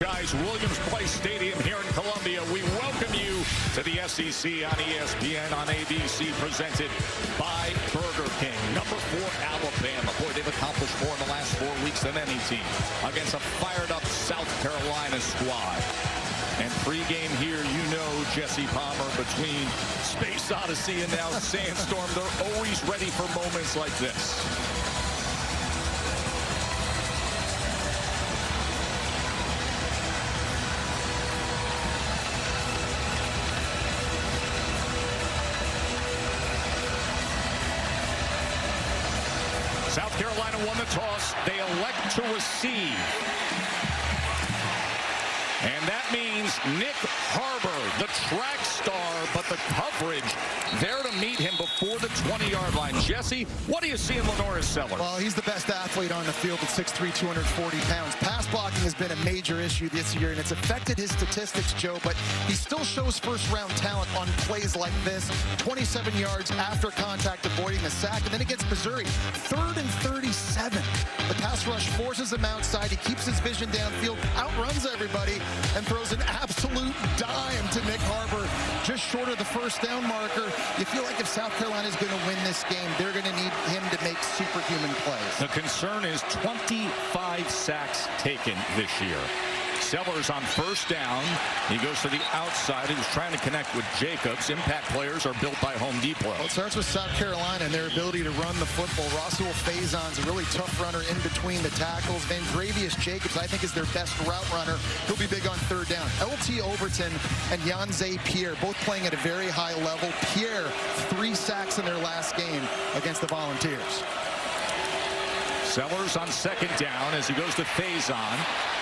Guys, Williams Place Stadium here in Columbia. We welcome you to the SEC on ESPN on ABC, presented by Burger King. Number 4, Alabama. Boy, they've accomplished more in the last 4 weeks than any team against a fired-up South Carolina squad. And pregame here, you know, Jesse Palmer, between Space Odyssey and now Sandstorm, they're always ready for moments like this. South Carolina won the toss. They elect to receive. And that means Nick Harbor, the track star, but the coverage there to meet him before the 20-yard line. Jesse, what do you see in LaNorris Sellers? Well, he's the best athlete on the field at 6'3", 240 pounds. Pass blocking has been a major issue this year, and it's affected his statistics, Joe, but he still shows first-round talent on plays like this. 27 yards after contact, avoiding the sack, and then against Missouri, 3rd and 37. The pass rush forces him outside. He keeps his vision downfield, outruns everybody, and throws an absolute dime to Nick Harbor, just short of the first down marker. You feel like if South Carolina is going to win this game, they're going to need him to make superhuman plays. The concern is 25 sacks taken this year. Sellers on first down. He goes to the outside. He was trying to connect with Jacobs. Impact players are built by Home Depot. Well, it starts with South Carolina and their ability to run the football. Roswell Faison's a really tough runner in between the tackles. Van Gravius Jacobs, I think, is their best route runner. He'll be big on third down. L.T. Overton and Yanze Pierre both playing at a very high level. Pierre, 3 sacks in their last game against the Volunteers. Sellers on second down as he goes to Faison.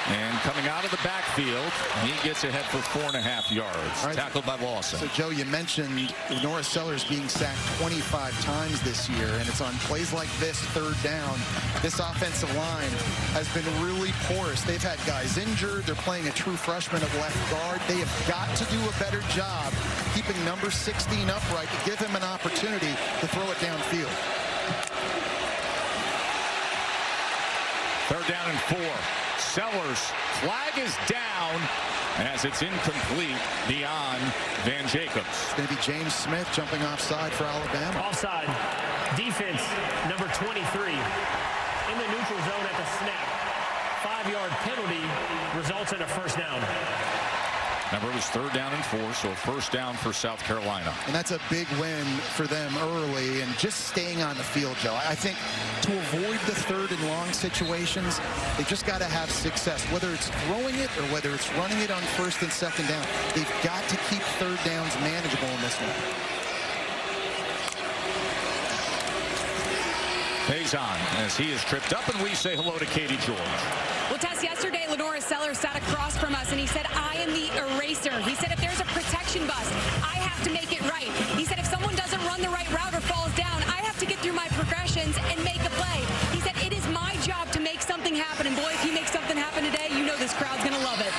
And coming out of the backfield, he gets ahead for 4.5 yards. Right. Tackled by Lawson. So, Joe, you mentioned LaNorris Sellers being sacked 25 times this year, and it's on plays like this, third down. This offensive line has been really porous. They've had guys injured. They're playing a true freshman at left guard. They have got to do a better job keeping number 16 upright to give him an opportunity to throw it downfield. Third down and 4. Sellers, flag is down as it's incomplete beyond Van Jacobs. It's going to be James Smith jumping offside for Alabama. Offside. Defense, number 23. In the neutral zone at the snap. 5-yard penalty results in a first down. Remember, it was third down and 4, so a first down for South Carolina. And that's a big win for them early and just staying on the field, Joe. I think to avoid the third and long situations, they just got to have success. Whether it's throwing it or whether it's running it on first and second down, they've got to keep third downs manageable in this one. Faison as he is tripped up, and we say hello to Katie George. Well, Tess, yesterday, LaNorris Sellers sat across from us, and he said, I am the eraser. He said, if there's a protection bust, I have to make it right. He said, if someone doesn't run the right route or falls down, I have to get through my progressions and make a play. He said, it is my job to make something happen. And, boy, if he makes something happen today, you know this crowd's going to love it.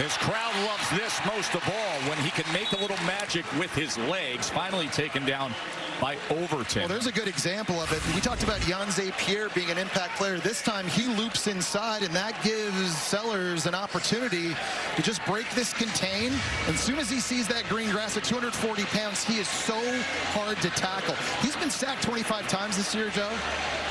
This crowd loves this most of all, when he can make a little magic with his legs. Finally taken down by Overton. Well, there's a good example of it. We talked about Yanze Pierre being an impact player. This time he loops inside, and that gives Sellers an opportunity to just break this contain. And as soon as he sees that green grass at 240 pounds, he is so hard to tackle. He's been sacked 25 times this year, Joe.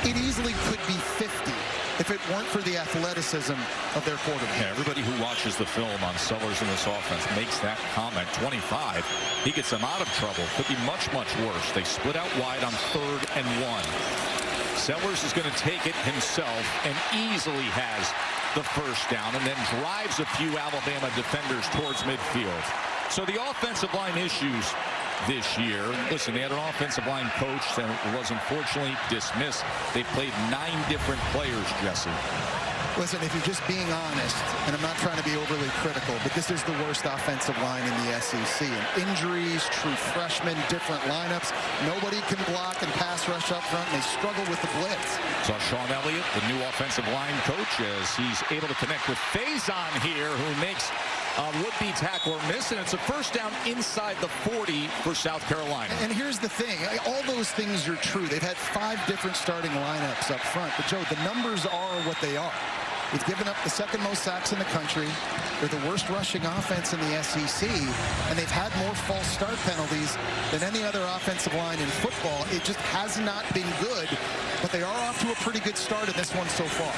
It easily could be 50. If it weren't for the athleticism of their quarterback. Yeah, everybody who watches the film on Sellers in this offense makes that comment. 25, he gets them out of trouble. Could be much, much worse. They split out wide on 3rd and 1. Sellers is going to take it himself and easily has the first down, and then drives a few Alabama defenders towards midfield. So the offensive line issues this year. Listen, they had an offensive line coach that was unfortunately dismissed. They played 9 different players, Jesse. Listen, if you're just being honest, and I'm not trying to be overly critical, but this is the worst offensive line in the SEC. And injuries, true freshmen, different lineups. Nobody can block and pass rush up front, and they struggle with the blitz. Saw Sean Elliott, the new offensive line coach, as he's able to connect with Faison here, who makes would-be tackler miss, and it's a first down inside the 40 for South Carolina. And here's the thing. All those things are true. They've had 5 different starting lineups up front. But, Joe, the numbers are what they are. They've given up the 2nd most sacks in the country. They're the worst rushing offense in the SEC. And they've had more false start penalties than any other offensive line in football. It just has not been good. But they are off to a pretty good start in this one so far.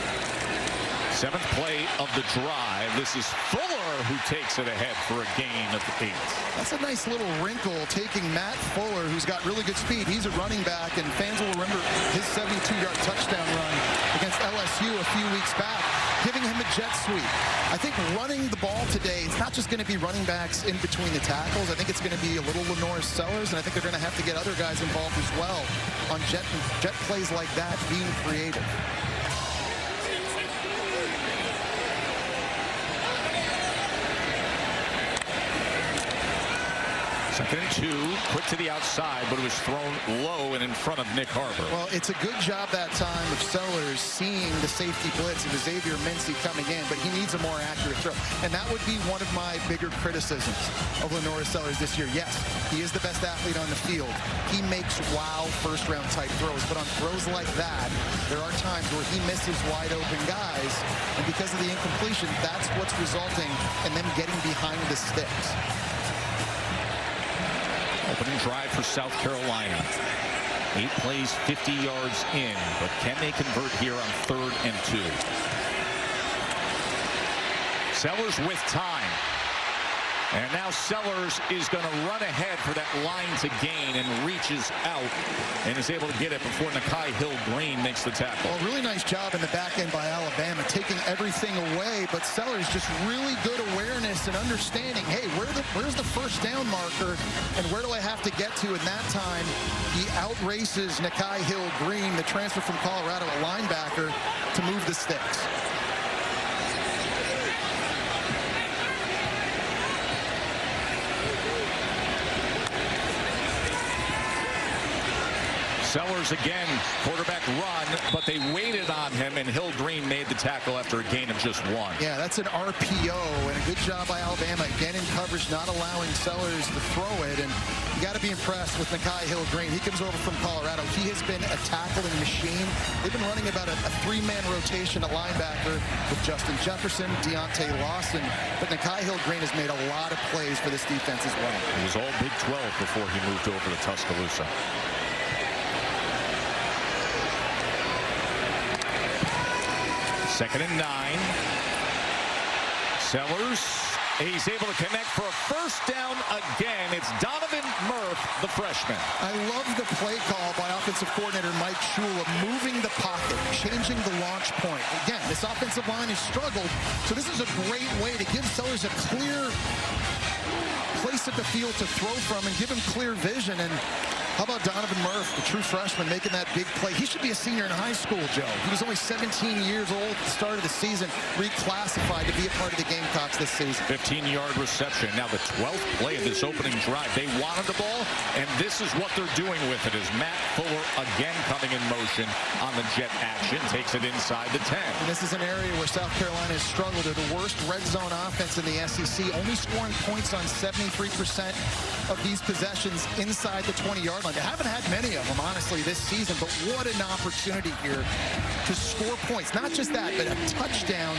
7th play of the drive. This is Fuller who takes it ahead for a gain of 8. That's a nice little wrinkle, taking Matt Fuller, who's got really good speed. He's a running back, and fans will remember his 72-yard touchdown run against LSU a few weeks back, giving him a jet sweep. I think running the ball today, it's not just going to be running backs in between the tackles. I think it's going to be a little Lenore Sellers, and I think they're going to have to get other guys involved as well on jet plays like that, being creative. Second and 2, quick to the outside, but it was thrown low and in front of Nick Harbor. Well, it's a good job that time of Sellers seeing the safety blitz of Xavier Mincy coming in, but he needs a more accurate throw. And that would be one of my bigger criticisms of Lenore Sellers this year. Yes, he is the best athlete on the field. He makes wow first-round type throws, but on throws like that, there are times where he misses wide open guys, and because of the incompletion, that's what's resulting in them getting behind the sticks. Opening drive for South Carolina. 8 plays, 50 yards in, but can they convert here on 3rd and 2? Sellers with time. And now Sellers is going to run ahead for that line to gain and reaches out and is able to get it before Nakai Hill-Green makes the tackle. Well, really nice job in the back end by Alabama, taking everything away, but Sellers just really good awareness and understanding, hey, where's the first down marker and where do I have to get to? In that time, he outraces Nakai Hill-Green, the transfer from Colorado, a linebacker, to move the sticks. Sellers again, quarterback run, but they waited on him, and Hill-Green made the tackle after a gain of just 1. Yeah, that's an RPO, and a good job by Alabama, again in coverage, not allowing Sellers to throw it, and you got to be impressed with Nakai Hill-Green. He comes over from Colorado. He has been a tackling machine. They've been running about a 3-man rotation at linebacker with Justin Jefferson, Deontay Lawson, but Nakai Hill-Green has made a lot of plays for this defense as well. He was all Big 12 before he moved over to Tuscaloosa. 2nd and 9. Sellers, he's able to connect for a first down again. It's Donovan Murph, the freshman. I love the play call by offensive coordinator Mike Shula, moving the pocket, changing the launch point. Again, this offensive line has struggled, so this is a great way to give Sellers a clear place at the field to throw from and give him clear vision. And how about Donovan Murph, the true freshman, making that big play? He should be a senior in high school, Joe. He was only 17 years old at the start of the season, reclassified to be a part of the Gamecocks this season. 15-yard reception. Now the 12th play of this opening drive. They wanted the ball, and this is what they're doing with it, as Matt Fuller again coming in motion on the jet action, takes it inside the 10. And this is an area where South Carolina has struggled. They're the worst red zone offense in the SEC, only scoring points on 73% of these possessions inside the 20-yard line. They haven't had many of them, honestly, this season, but what an opportunity here to score points. Not just that, but a touchdown.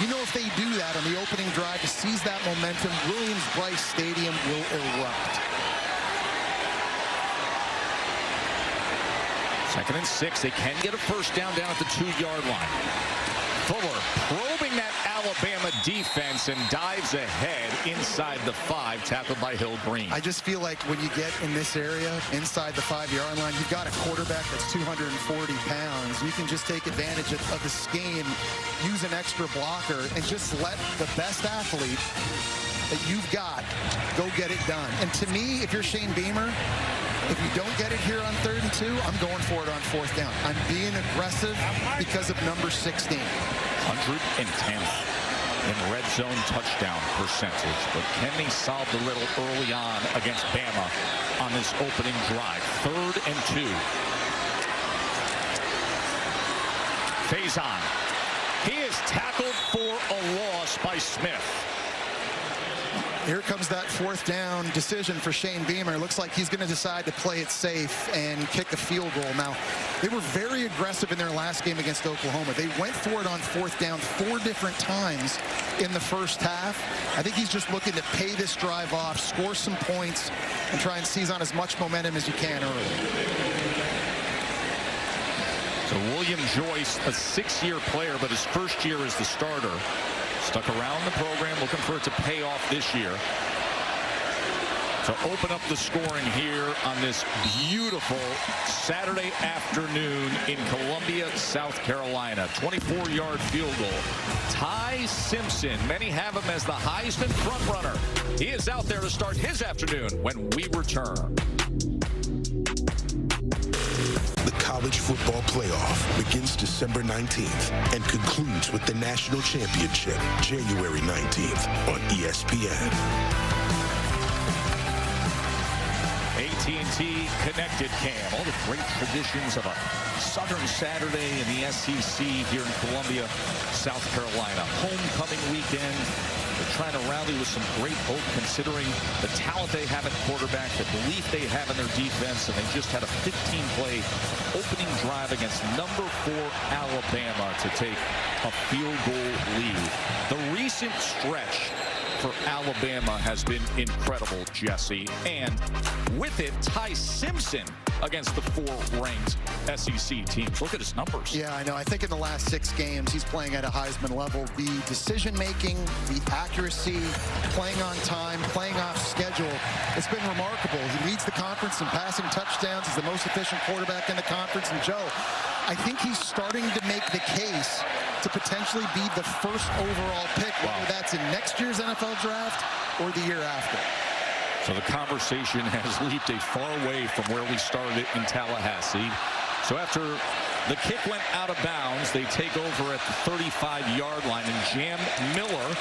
You know, if they do that on the opening drive to seize that momentum, Williams-Brice Stadium will erupt. 2nd and 6. They can get a first down at the 2-yard line. Fuller probing that Alabama defense and dives ahead inside the 5, tackled by Hill-Green. I just feel like when you get in this area, inside the 5-yard line, you've got a quarterback that's 240 pounds. You can just take advantage of the scheme, use an extra blocker, and just let the best athlete that you've got go get it done. And to me, if you're Shane Beamer, if you don't get it here on 3rd and 2, I'm going for it on 4th down. I'm being aggressive because of number 16. 110th in red zone touchdown percentage. But can they solve the little early on against Bama on this opening drive? 3rd and 2. Faison. He is tackled for a loss by Smith. Here comes that fourth down decision for Shane Beamer. Looks like he's going to decide to play it safe and kick a field goal. Now, they were very aggressive in their last game against Oklahoma. They went for it on fourth down 4 different times in the first half. I think he's just looking to pay this drive off, score some points, and try and seize on as much momentum as you can early. So William Joyce, a 6-year player, but his first year as the starter. Stuck around the program, looking for it to pay off this year. To open up the scoring here on this beautiful Saturday afternoon in Columbia, South Carolina. 24-yard field goal. Ty Simpson, many have him as the Heisman frontrunner. He is out there to start his afternoon when we return. The college football playoff begins December 19th and concludes with the national championship January 19th on ESPN. AT&T Connected Cam. All the great traditions of a Southern Saturday in the SEC here in Columbia, South Carolina. Homecoming weekend. They're trying to rally with some great hope considering the talent they have at quarterback, the belief they have in their defense, and they just had a 15-play opening drive against number 4 Alabama to take a field goal lead. The recent stretch for Alabama has been incredible, Jesse. And with it, Ty Simpson against the 4-ranked SEC teams. Look at his numbers. Yeah, I know. I think in the last 6 games, he's playing at a Heisman level. The decision-making, the accuracy, playing on time, playing off schedule, it's been remarkable. He leads the conference in passing touchdowns. He's the most efficient quarterback in the conference. And Joe, I think he's starting to make the case to potentially be the first overall pick, whether that's in next year's NFL draft or the year after. So the conversation has leaped a far way from where we started in Tallahassee. So after the kick went out of bounds, they take over at the 35-yard line, and Jam Miller,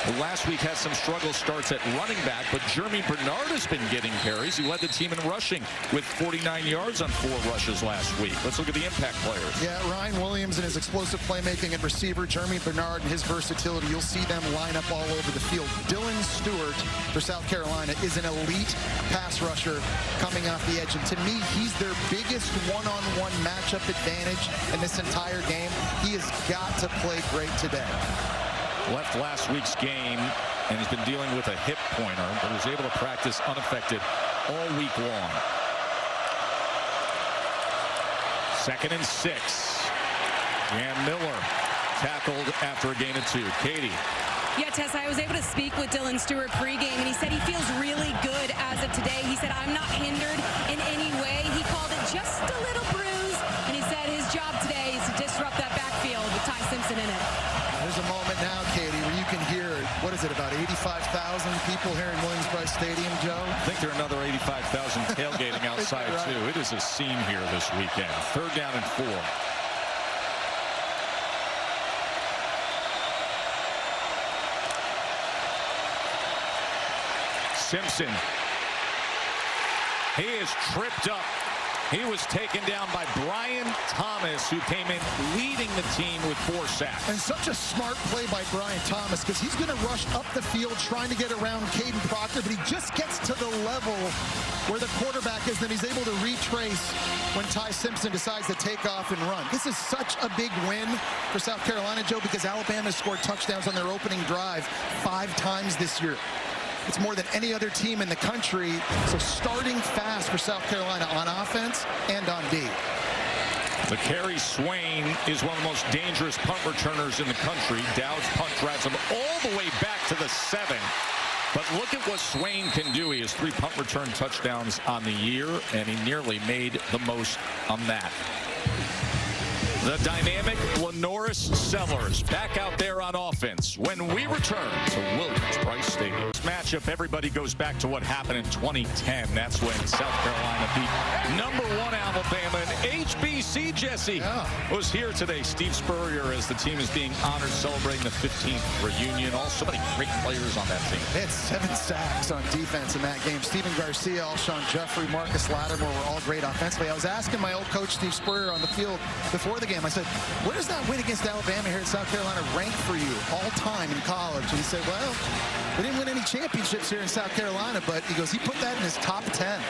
who last week had some struggle starts at running back, but Jeremy Bernard has been getting carries. He led the team in rushing with 49 yards on 4 rushes last week. Let's look at the impact players. Yeah, Ryan Williams and his explosive playmaking at receiver, Jeremy Bernard and his versatility, you'll see them line up all over the field. Dylan Stewart for South Carolina is an elite pass rusher coming off the edge, and to me, he's their biggest one-on-one matchup advantage in this entire game. He has got to play great today. Left last week's game and has been dealing with a hip pointer, but was able to practice unaffected all week long. 2nd and 6. Jam Miller tackled after a gain of 2. Katie. Yeah, Tess, I was able to speak with Dylan Stewart pregame, and he said he feels really good as of today. He said, I'm not hindered in any way. He called it just a little bruise, and he said his job today is to disrupt that backfield with Ty Simpson in it. There's a moment now, Katie, where you can hear, what is it, about 85,000 people here in Williams-Brice Stadium, Joe? I think there are another 85,000 tailgating outside, right, too. It is a scene here this weekend. 3rd down and 4. Simpson. He is tripped up. He was taken down by Brian Thomas, who came in leading the team with 4 sacks. And such a smart play by Brian Thomas, because he's going to rush up the field trying to get around Caden Proctor, but he just gets to the level where the quarterback is, then he's able to retrace when Ty Simpson decides to take off and run. This is such a big win for South Carolina, Joe, because Alabama scored touchdowns on their opening drive 5 times this year. It's more than any other team in the country. So starting fast for South Carolina on offense and on D. Macari Swain is one of the most dangerous punt returners in the country. Dowd's punt drives him all the way back to the 7. But look at what Swain can do. He has 3 punt return touchdowns on the year, and he nearly made the most on that. The dynamic LaNorris Sellers back out there on offense when we return to Williams-Brice Stadium. This matchup, everybody goes back to what happened in 2010. That's when South Carolina beat number 1 Alabama, and HBC Jesse was here today. Steve Spurrier, as the team is being honored, celebrating the 15th reunion. Also, many great players on that team. They had 7 sacks on defense in that game. Steven Garcia, Alshon Jeffrey, Marcus Lattimore were all great offensively. I was asking my old coach, Steve Spurrier, on the field before the game. I said, where does that win against Alabama here at South Carolina rank for you all time in college? And he said, well, we didn't win any championships championships here in South Carolina, but he goes, he put that in his top 10.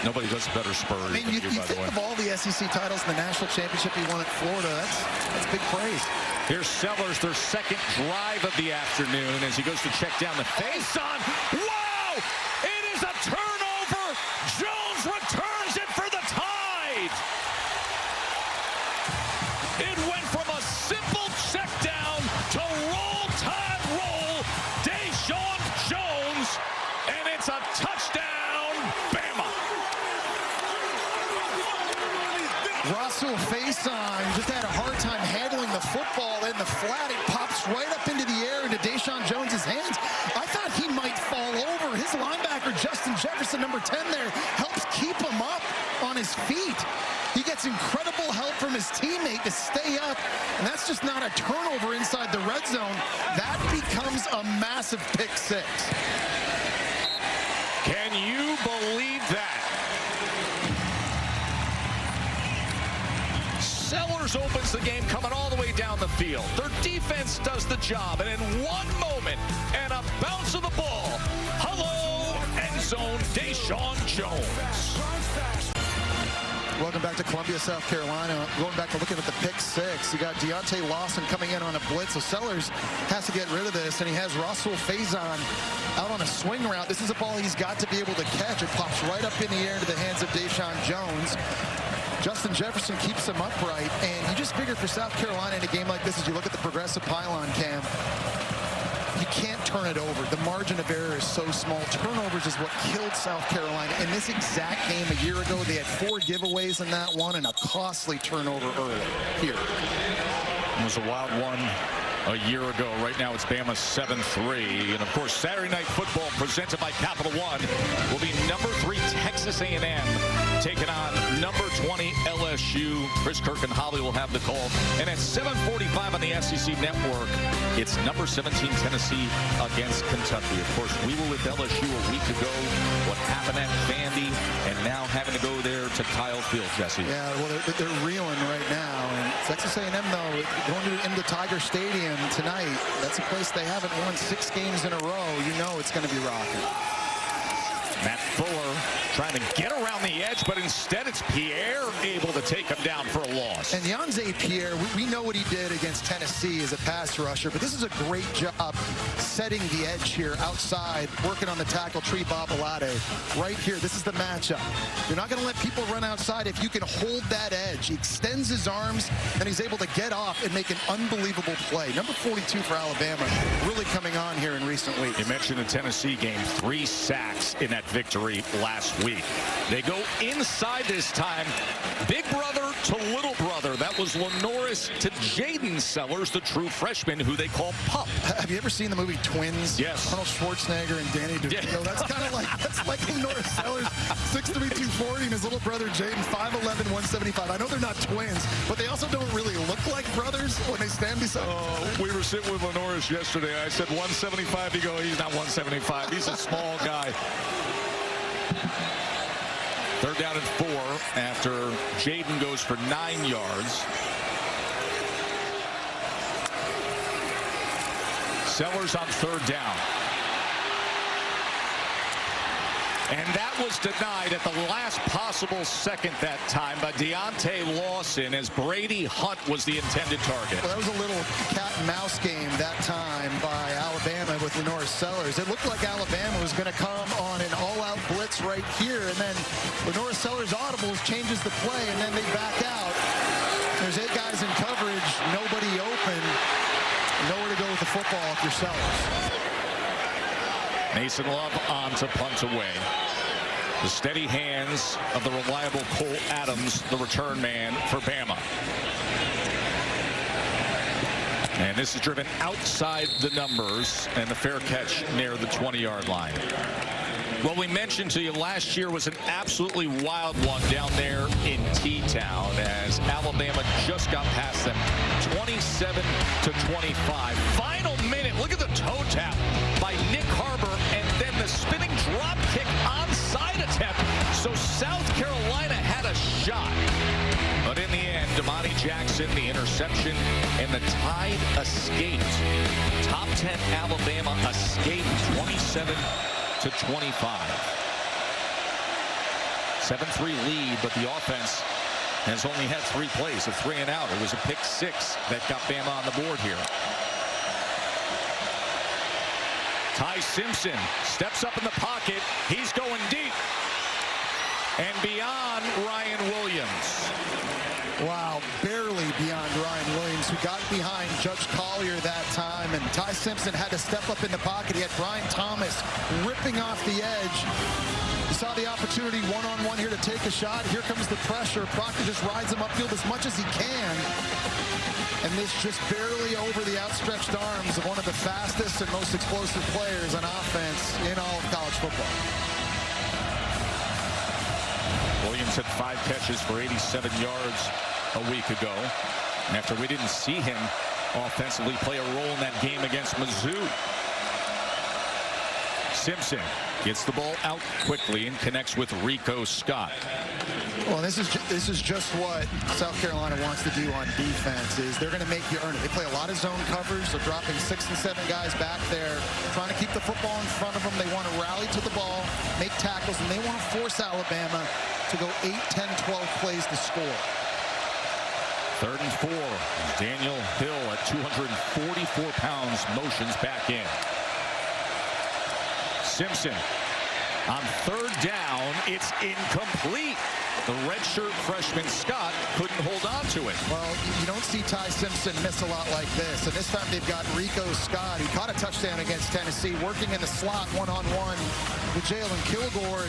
Nobody does better Spurs. I mean, you think of all the SEC titles and the national championship he won at Florida, that's big praise. Here's Sellers, their second drive of the afternoon as he goes to check down the face on. Wow! It is a turnover. Jones returns it for the Tide. It went from a simple check down to roll, Tide roll. Deshaun Jones, and it's a touchdown, Bama. Russell Faison just had a hard time handling the football in the flat. It pops right up into the air into Deshaun Jones's hands. I thought he might fall over. His linebacker, Justin Jefferson, number 10 there, helps keep him up on his feet. He gets incredible help from his teammate to stay up, and that's just not a turnover inside the red zone. That becomes a massive pick six. Can you believe that? Sellers opens the game coming all the way down the field. Their defense does the job, and in one moment, and a bounce of the ball, hello, end zone, Deshaun Jones. Welcome back to Columbia, South Carolina. Going back to looking at the pick six, you got Deontay Lawson coming in on a blitz, so Sellers has to get rid of this, and he has Russell Faison out on a swing route. This is a ball he's got to be able to catch. It pops right up in the air into the hands of Deshaun Jones. Justin Jefferson keeps him upright, and you just figure for South Carolina in a game like this, as you look at the progressive pylon cam, you can't turn it over. The margin of error is so small. Turnovers is what killed South Carolina. In this exact game a year ago, they had 4 giveaways in that one and a costly turnover early here. It was a wild one a year ago. Right now it's Bama 7-3. And of course, Saturday Night Football presented by Capital One will be number 3 Texas A&M taking on number 20 LSU. Chris Kirk-and-Holly will have the call. And at 7:45 on the SEC Network, it's number 17 Tennessee against Kentucky. Of course, we were with LSU a week ago. What happened at Vandy, and now having to go there to Kyle Field, Jesse. Yeah, well, they're reeling right now. And Texas A&M, though, going into Tiger Stadium tonight, that's a place they haven't won 6 games in a row. You know it's going to be rocking. Matt Fuller trying to get around the edge, but instead it's Pierre able to take him down for a loss. And Yonze Pierre, we know what he did against Tennessee as a pass rusher, but this is a great job setting the edge here outside, working on the tackle, Tree Babalade. Right here, this is the matchup. You're not going to let people run outside if you can hold that edge. He extends his arms, and he's able to get off and make an unbelievable play. Number 42 for Alabama, really coming on here in recent weeks. You mentioned the Tennessee game, 3 sacks in that victory last week. They go inside this time. Big brother to little brother. That was Lenoris to Jaden Sellers, the true freshman who they call Pup. Have you ever seen the movie Twins? Yes. Arnold Schwarzenegger and Danny DeVito. Yeah. That's kind of like, Lenoris Sellers, 6'3", 240, and his little brother Jaden, 5'11", 175. I know they're not twins, but they also don't really look like brothers when they stand beside. We were sitting with Lenoris yesterday. I said 175. He goes, he's not 175. He's a small guy. 3rd down and 4 after Jaden goes for 9 yards. Sellers on 3rd down. And that was denied at the last possible second that time by Deontay Lawson as Brady Hunt was the intended target. Well, that was a little cat and mouse game that time by Alabama with Lenoris Sellers. It looked like Alabama was going to come on an all-out blitz right here, and then Lenoris Sellers audibles, changes the play, and then they back out. There's 8 guys in coverage, nobody open, nowhere to go with the football if you're Sellers. Mason Love on to punt away. The steady hands of the reliable Cole Adams, the return man for Bama. And this is driven outside the numbers, and the fair catch near the 20-yard line. Well, we mentioned to you last year was an absolutely wild one down there in T-Town as Alabama just got past them 27-25. Final minute, look at the toe tap by Nick Harbor, and then the spinning drop kick onside attempt. So South Carolina had a shot, but in the end, Damani Jackson, the interception, and the Tide escaped. Top 10 Alabama escaped 27-25. 7-3 lead, but the offense has only had 3 plays, a 3 and out. It was a pick 6 that got Bama on the board here. Ty Simpson steps up in the pocket. He's going deep. And beyond Ryan Williams. Wow, barely beyond Ryan Williams, who got behind Judge Collier that time. And Ty Simpson had to step up in the pocket. He had Brian Thomas ripping off the edge. He saw the opportunity one-on-one here to take a shot. Here comes the pressure. Proctor just rides him upfield as much as he can. And this just barely over the outstretched arms of one of the fastest and most explosive players on offense in all of college football. Williams had 5 catches for 87 yards a week ago. After we didn't see him offensively play a role in that game against Mizzou. Simpson gets the ball out quickly and connects with Rico Scott. Well, this is just what South Carolina wants to do on defense. Is they're going to make you earn it. They play a lot of zone covers. They're dropping 6 and 7 guys back there, trying to keep the football in front of them. They want to rally to the ball, make tackles, and they want to force Alabama to go 8, 10, 12 plays to score. 3rd and 4. Daniel Hill at 244 pounds motions back in. Simpson on 3rd down. It's incomplete. The redshirt freshman Scott couldn't hold on to it. Well, you don't see Ty Simpson miss a lot like this. And this time they've got Rico Scott. He caught a touchdown against Tennessee, working in the slot one-on-one with Jalen Kilgore.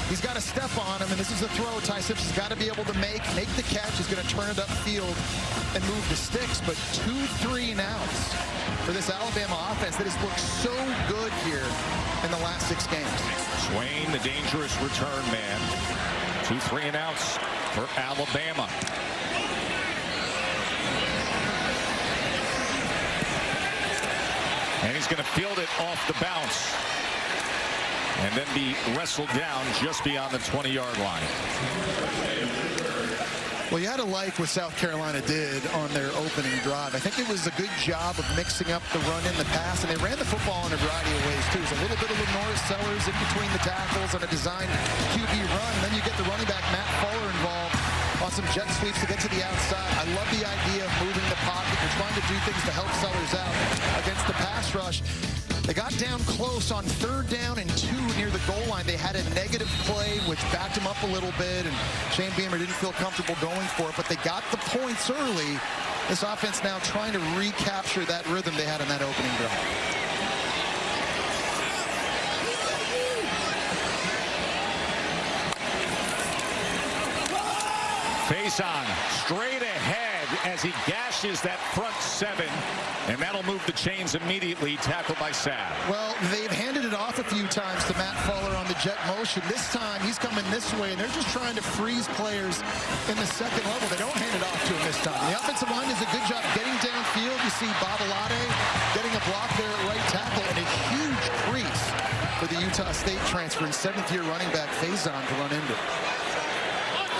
He's got to step on him, and this is a throw Ty Simpson's got to be able to make the catch. He's going to turn it upfield and move the sticks. But 2 3 and outs for this Alabama offense that has looked so good here in the last 6 games. Swain, the dangerous return man. 2 3 and outs for Alabama. And he's going to field it off the bounce. And then be wrestled down just beyond the 20-yard line. Well, you had to like what South Carolina did on their opening drive. I think it was a good job of mixing up the run and the pass, and they ran the football in a variety of ways, too. There's a little bit of Lenora Sellers in between the tackles on a designed QB run, and then you get the running back Matt Fuller involved on some jet sweeps to get to the outside. I love the idea of moving the pocket. They're trying to do things to help Sellers out against the pass rush. They got down close on 3rd down and 2 near the goal line. They had a negative play, which backed him up a little bit, and Shane Beamer didn't feel comfortable going for it, but they got the points early. This offense now trying to recapture that rhythm they had in that opening drive. Faison straight ahead as he gashes that front 7, and that'll move the chains immediately. Tackled by Sabb. Well, they've handed it off a few times to Matt Fuller on the jet motion. This time he's coming this way, and they're just trying to freeze players in the 2nd level. They don't hand it off to him this time. The offensive line does a good job getting downfield. You see Babalade getting a block there at right tackle, and a huge crease for the Utah State transfer and 7th-year running back Faison to run into.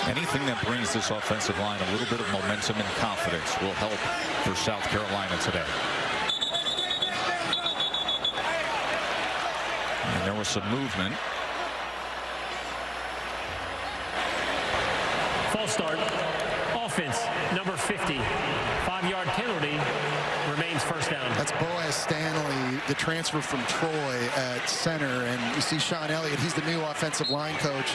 Anything that brings this offensive line a little bit of momentum and confidence will help for South Carolina today. And there was some movement. False start. Offense, number 50. 5-yard penalty. Remains 1st down. That's Boaz Stanley, the transfer from Troy at center. And you see Sean Elliott, he's the new offensive line coach.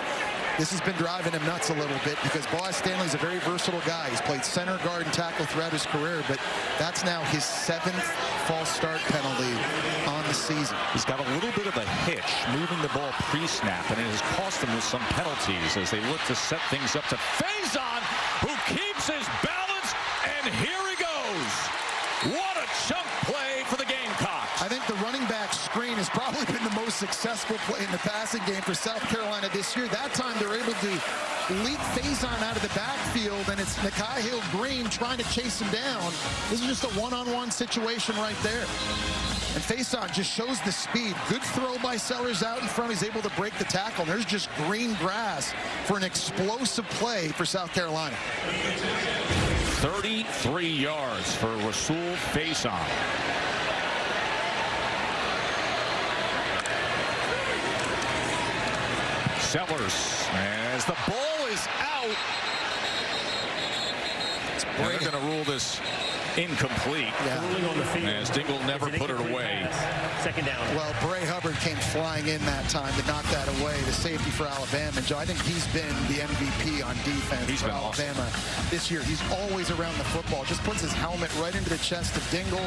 This has been driving him nuts a little bit because Boaz Stanley's a very versatile guy. He's played center, guard, and tackle throughout his career, but that's now his 7th false start penalty on the season. He's got a little bit of a hitch moving the ball pre-snap, and it has cost them with some penalties as they look to set things up to Faison, who keeps his balance, and here he goes. What a chunk play for the Gamecocks. I think the running back screen has probably been the most successful play in the passing game for South Carolina this year. That time they're able to leap Faison out of the backfield, and it's Nakai Hill-Green trying to chase him down. This is just a one-on-one situation right there. And Faison just shows the speed. Good throw by Sellers out in front. He's able to break the tackle. And there's just green grass for an explosive play for South Carolina. 33 yards for Rasul Faison. Sellers, as the ball is out. And they're going to rule this incomplete. Ruling on the field. As Dingle never It's an put it incomplete away. pass. Second down. Well, Bray Hubbard came flying in that time to knock that away, the safety for Alabama. And Joe, I think he's been the MVP on defense He's for been awesome. Alabama this year. He's always around the football, just puts his helmet right into the chest of Dingle,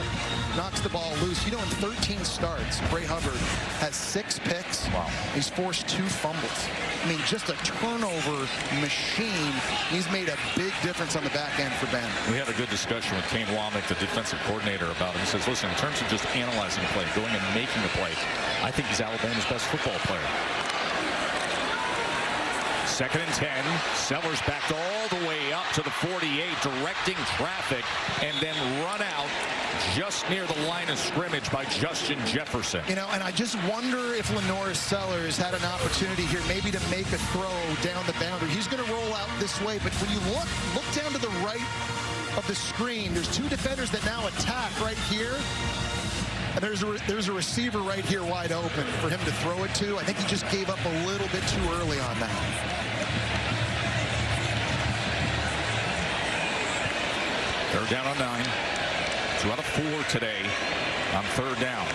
knocks the ball loose. You know, in 13 starts, Bray Hubbard has 6 picks. Wow. He's forced 2 fumbles. I mean, just a turnover machine. He's made a big difference on the back end for Bama. We had a good discussion with Kane Womack, the defensive coordinator, about him. He says, listen, in terms of just analyzing a play, going and making a play, I think he's Alabama's best football player. 2nd and 10. Sellers backed all the way up to the 48, directing traffic, and then run out just near the line of scrimmage by Justin Jefferson. You know, and I just wonder if LaNorris Sellers had an opportunity here maybe to make a throw down the boundary. He's going to roll out this way, but when you look down to the right of the screen, there's 2 defenders that now attack right here. And there's a receiver right here wide open for him to throw it to. I think he just gave up a little bit too early on that. Third down on 9. 2 out of 4 today on 3rd down.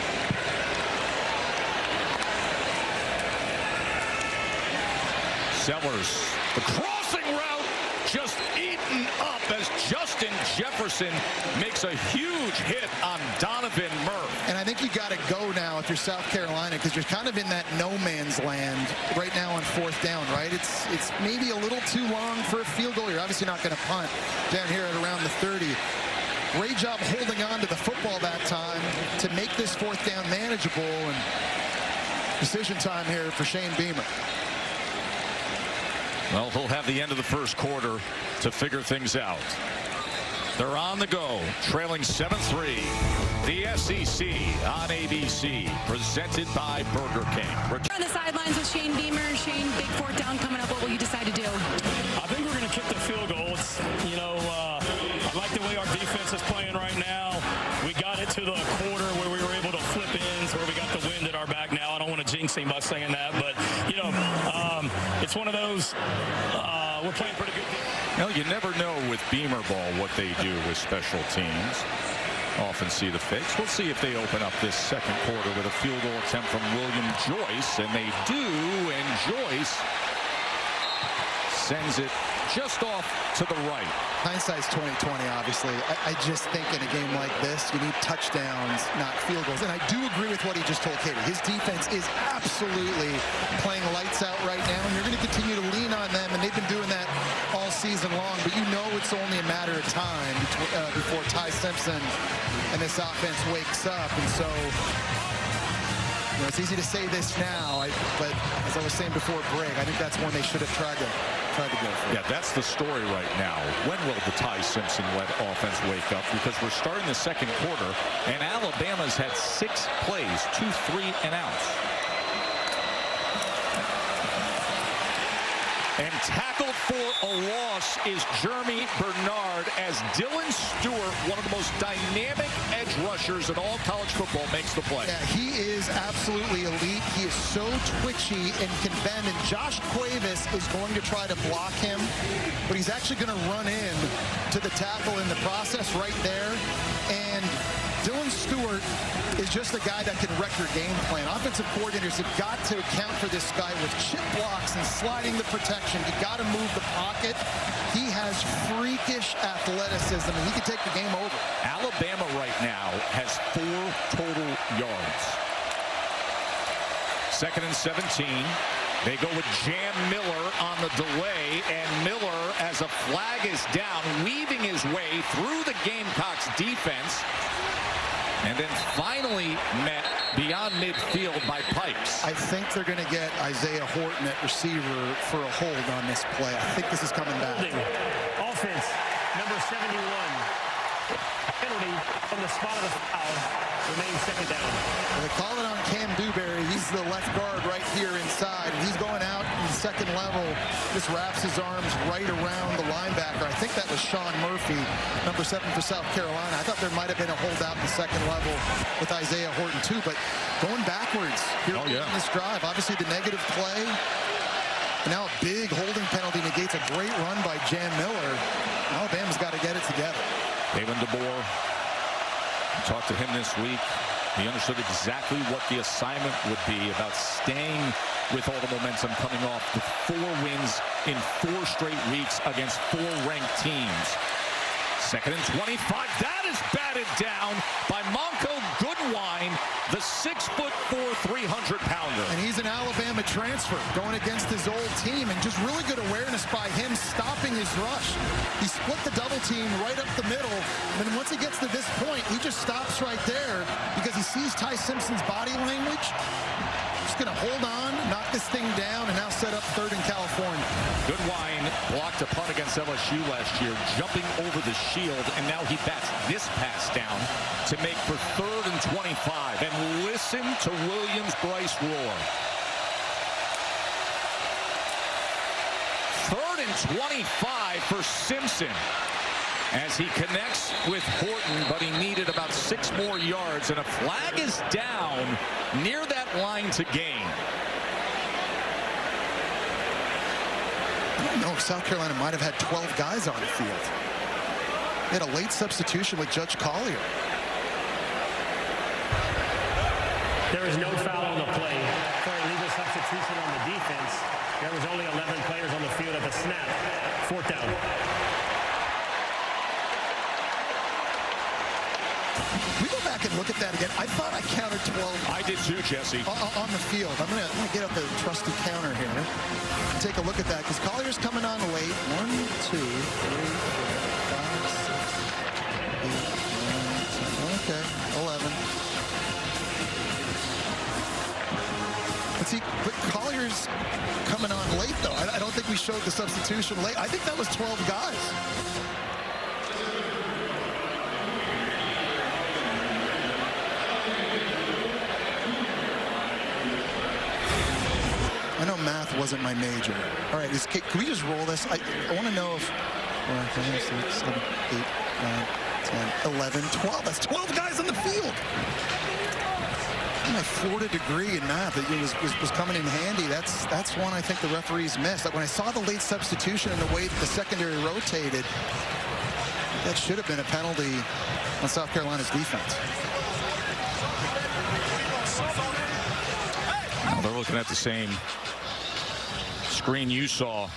Sellers, the crossing route just eaten up as Justin Jefferson makes a huge hit on Donovan Murph. And I think you got to go now if you're South Carolina, because you're kind of in that no man's land right now on 4th down, right? It's maybe a little too long for a field goal. You're obviously not going to punt down here at around the 30. Great job holding on to the football that time to make this 4th down manageable. And decision time here for Shane Beamer. Well, he'll have the end of the 1st quarter to figure things out. They're on the go, trailing 7-3. The SEC on ABC, presented by Burger King. We're on the sidelines with Shane Beamer. Shane, big 4th down coming up. What will you decide to do? I think we're going to kick the field goal. You know, I like the way our defense is playing right now. We got it to the quarter where we were able to flip ends, where we got the wind at our back now. I don't want to jinx him by saying that, but, you know, it's one of those, we're playing pretty good. Well, you never know with Beamer ball what they do with special teams. Often see the fakes. We'll see if they open up this 2nd quarter with a field goal attempt from William Joyce, and they do, and Joyce sends it just off to the right. Hindsight's 20/20, obviously. I just think in a game like this, you need touchdowns, not field goals. And I do agree with what he just told Katie. His defense is absolutely playing lights out right now, and you're going to continue to lean on them, and they've been doing that all season long. But you know it's only a matter of time before Ty Simpson and this offense wakes up. And so, you know, it's easy to say this now, but as I was saying before break, I think that's one they should have tried to go for. Yeah, that's the story right now. When will the Ty Simpson-led offense wake up? Because we're starting the 2nd quarter, and Alabama's had 6 plays, 2 3-and-outs. And tackled for a loss is Jeremy Bernard, as Dylan Stewart, one of the most dynamic edge rushers in all college football, makes the play. Yeah, he is absolutely elite. He is so twitchy and can bend. And Josh Cuevas is going to try to block him, but he's actually going to run in to the tackle in the process right there. And Dylan Stewart is just a guy that can wreck your game plan. Offensive coordinators have got to account for this guy with chip blocks and sliding the protection. You got to move the pocket. He has freakish athleticism, and he can take the game over. Alabama right now has 4 total yards. 2nd and 17. They go with Jam Miller on the delay, and Miller, as a flag is down, weaving his way through the Gamecocks defense, and then finally met beyond midfield by Pipes. I think they're going to get Isaiah Horton at receiver for a hold on this play. I think this is coming back. Offense, number 71. Penalty from the spot of the foul. Remains second down. Well, they call it on Cam Dewberry. He's the left guard right here inside. He's going out in the second level. Just wraps his arms right around the linebacker. I think that was Sean Murphy, number 7 for South Carolina. I thought there might have been a holdout in the second level with Isaiah Horton too, but going backwards here in this drive. Obviously the negative play. And now a big holding penalty negates a great run by Jam Miller. Alabama's got to get it together. Kalen DeBoer, talked to him this week. He understood exactly what the assignment would be about staying with all the momentum coming off the 4 wins in 4 straight weeks against 4 ranked teams. Second and 25. That is batted down by Monco Goodwine, the 6'4", 300-pounder. And he's an Alabama transfer going against his old team, and just really good awareness by him stopping his rush. He split the double team right up the middle, and then once he gets to this point, he just stops right there because he sees Ty Simpson's body language. Just going to hold on, knock this thing down, and now set up third in California. Goodwine blocked a punt against LSU last year, jumping over the shield, and now he bats this pass down to make for third and 25. And listen to Williams-Brice roar. Third and 25 for Simpson as he connects with Horton, but he needed about 6 more yards, and a flag is down near that line to gain. I don't know if South Carolina might have had 12 guys on the field. They had a late substitution with Judge Collier. There is no foul on the play for a legal substitution on the defense. There was only 11 players on the field at the snap. 4th down. We go back and look at that again. I thought I counted 12. I did too, Jesse. On the field. I'm gonna get out the trusty counter here. Take a look at that because Collier's coming on late. 1, 2, 3, 4, 5, 6, 8, 9, 10. Okay, 11. Let's see, but Collier's coming on late though. I don't think we showed the substitution late. I think that was 12 guys. I know math wasn't my major. All right, can we just roll this? I want to know if 4, 5, 6, 7, 8, 9, 10, 11, 12. That's 12 guys on the field. My Florida degree in math was coming in handy. That's one I think the referees missed. Like when I saw the late substitution and the way that the secondary rotated, that should have been a penalty on South Carolina's defense. Well, they're looking at the same screen you saw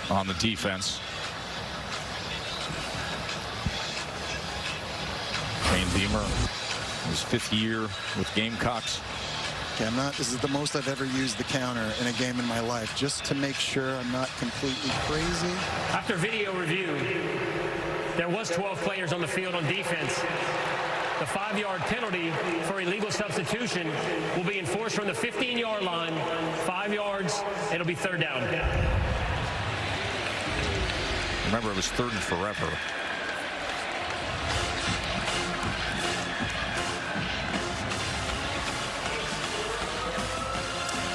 on the defense. Shane Beamer, his 5th year with Gamecocks. Okay, this is the most I've ever used the counter in a game in my life, just to make sure I'm not completely crazy. After video review, there was 12 players on the field on defense. The 5-yard penalty for illegal substitution will be enforced from the 15-yard line, 5 yards, and it'll be 3rd down. Remember, it was 3rd and forever.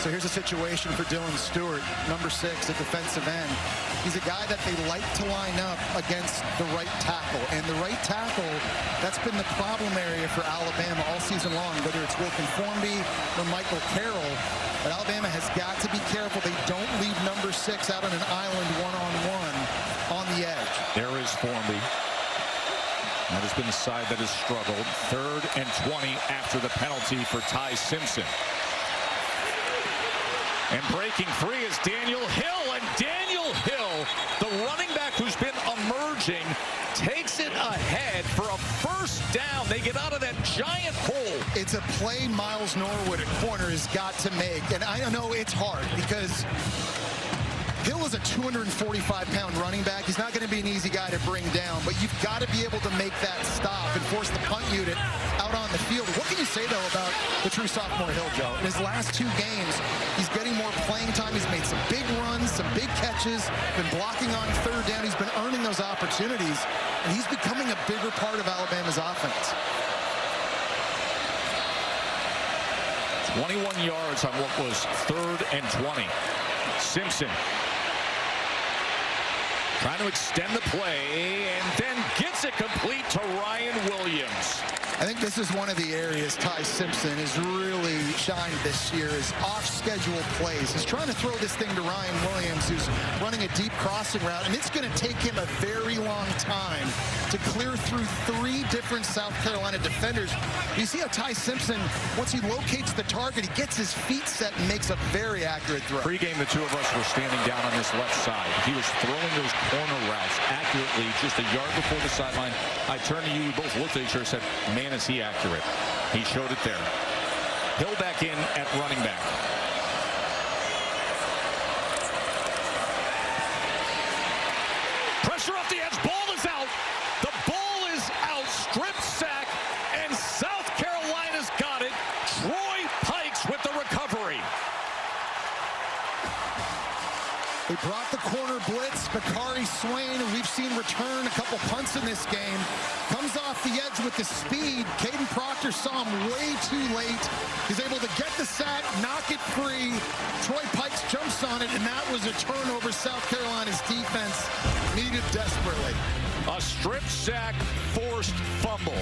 So here's a situation for Dylan Stewart, number 6, a defensive end. He's a guy that they like to line up against the right tackle. And the right tackle, that's been the problem area for Alabama all season long, whether it's Wilkin Formby or Michael Carroll. But Alabama has got to be careful. They don't leave number 6 out on an island one-on-one on the edge. There is Formby. That has been the side that has struggled. 3rd and 20 after the penalty for Ty Simpson. And breaking free is Daniel Hill. And Daniel Hill, the running back who's been emerging, takes it ahead for a 1st down. They get out of that giant hole. It's a play Miles Norwood at corner has got to make. And I know it's hard because Hill is a 245-pound running back. He's not going to be an easy guy to bring down, but you've got to be able to make that stop and force the punt unit out on the field. What can you say, though, about the true sophomore Hill, Joe? In his last 2 games, he's getting more playing time. He's made some big runs, some big catches, been blocking on 3rd down. He's been earning those opportunities, and he's becoming a bigger part of Alabama's offense. 21 yards on what was 3rd and 20. Simpson trying to extend the play and then gets it complete to Ryan Williams. I think this is one of the areas Ty Simpson has really shined this year, is off-schedule plays. He's trying to throw this thing to Ryan Williams, who's running a deep crossing route, and it's going to take him a very long time to clear through 3 different South Carolina defenders. You see how Ty Simpson, once he locates the target, he gets his feet set and makes a very accurate throw. Pre-game, the two of us were standing down on this left side. He was throwing those corner routes accurately just a yard before the sideline. I turned to you, we both looked at each other and said, man, is he accurate. He showed it there. Hill back in at running back. Pressure off the edge. Ball is out. The ball is out. Strip sack, and South Carolina's got it. Troy Pikes with the recovery. They brought the corner blitz. Bakari Swain, who we've seen return a couple punts in this game, comes off the edge with the speed. Caden Proctor saw him way too late. He's able to get the sack, knock it free. Troy Pikes jumps on it, and that was a turnover South Carolina's defense needed desperately. A strip sack, forced fumble.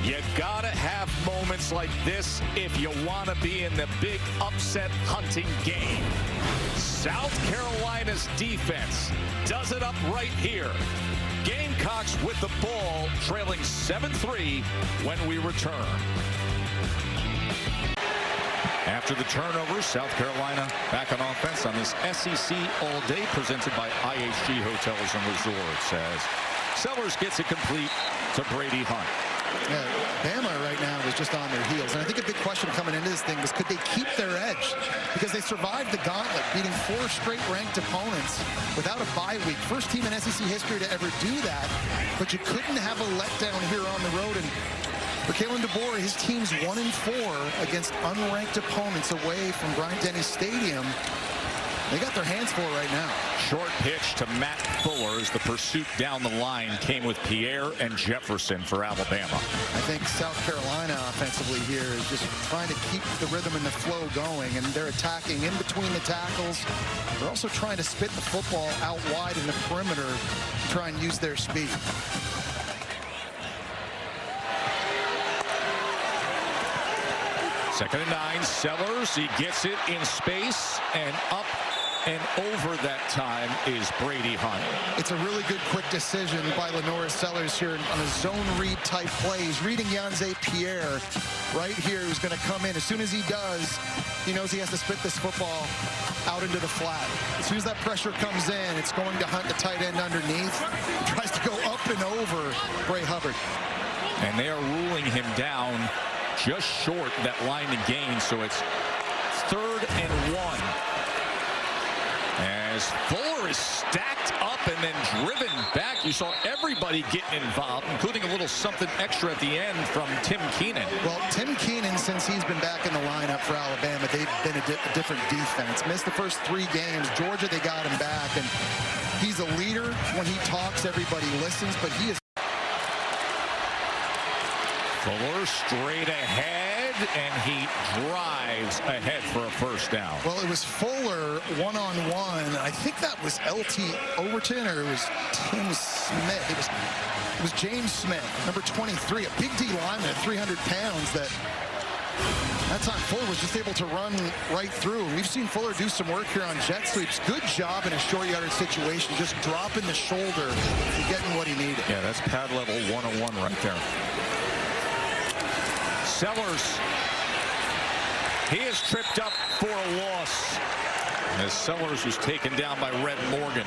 You gotta have moments like this if you want to be in the big upset hunting game. South Carolina's defense does it up right here. Gamecocks with the ball, trailing 7-3 when we return. After the turnover, South Carolina back on offense on this SEC All Day presented by IHG Hotels and Resorts as Sellers gets it complete to Brady Hunt. Yeah, Bama right now is just on their heels. And I think a big question coming into this thing was, could they keep their edge? Because they survived the gauntlet, beating 4 straight ranked opponents without a bye week. First team in SEC history to ever do that. But you couldn't have a letdown here on the road. And for Kalen DeBoer, his team's 1-4 against unranked opponents away from Bryant-Denny Stadium. They got their hands full right now. Short pitch to Matt Fuller as the pursuit down the line came with Pierre and Jefferson for Alabama. I think South Carolina offensively here is just trying to keep the rhythm and the flow going, and they're attacking in between the tackles. They're also trying to spit the football out wide in the perimeter to try and use their speed. Second and 9, Sellers, he gets it in space and up and over that time is Brady Hunt. It's a really good quick decision by LaNorris Sellers here on a zone read type play. He's reading Yanze Pierre right here, who's going to come in. As soon as he does, he knows he has to spit this football out into the flat. As soon as that pressure comes in, it's going to Hunt, the tight end underneath. He tries to go up and over Bray Hubbard. And they are ruling him down just short that line to gain, so it's 3rd and 1. As Fuller is stacked up and then driven back. You saw everybody getting involved, including a little something extra at the end from Tim Keenan. Well, Tim Keenan, since he's been back in the lineup for Alabama, they've been a different defense. Missed the first 3 games. Georgia, they got him back, and he's a leader. When he talks, everybody listens, but he is. Fuller straight ahead, and he drives ahead for a first down. Well, it was Fuller one-on-one. I think that was L.T. Overton, or it was Tim Smith. It was James Smith, number 23, a big D lineman at 300 pounds. That time Fuller was just able to run right through. We've seen Fuller do some work here on jet sweeps. Good job in a short yardage situation, just dropping the shoulder and getting what he needed. Yeah, that's pad level 101 right there. Sellers, he is tripped up for a loss as Sellers was taken down by Red Morgan.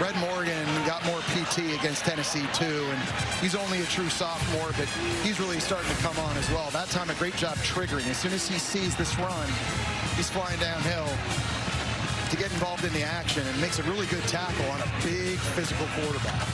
Red Morgan got more PT against Tennessee too, and he's only a true sophomore, but he's really starting to come on as well. That time a great job triggering. As soon as he sees this run, he's flying downhill to get involved in the action and makes a really good tackle on a big physical quarterback.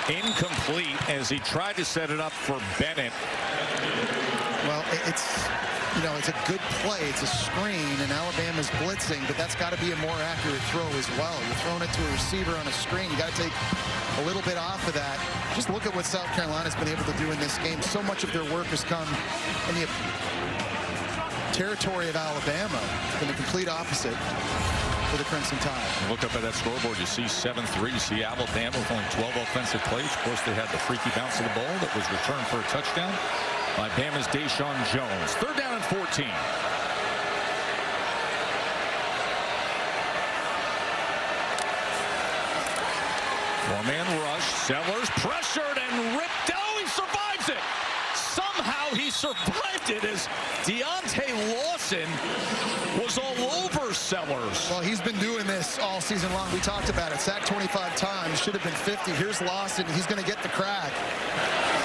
Incomplete as he tried to set it up for Bennett. Well, it's you know, it's a good play. It's a screen, and Alabama's blitzing, but that's got to be a more accurate throw as well. You're throwing it to a receiver on a screen. You got to take a little bit off of that. Just look at what South Carolina's been able to do in this game. So much of their work has come in the territory of Alabama. It's been the complete opposite for the Crimson Tide. Look up at that scoreboard. You see 7-3. You see Alabama with only 12 offensive plays. Of course, they had the freaky bounce of the ball that was returned for a touchdown by Bama's Deshaun Jones. 3rd down and 14. Four-man rush. Sellers pressured and ripped. Oh, he survives it. Somehow he survived it as Deontay Lawson was all over Sellers. Well, he's been doing this all season long. We talked about it. Sacked 25 times. Should have been 50. Here's Lawson. He's going to get the crack.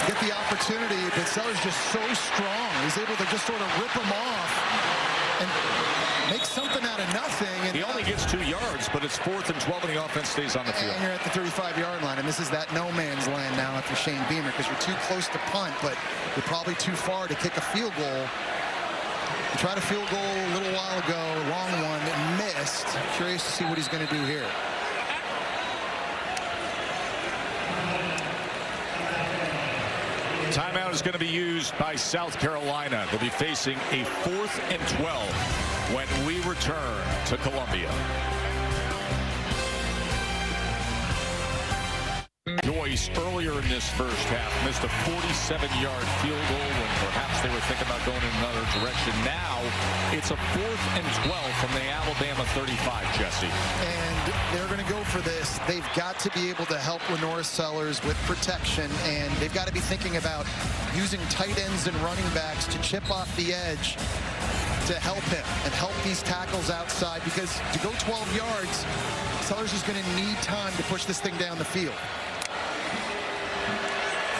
Get the opportunity, but Sellers just so strong. He's able to just sort of rip him off and make something out of nothing. And he only gets 2 yards, but it's 4th and 12, and the offense stays on the field. And you're at the 35-yard line, and this is that no man's land now after Shane Beamer, because you're too close to punt, but you're probably too far to kick a field goal. He tried a field goal a little while ago, long one, missed. Curious to see what he's going to do here. Timeout is going to be used by South Carolina. They'll be facing a 4th and 12 when we return to Columbia. Joyce earlier in this first half missed a 47-yard field goal when perhaps they were thinking about going in another direction. Now it's a 4th and 12 from the Alabama 35, Jesse. And they're going to go for this. They've got to be able to help Lenora Sellers with protection, and they've got to be thinking about using tight ends and running backs to chip off the edge to help him and help these tackles outside, because to go 12 yards, Sellers is going to need time to push this thing down the field.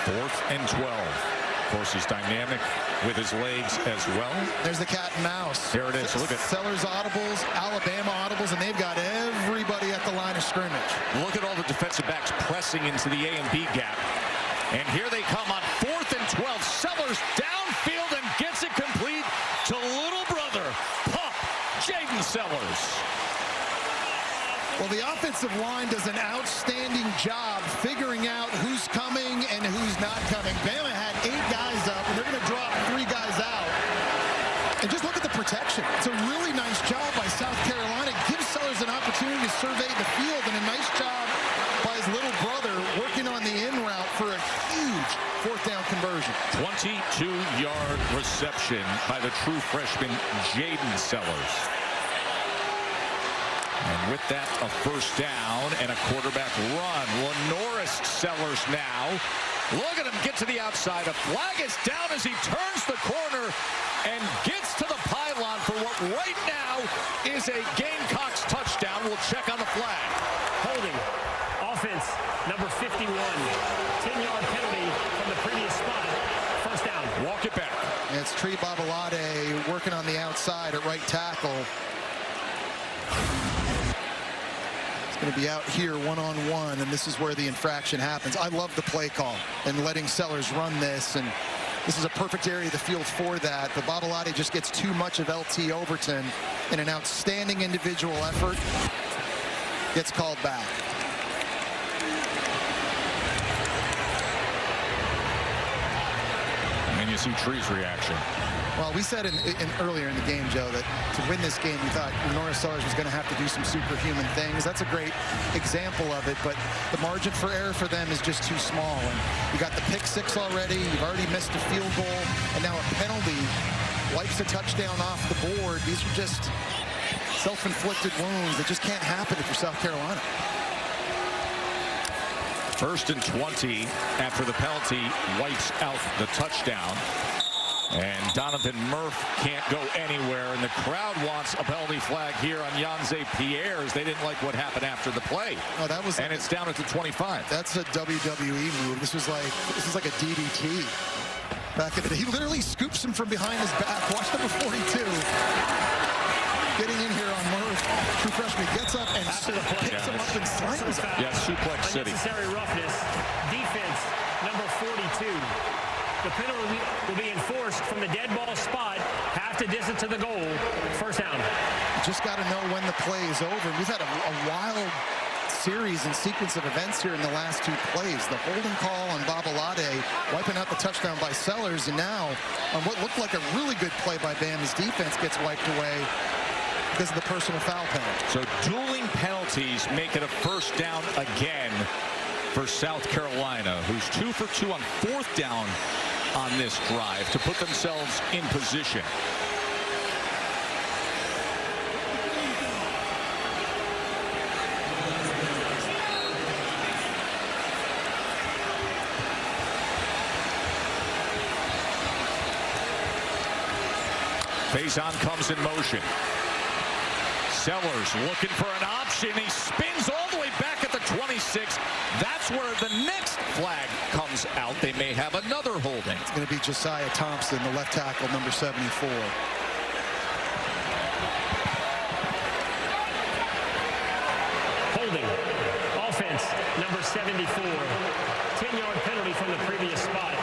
4th and 12. Of course, he's dynamic with his legs as well. There's the cat and mouse. There it is. Look at Sellers audibles, Alabama audibles, and they've got everybody at the line of scrimmage. Look at all the defensive backs pressing into the A and B gap. And here they come on 4th and 12. Sellers downfield and gets it complete to little brother, Pump, Jaden Sellers. Well, the offensive line does an outstanding job figuring out who's coming and who's not coming. Bama had 8 guys up, and they're going to drop 3 guys out. And just look at the protection. It's a really nice job by South Carolina. It gives Sellers an opportunity to survey the field, and a nice job by his little brother working on the in route for a huge 4th down conversion. 22-yard reception by the true freshman Jaden Sellers. And with that, a 1st down and a quarterback run. Lenora Sellers now. Look at him get to the outside. A flag is down as he turns the corner and gets to the pylon for what right now is a Gamecocks touchdown. We'll check on the flag. Holding. Offense, number 51. 10-yard penalty from the previous spot. 1st down. Walk it back. And it's Tree Babalade working on the outside at right tackle. Going to be out here one-on-one, and this is where the infraction happens. I love the play call and letting Sellers run this, and this is a perfect area of the field for that. But Babalade just gets too much of LT Overton in an outstanding individual effort. Gets called back. And you see Tree's reaction. Well, we said earlier in the game, Joe, that to win this game, we thought Lenora Sellers was going to have to do some superhuman things. That's a great example of it, but the margin for error for them is just too small. And you got the pick 6 already. You've already missed a field goal, and now a penalty wipes a touchdown off the board. These are just self-inflicted wounds that just can't happen if you're South Carolina. 1st and 20 after the penalty wipes out the touchdown. And Donovan Murph can't go anywhere, and the crowd wants a penalty flag here on Yanze Pierre, as they didn't like what happened after the play. Oh, that was, and it's down at the 25. That's a WWE move. This is like a DDT. Back in the day, he literally scoops him from behind his back. Watch number 42. Getting in here on Murph, true freshman, gets up and picks him up and slams him. Yeah, suplex city. Unnecessary roughness. Defense, number 42. The penalty will be enforced from the dead ball spot, half half the distance to the goal. First down. Just got to know when the play is over. We've had a wild series and sequence of events here in the last two plays. The holding call on Babalade, wiping out the touchdown by Sellers, and now on what looked like a really good play by Bama's defense gets wiped away because of the personal foul penalty. So dueling penalties make it a first down again for South Carolina, who's 2 for 2 on fourth down on this drive to put themselves in position. Faison comes in motion. Sellers looking for an option. He spins all the way back at the 26. That's where the next flag comes out. They may have another holding. It's going to be Josiah Thompson, the left tackle, number 74. Holding. Offense, number 74. 10-yard penalty from the previous spot.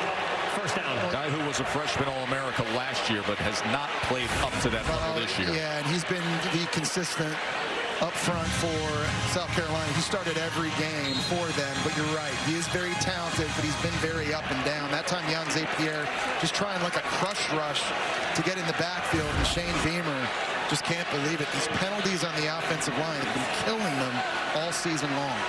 First down. Guy who was a freshman All-America last year, but has not played up to that level this year. Yeah, and he's been the consistent up front for South Carolina. He started every game for them, but you're right. He is very talented, but he's been very up and down. That time, Jan Zapier just trying like a crush rush to get in the backfield, and Shane Beamer just can't believe it. These penalties on the offensive line have been killing them all season long.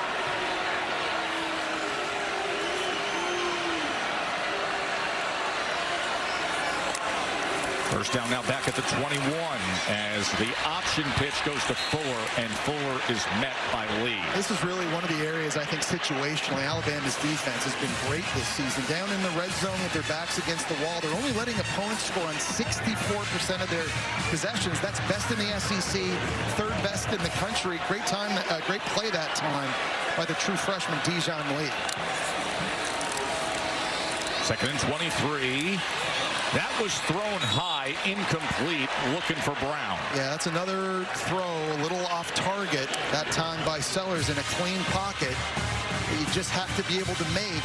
First down now back at the 21 as the option pitch goes to Fuller, and Fuller is met by Lee. This is really one of the areas I think situationally Alabama's defense has been great this season. Down in the red zone with their backs against the wall, they're only letting opponents score on 64% of their possessions. That's best in the SEC, third best in the country. Great time, great play that time by the true freshman Dijon Lee. Second and 23. That was thrown high, incomplete, looking for Brown. Yeah, that's another throw, a little off target, that time by Sellers in a clean pocket that you just have to be able to make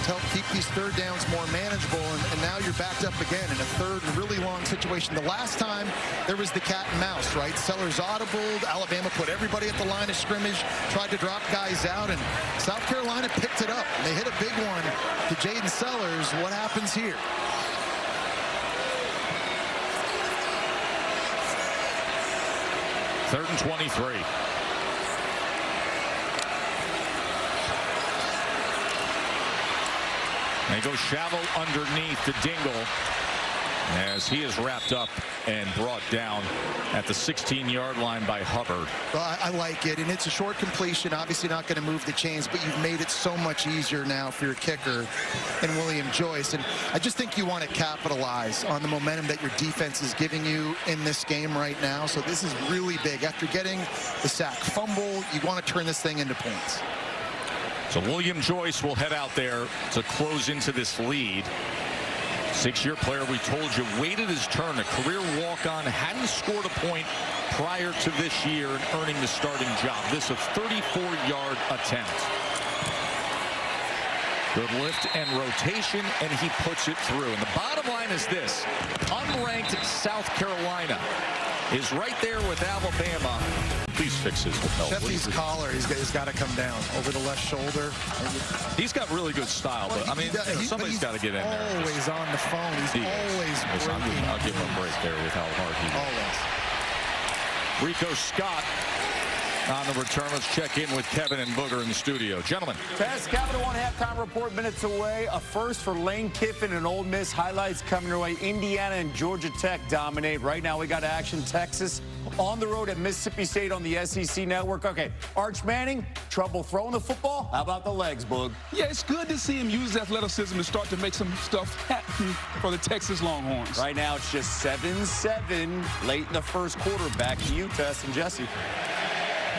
to help keep these third downs more manageable, and now you're backed up again in a third really long situation. The last time there was the cat and mouse, right? Sellers audibled, Alabama put everybody at the line of scrimmage, tried to drop guys out, and South Carolina picked it up. They hit a big one to Jaden Sellers. What happens here? Third and 23. They go Shavel underneath to Dingle as he is wrapped up and brought down at the 16-yard line by Hubbard. Well, I like it, and it's a short completion. Obviously not going to move the chains, but you've made it so much easier now for your kicker and William Joyce. And I just think you want to capitalize on the momentum that your defense is giving you in this game right now. So this is really big. After getting the sack fumble, you want to turn this thing into points. So William Joyce will head out there to close into this lead. Six-year player, we told you, waited his turn, a career walk-on, hadn't scored a point prior to this year and earning the starting job. This a 34-yard attempt. Good lift and rotation, and he puts it through. And the bottom line is this: unranked South Carolina is right there with Alabama. Please fix his lapel. Sheffy's collar, he's got to come down over the left shoulder. He's got really good style, but I mean, somebody's got to get in there. Always on the phone. He's always breaking. I'll give him a break there with how hard he is. Always. Rico Scott on the return. Let's check in with Kevin and Booger in the studio. Gentlemen. Tess, Capital One halftime report minutes away. A first for Lane Kiffin and Ole Miss. Highlights coming your way. Indiana and Georgia Tech dominate. Right now we got action. Texas on the road at Mississippi State on the SEC Network. Okay, Arch Manning, trouble throwing the football. How about the legs, Boog? Yeah, it's good to see him use athleticism to start to make some stuff happen for the Texas Longhorns. Right now it's just 7-7 late in the first quarter. Back to you, Tess and Jesse.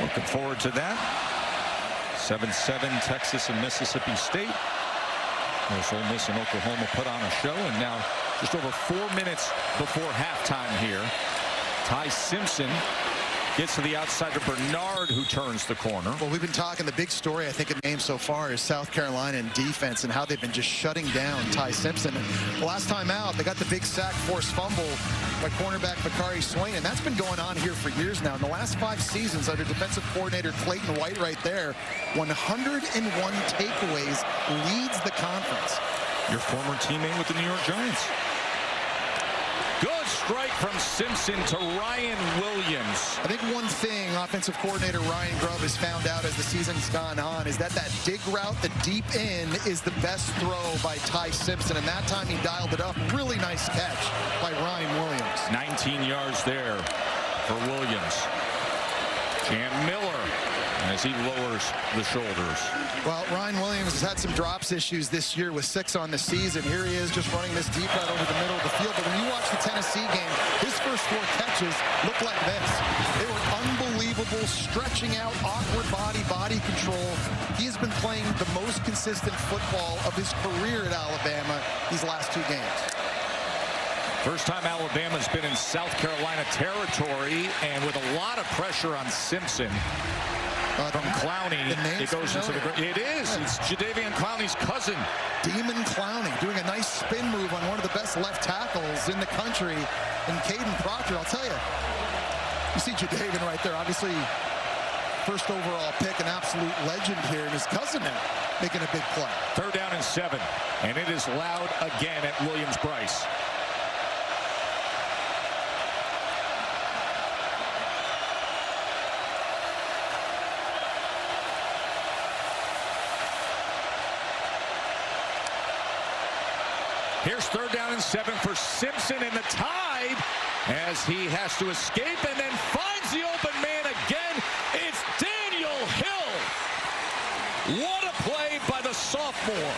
Looking forward to that. 7-7 Texas and Mississippi State. There's Ole Miss and Oklahoma put on a show, and now just over 4 minutes before halftime here. Ty Simpson Gets to the outside to Bernard, who turns the corner. Well, we've been talking, the big story, I think, in the game so far is South Carolina and defense and how they've been just shutting down Ty Simpson. And last time out, they got the big sack forced fumble by cornerback Bakari Swain, and that's been going on here for years now. In the last 5 seasons under defensive coordinator Clayton White right there, 101 takeaways, leads the conference. Your former teammate with the New York Giants. Good strike from Simpson to Ryan Williams. I think one thing offensive coordinator Ryan Grubb has found out as the season's gone on is that dig route, the deep end, is the best throw by Ty Simpson, and that time he dialed it up. Really nice catch by Ryan Williams. 19 yards there for Williams. Cam Miller as he lowers the shoulders. Well, Ryan Williams has had some drops issues this year with 6 on the season. Here he is just running this deep route over the middle of the field. But when you watch the Tennessee game, his first 4 catches looked like this. They were unbelievable, stretching out, awkward body control. He has been playing the most consistent football of his career at Alabama these last 2 games. First time Alabama's been in South Carolina territory, and with a lot of pressure on Simpson. From Clowney, it goes into the... It is. It's Jadeveon Clowney's cousin. Demon Clowney doing a nice spin move on one of the best left tackles in the country. And Caden Proctor, I'll tell you, you see Jadeveon right there. Obviously, first overall pick, an absolute legend here. And his cousin now making a big play. 3rd down and 7. And it is loud again at Williams-Brice. Here's 3rd down and 7 for Simpson in the Tide as he has to escape and then finds the open man again. It's Daniel Hill. What a play by the sophomore.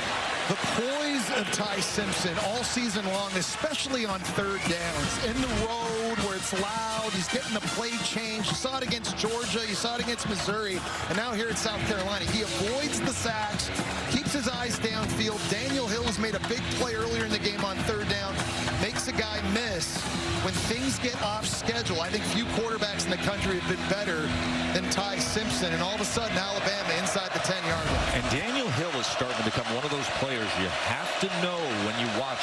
The poise of Ty Simpson all season long, especially on 3rd downs. In the road where it's loud, he's getting the play change. You saw it against Georgia, you saw it against Missouri, and now here at South Carolina. He avoids the sacks, keeps his eyes downfield. Daniel Hill has made a big play earlier in the game on 3rd down, makes a guy miss. When things get off schedule, I think few quarterbacks in the country have been better than Ty Simpson, and all of a sudden Alabama inside the 10-yard line. And Daniel Hill is starting to become one of those players you have to know when you watch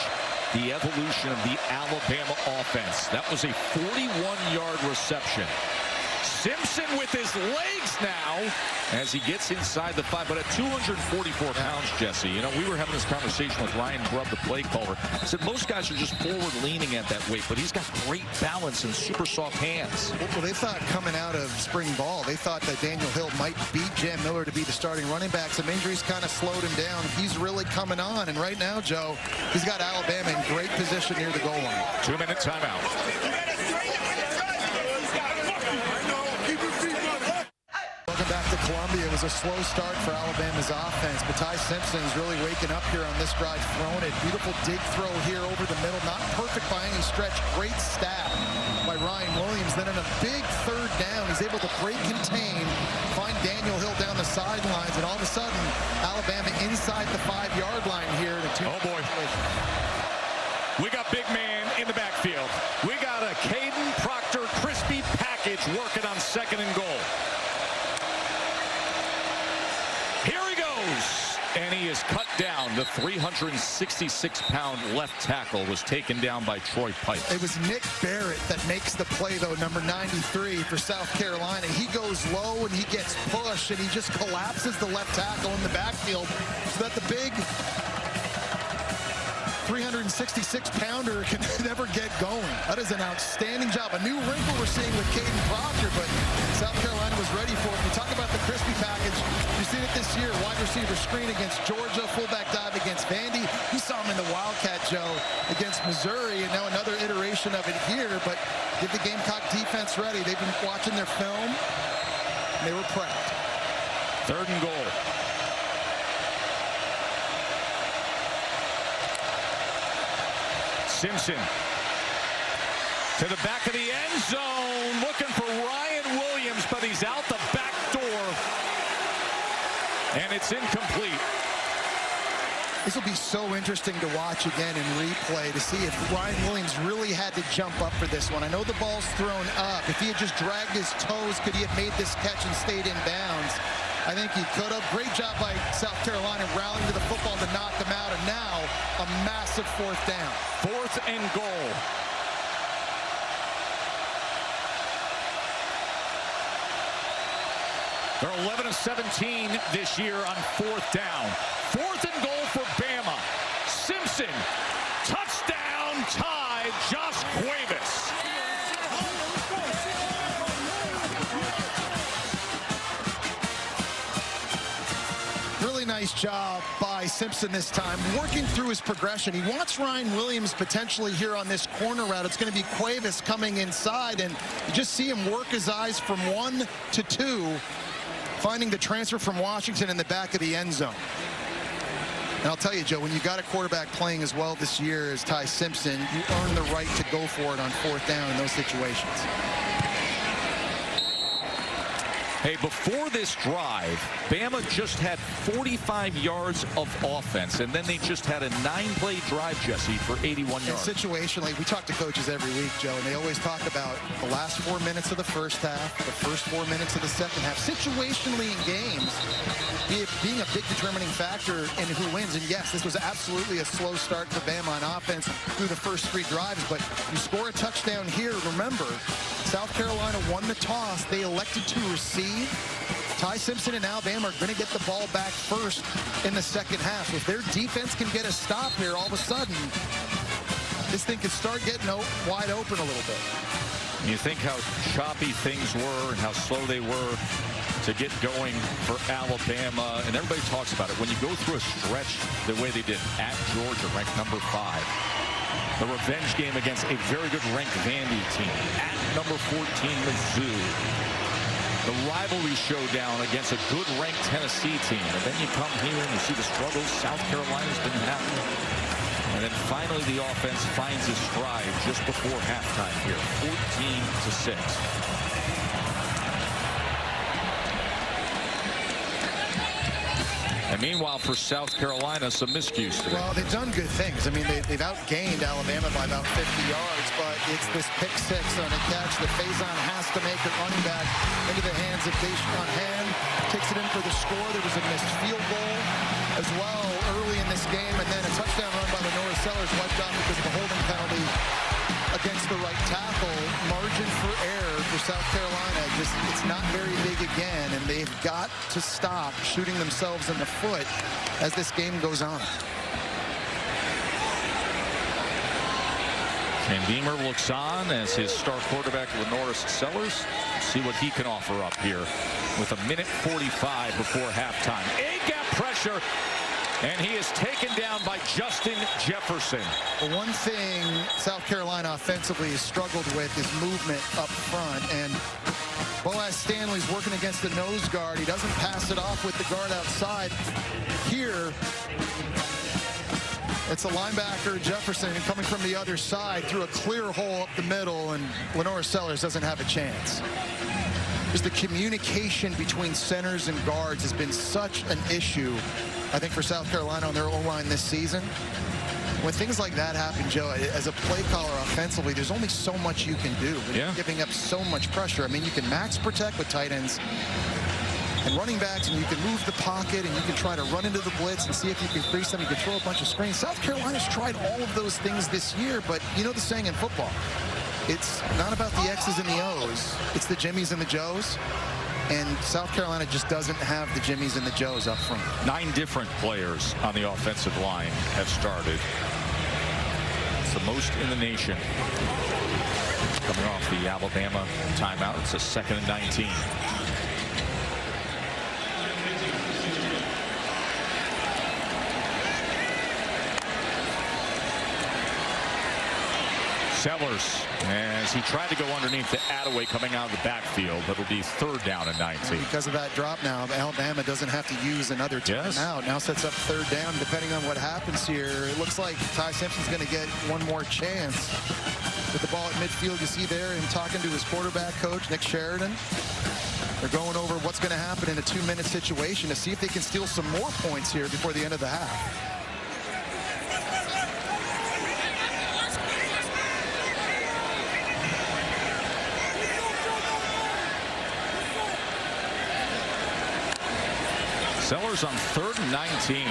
the evolution of the Alabama offense. That was a 41-yard reception. Simpson with his legs now as he gets inside the 5, but at 244 pounds, Jesse, you know, we were having this conversation with Ryan Grubb, the play caller. I said most guys are just forward leaning at that weight, but he's got great balance and super soft hands. Well, they thought coming out of spring ball, they thought that Daniel Hill might beat Cam Miller to be the starting running back. Some injuries kind of slowed him down. He's really coming on, and right now, Joe, he's got Alabama in great position near the goal line. 2-minute timeout. Welcome back to Columbia. It was a slow start for Alabama's offense, but Ty Simpson is really waking up here on this drive, throwing it. Beautiful dig throw here over the middle. Not perfect by any stretch. Great stab by Ryan Williams. Then in a big 3rd down, he's able to break contain, find Daniel Hill down the sidelines, and all of a sudden, Alabama inside the 5-yard line here. Oh, boy. We got big man in the backfield. We got a Caden Proctor crispy package working on 2nd and goal. Here he goes, and he is cut down. The 366-pound left tackle was taken down by Troy Pipe. It was Nick Barrett that makes the play, though, number 93 for South Carolina. He goes low, and he gets pushed, and he just collapses the left tackle in the backfield so that the big 366-pounder can never get going. That is an outstanding job. A new wrinkle we're seeing with Caden Proctor, but South Carolina was ready for it. You talk about the crispy package. You've seen it this year. Wide receiver screen against Georgia, fullback dive against Vandy. You saw him in the Wildcat, Joe, against Missouri, and now another iteration of it here. But get the Gamecock defense ready. They've been watching their film, and they were prepped. 3rd and goal. Simpson to the back of the end zone, looking for Ryan Williams, but he's out the back door, and it's incomplete. This will be so interesting to watch again in replay to see if Ryan Williams really had to jump up for this one. I know the ball's thrown up. If he had just dragged his toes, could he have made this catch and stayed in bounds? I think he could have. Great job by South Carolina rallying to the football to knock them out. And now a massive 4th down. 4th and goal. They're 11 of 17 this year on 4th down. 4th and goal for Bama. Simpson, touchdown tie, Josh Cuevas. Really nice job by Simpson this time, working through his progression. He wants Ryan Williams potentially here on this corner route. It's going to be Cuevas coming inside, and you just see him work his eyes from 1 to 2, finding the transfer from Washington in the back of the end zone. And I'll tell you, Joe, when you got a quarterback playing as well this year as Ty Simpson, you earn the right to go for it on 4th down in those situations. Hey, before this drive, Bama just had 45 yards of offense, and then they just had a 9-play drive, Jesse, for 81 yards. And situationally, we talk to coaches every week, Joe, and they always talk about the last 4 minutes of the first half, the first 4 minutes of the second half. Situationally in games, being a big determining factor in who wins. And yes, this was absolutely a slow start for Bama on offense through the first 3 drives, but you score a touchdown here. Remember, South Carolina won the toss. They elected to receive. Ty Simpson and Alabama are going to get the ball back first in the second half. So if their defense can get a stop here, all of a sudden, this thing could start getting wide open a little bit. You think how choppy things were and how slow they were to get going for Alabama, and everybody talks about it. When you go through a stretch the way they did at Georgia, ranked number 5, the revenge game against a very good ranked Vandy team, at number 14, Mizzou, the rivalry showdown against a good ranked Tennessee team, and then you come here and you see the struggles South Carolina's been having. And then finally the offense finds its stride just before halftime here, 14-6. And meanwhile, for South Carolina, some miscues today. Well, they've done good things. I mean, they've outgained Alabama by about 50 yards, but it's this pick 6 on a catch that Faison has to make a running back into the hands of Deshaun Hand. Takes it in for the score. There was a missed field goal as well early in this game, and then a touchdown run by Lenora Sellers wiped off because of the holding penalty against the right tackle. Margin for error for South Carolina. It's not very big again, and they've got to stop shooting themselves in the foot as this game goes on. And Beamer looks on as his star quarterback, Lenora Sellers, see what he can offer up here with 1:45 before halftime. A-gap pressure, and he is taken down by Justin Jefferson. The one thing South Carolina offensively has struggled with is movement up front, and Boaz Stanley's working against the nose guard. He doesn't pass it off with the guard outside. Here, it's a linebacker, Jefferson, coming from the other side through a clear hole up the middle, and Lenora Sellers doesn't have a chance. Just the communication between centers and guards has been such an issue, I think, for South Carolina on their O-line this season. When things like that happen, Joe, as a play caller offensively, there's only so much you can do. You're giving up so much pressure. I mean, you can max protect with tight ends and running backs, and you can move the pocket, and you can try to run into the blitz and see if you can crease them. You can throw a bunch of screens. South Carolina's tried all of those things this year, but you know the saying in football, it's not about the X's and the O's. It's the Jimmies and the Joes. And South Carolina just doesn't have the Jimmies and the Joes up front. 9 different players on the offensive line have started. It's the most in the nation. Coming off the Alabama timeout, it's a 2nd and 19. Sellers, as he tried to go underneath the Attaway coming out of the backfield, but it'll be 3rd down and 19. And because of that drop now, Alabama doesn't have to use another timeout. Now sets up 3rd down. Depending on what happens here, it looks like Ty Simpson's going to get one more chance. With the ball at midfield, you see there him talking to his quarterback coach, Nick Sheridan. They're going over what's going to happen in a 2-minute situation to see if they can steal some more points here before the end of the half. Sellers on 3rd and 19.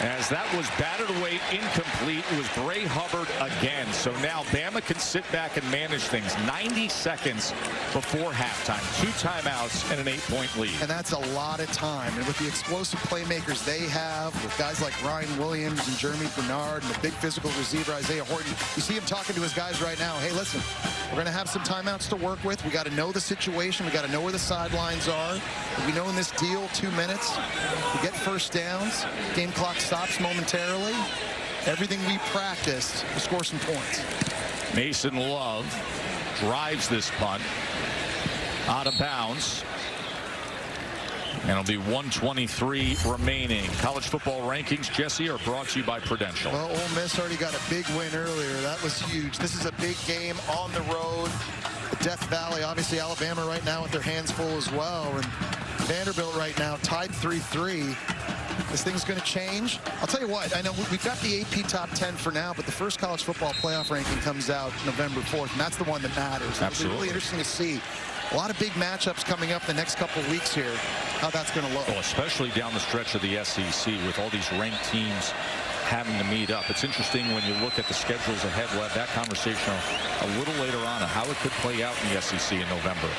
As that was batted away, incomplete. It was Bray Hubbard again. So now Bama can sit back and manage things. 90 seconds before halftime. 2 timeouts and an 8-point lead. And that's a lot of time. And with the explosive playmakers they have, with guys like Ryan Williams and Jeremy Bernard and the big physical receiver Isaiah Horton, you see him talking to his guys right now. Hey, listen, we're going to have some timeouts to work with. We got to know the situation. We got to know where the sidelines are. We know in this deal 2 minutes. We get first downs. Game clock stops momentarily. Everything we practiced to score some points. Mason Love drives this punt out of bounds. And it'll be 1:23 remaining. College football rankings, Jesse, are brought to you by Prudential. Well, Ole Miss already got a big win earlier. That was huge. This is a big game on the road. Death Valley, obviously Alabama right now with their hands full as well. And Vanderbilt right now tied 3-3. This thing's going to change. I'll tell you what, I know we've got the AP top 10 for now, but the first college football playoff ranking comes out November 4th, and that's the one that matters. Absolutely. It'll be really interesting to see. A lot of big matchups coming up the next couple of weeks here, how that's going to look. Well, especially down the stretch of the SEC with all these ranked teams having to meet up. It's interesting when you look at the schedules ahead. We'll have that conversation a little later on how it could play out in the SEC in November.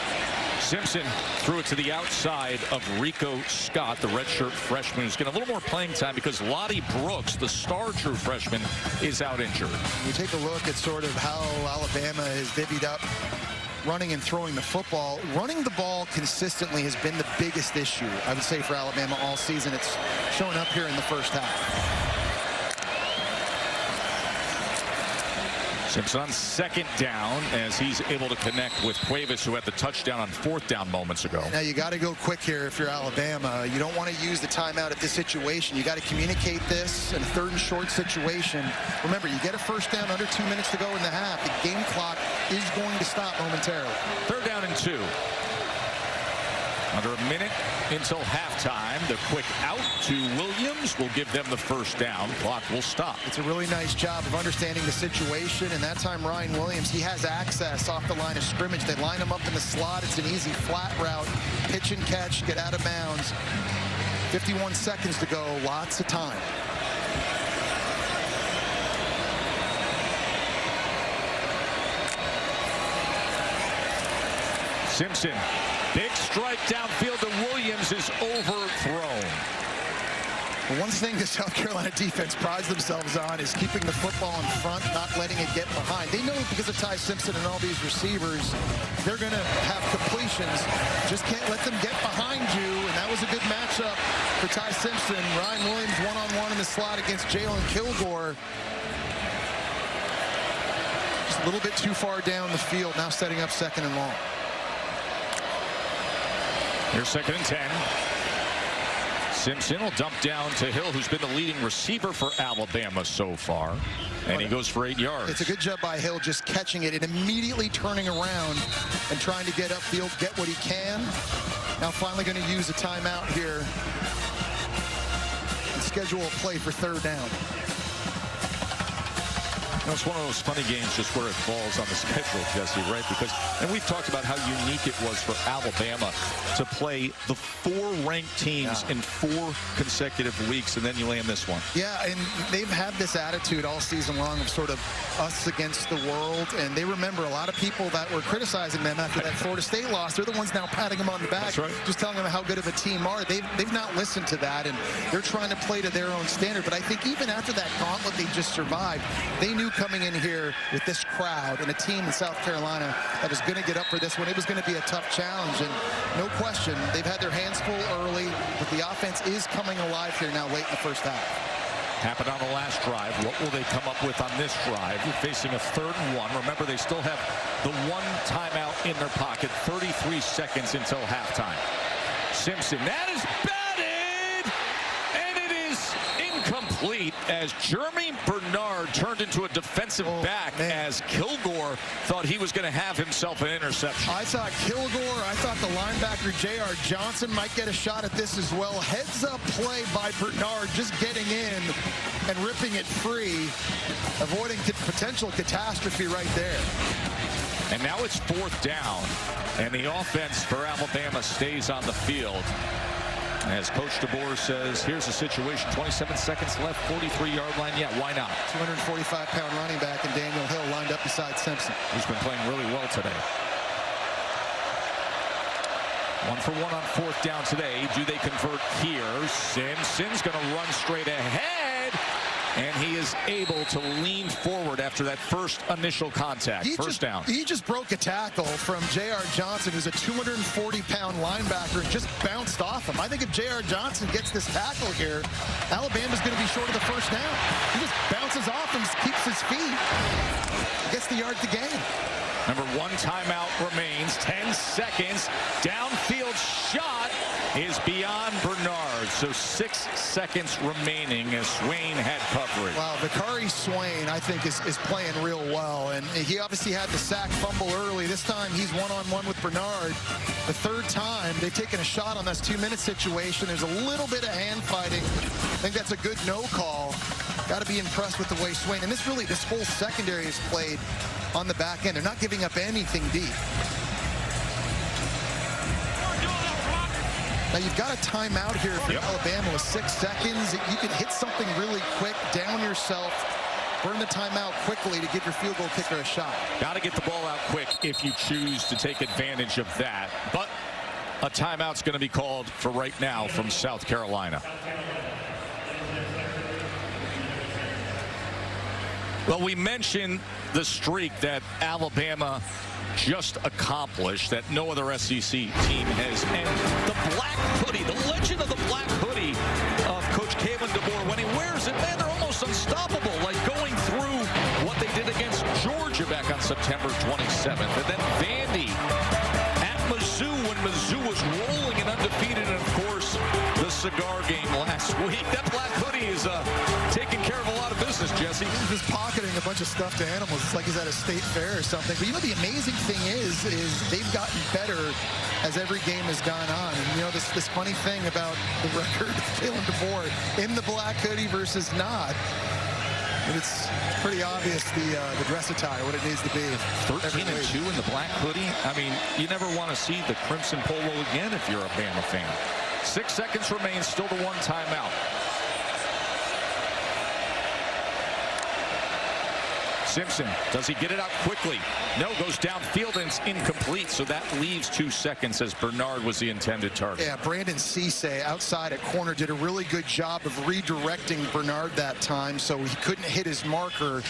Simpson threw it to the outside of Rico Scott, the redshirt freshman, who's getting a little more playing time because Lottie Brooks, the star true freshman, is out injured. We take a look at sort of how Alabama has divvied up running and throwing the football. Running the ball consistently has been the biggest issue, I would say, for Alabama all season. It's showing up here in the first half. Simpson on 2nd down as he's able to connect with Cuevas, who had the touchdown on 4th down moments ago. Now you got to go quick here if you're Alabama. You don't want to use the timeout at this situation. You got to communicate this in a 3rd and short situation. Remember, you get a first down under 2 minutes to go in the half. The game clock is going to stop momentarily. 3rd down and 2. Under a minute until halftime. The quick out to Williams will give them the first down. Clock will stop. It's a really nice job of understanding the situation. And that time, Ryan Williams, he has access off the line of scrimmage. They line him up in the slot. It's an easy flat route. Pitch and catch, get out of bounds. 51 seconds to go. Lots of time. Simpson. Big strike downfield to Williams is overthrown. Well, one thing the South Carolina defense prides themselves on is keeping the football in front, not letting it get behind. They know because of Ty Simpson and all these receivers, they're going to have completions. Just can't let them get behind you, and that was a good matchup for Ty Simpson. Ryan Williams one-on-one in the slot against Jalen Kilgore. Just a little bit too far down the field, now setting up 2nd and long. Here's 2nd and 10. Simpson will dump down to Hill, who's been the leading receiver for Alabama so far. And he goes for 8 yards. It's a good job by Hill just catching it and immediately turning around and trying to get upfield, get what he can. Now finally going to use a timeout here and schedule a play for 3rd down. You know, it's one of those funny games just where it falls on the schedule, Jesse, right? Because, and we've talked about how unique it was for Alabama to play the 4 ranked teams in 4 consecutive weeks, and then you land this one. Yeah, and they've had this attitude all season long of sort of us against the world, and they remember a lot of people that were criticizing them after that Florida State loss. They're the ones now patting them on the back, That's right. just telling them how good of a team are. They've not listened to that, and they're trying to play to their own standard. But I think even after that gauntlet they just survived, they knew coming in here with this crowd and a team in South Carolina that was going to get up for this one, it was going to be a tough challenge. And no question, they've had their hands full early, but the offense is coming alive here now late in the first half. Happened on the last drive. What will they come up with on this drive? We're facing a 3rd and 1. Remember, they still have the 1 timeout in their pocket. 33 seconds until halftime. Simpson, that is batted, and it is incomplete as Jeremy Bernard turned into a defensive back as Kilgore thought he was going to have himself an interception. I thought Kilgore, I thought the linebacker J.R. Johnson might get a shot at this as well. Heads up play by Bernard, just getting in and ripping it free, avoiding potential catastrophe right there. And now it's 4th down, and the offense for Alabama stays on the field. As Coach DeBoer says, here's the situation, 27 seconds left, 43-yard line. Yeah, why not? 245-pound running back and Daniel Hill lined up beside Simpson, who's been playing really well today. 1 for 1 on 4th down today. Do they convert here? Simpson's going to run straight ahead, and he is able to lean forward after that first initial contact. First down. He just broke a tackle from J.R. Johnson, who's a 240-pound linebacker, and just bounced off him. I think if J.R. Johnson gets this tackle here, Alabama's going to be short of the first down. He just bounces off and keeps his feet. Gets the yard to gain. Number 1 timeout remains. 10 seconds. Downfield shot is beyond Bernard. So 6 seconds remaining as Swain had coverage. Wow, Vicari Swain, I think, is playing real well. And he obviously had the sack fumble early. This time he's one-on-one with Bernard. The 3rd time they've taken a shot on this 2-minute situation. There's a little bit of hand fighting. I think that's a good no call. Got to be impressed with the way Swain, and this whole secondary is played on the back end. They're not giving up anything deep. Now you've got a timeout here for Alabama with 6 seconds. You can hit something really quick, down yourself, burn the timeout quickly to give your field goal kicker a shot. Got to get the ball out quick if you choose to take advantage of that. But a timeout's going to be called for right now from South Carolina. Well, we mentioned the streak that Alabama just accomplished that no other SEC team has. And the black hoodie, the legend of the black hoodie of Coach Kalen DeBoer, when he wears it, man, they're almost unstoppable. Like going through what they did against Georgia back on September 27th. And then Vandy at Mizzou when Mizzou was rolling and undefeated. And, of course, the cigar game last week. That black hoodie is taking care of a lot of business, Jesse. He's just pocketing a bunch of stuffed animals. It's like he's at a state fair or something. But you know, the amazing thing is they've gotten better as every game has gone on. And you know, this funny thing about the record, Kalen DeBoer in the black hoodie versus not. And it's pretty obvious the dress attire, what it needs to be. 13-2 in the black hoodie. I mean, you never want to see the crimson polo again if you're a Bama fan. 6 seconds remain, still the 1 timeout. Simpson, does he get it out quickly? No, goes downfield and it's incomplete, so that leaves 2 seconds as Bernard was the intended target. Yeah, Brandon Cisse outside at corner did a really good job of redirecting Bernard that time so he couldn't hit his marker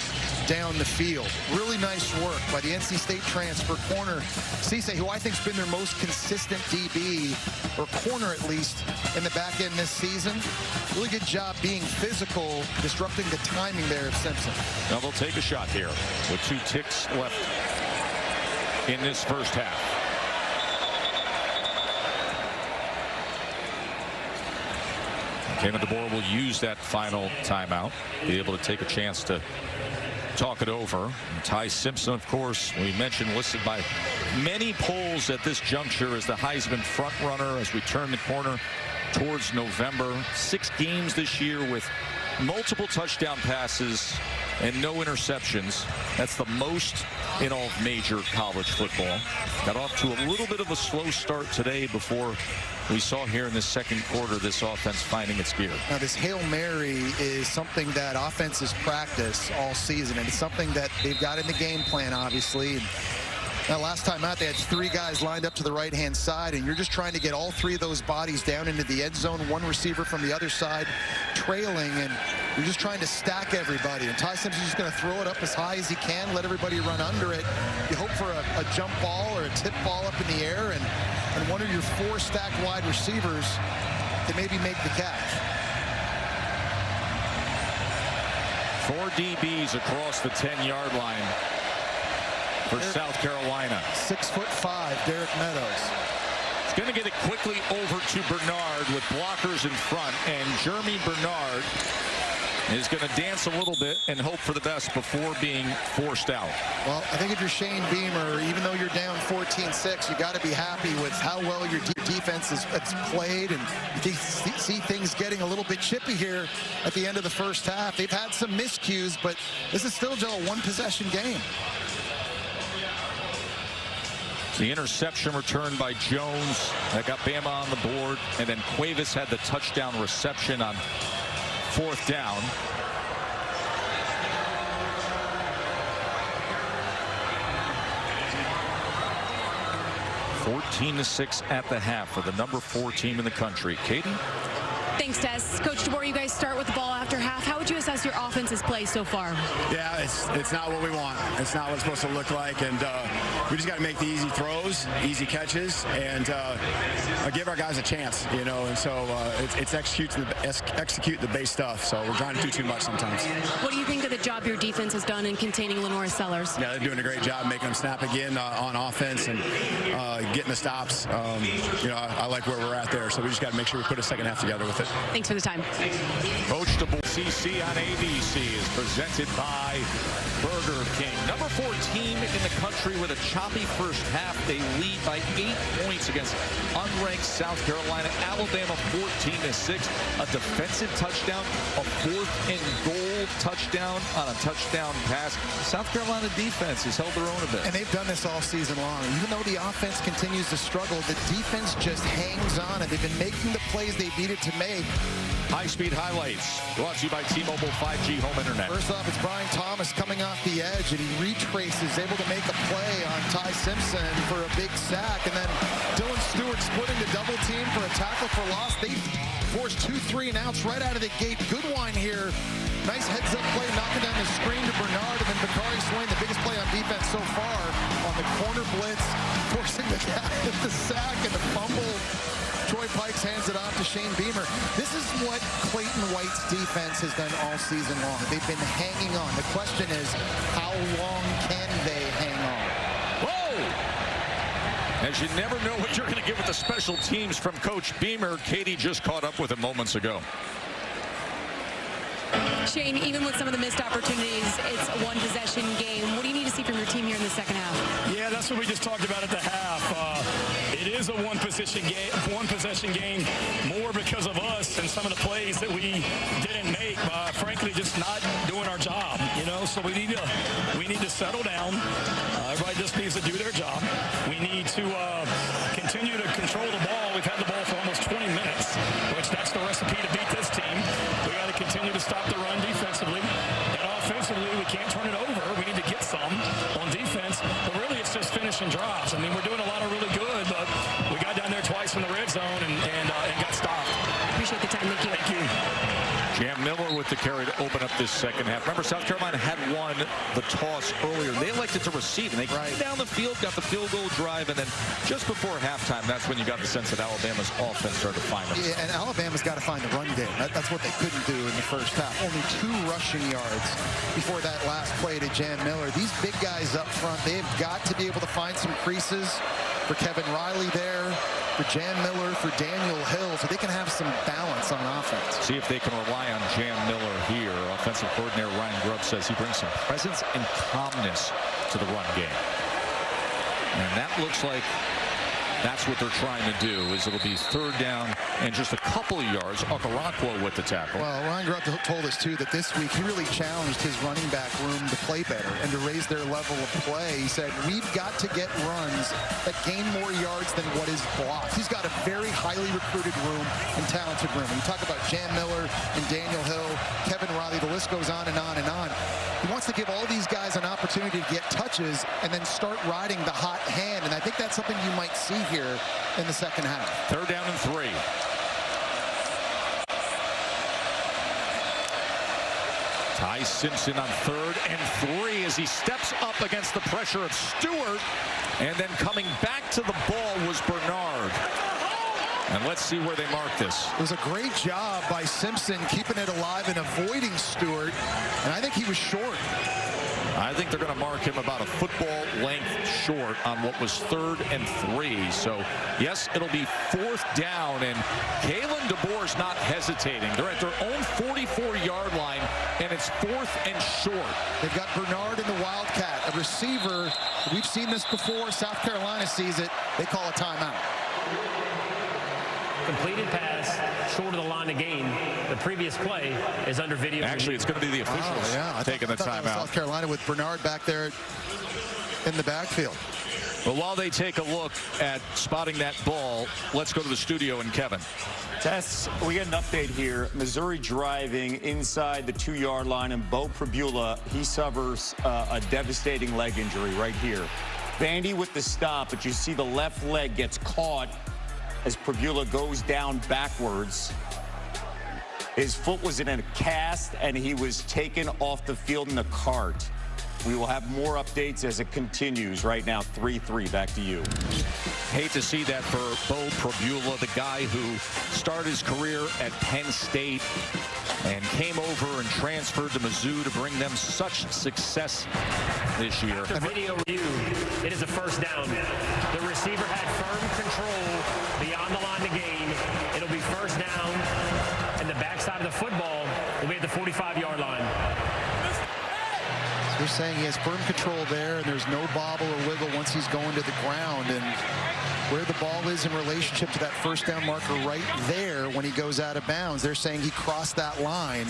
down the field. Really nice work by the NC State transfer corner Cisse, who I think has been their most consistent DB, or corner at least, in the back end this season. Really good job being physical, disrupting the timing there of Simpson. Now they'll take a shot here with 2 ticks left in this first half. Kalen DeBoer will use that final timeout, be able to take a chance to talk it over. And Ty Simpson, of course, we mentioned, listed by many polls at this juncture as the Heisman front runner as we turn the corner towards November. 6 games this year with multiple touchdown passes and no interceptions. That's the most in all of major college football. Got off to a little bit of a slow start today before we saw here in the second quarter this offense finding its gear. Now this Hail Mary is something that offenses practice all season, and it's something that they've got in the game plan, obviously. Now, last time out, they had 3 guys lined up to the right-hand side, and you're just trying to get all 3 of those bodies down into the end zone, 1 receiver from the other side trailing, and you're just trying to stack everybody. And Ty Simpson's just going to throw it up as high as he can, let everybody run under it. You hope for a jump ball or a tip ball up in the air, and one of your 4 stacked wide receivers can maybe make the catch. 4 DBs across the 10-yard line for South Carolina. 6'5", Derek Meadows. He's going to get it quickly over to Bernard with blockers in front, and Jeremy Bernard is going to dance a little bit and hope for the best before being forced out. Well, I think if you're Shane Beamer, even though you're down 14-6, you got to be happy with how well your defense has played, and you see things getting a little bit chippy here at the end of the first half. They've had some miscues, but this is still just a 1-possession game. The interception returned by Jones that got Bama on the board, and then Cuevas had the touchdown reception on 4th down. (14-6) at the half for the number 4 team in the country. Katie? Thanks, Tess. Coach DeBoer, you guys start with the ball after half. How would you assess your offense's play so far? Yeah, it's not what we want. It's not what it's supposed to look like, and we just got to make the easy throws, easy catches, and give our guys a chance, you know. And so it's execute the base stuff. So we're trying to do too much sometimes. What do you think of the job your defense has done in containing Lenora Sellers? Yeah, they're doing a great job making them snap again on offense and getting the stops. You know, I like where we're at there. So we just got to make sure we put a second half together with it. Thanks for the time. Coach DeBoer. CC on ABC is presented by Burger King. Number 4 team in the country with a choppy first half. They lead by 8 points against unranked South Carolina. Alabama 14-6. A defensive touchdown, a 4th and goal touchdown on a touchdown pass. South Carolina defense has held their own a bit. And they've done this all season long. Even though the offense continues to struggle, the defense just hangs on, and they've been making the plays they needed to make. High-speed highlights brought to you by T-Mobile 5G Home Internet. First off, it's Brian Thomas coming off the edge, and he retraces, able to make a play on Ty Simpson for a big sack. And then Dylan Stewart splitting the double team for a tackle for loss. They forced 2 3-and-outs right out of the gate. Goodwine here. Nice heads-up play, knocking down the screen to Bernard, and then Bakari Swain, the biggest play on defense so far on the corner blitz, forcing the sack and the fumble. Troy Pikes hands it off to Shane Beamer. This is what Clayton White's defense has done all season long. They've been hanging on. The question is, how long can they hang on? Whoa! As you never know what you're going to get with the special teams from Coach Beamer. Katie just caught up with him moments ago. Shane, even with some of the missed opportunities, it's a one-possession game. What do you need to see from your team here in the second half? Yeah, that's what we just talked about at the half. It is a one-possession game, more because of us and some of the plays that we didn't make. Frankly, just not doing our job. You know, so we need to settle down. Everybody just needs to do their job. We need to continue to control the ball. We've had the ball for almost 20 minutes, which that's the recipe to beat this team. We got to continue to stop the run defensively. And offensively, we can't turn it over. We need to get some on defense. But really, it's just finishing drives. I mean, we're doing a lot of really good, but we got down there twice in the red zone and got stopped. Appreciate the time. Thank you. Thank you. Jam Miller with the carry to open up this second half. Remember, South Carolina had won the toss earlier. They elected to receive, and they came down the field, got the field goal drive, and then just before halftime, that's when you got the sense that Alabama's offense started to find them. Yeah, and Alabama's got to find the run game. That's what they couldn't do in the first half. Only 2 rushing yards before that last play to Jam Miller. These big guys up front, they've got to be able to find some creases for Kevin Riley there, for Jam Miller, for Daniel Hill, so they can have some balance on offense. See if they can rely on Jam Miller here. Offensive coordinator Ryan Grubb says he brings some presence and calmness to the run game. And that looks like that's what they're trying to do, is it'll be 3rd down and just a couple of yards. Okoronkwo with the tackle. Well, Ryan Grubb told us, too, that this week he really challenged his running back room to play better and to raise their level of play. He said, we've got to get runs that gain more yards than what is blocked. He's got a very highly recruited room and talented room. When you talk about Jam Miller and Daniel Hill, Kevin Riley, the list goes on and on and on. He wants to give all these guys an opportunity to get touches and then start riding the hot hand. And I think that's something you might see here in the second half. 3rd down and 3. Ty Simpson on 3rd and 3 as he steps up against the pressure of Stewart. And then coming back to the ball was Bernard. And let's see where they mark this. It was a great job by Simpson keeping it alive and avoiding Stewart. And I think he was short. I think they're going to mark him about a football length short on what was 3rd and 3. So, yes, it'll be 4th down, and Kalen DeBoer's not hesitating. They're at their own 44-yard line, and it's 4th and short. They've got Bernard in the Wildcat, a receiver. We've seen this before. South Carolina sees it. They call a timeout. Completed pass, short of the line of gain. The previous play is under video. Actually, it's going to be the officials taking the timeout. South Carolina with Bernard back there in the backfield. But while they take a look at spotting that ball, let's go to the studio and Kevin. Tess, we get an update here. Missouri driving inside the 2-yard line, and Beau Pribula, he suffers a devastating leg injury right here. Vandy with the stop, but you see the left leg gets caught as Pribula goes down backwards. His foot was in a cast, and he was taken off the field in a cart. We will have more updates as it continues. Right now, 3-3. Back to you. Hate to see that for Beau Pribula, the guy who started his career at Penn State and came over and transferred to Mizzou to bring them such success this year. After video review, it is a first down. The receiver had firm control beyond the line of the game. It'll be first down, and the backside of the football will be at the 45-yard line. They're saying he has firm control there, and there's no bobble or wiggle once he's going to the ground. And where the ball is in relationship to that first down marker right there when he goes out of bounds, they're saying he crossed that line.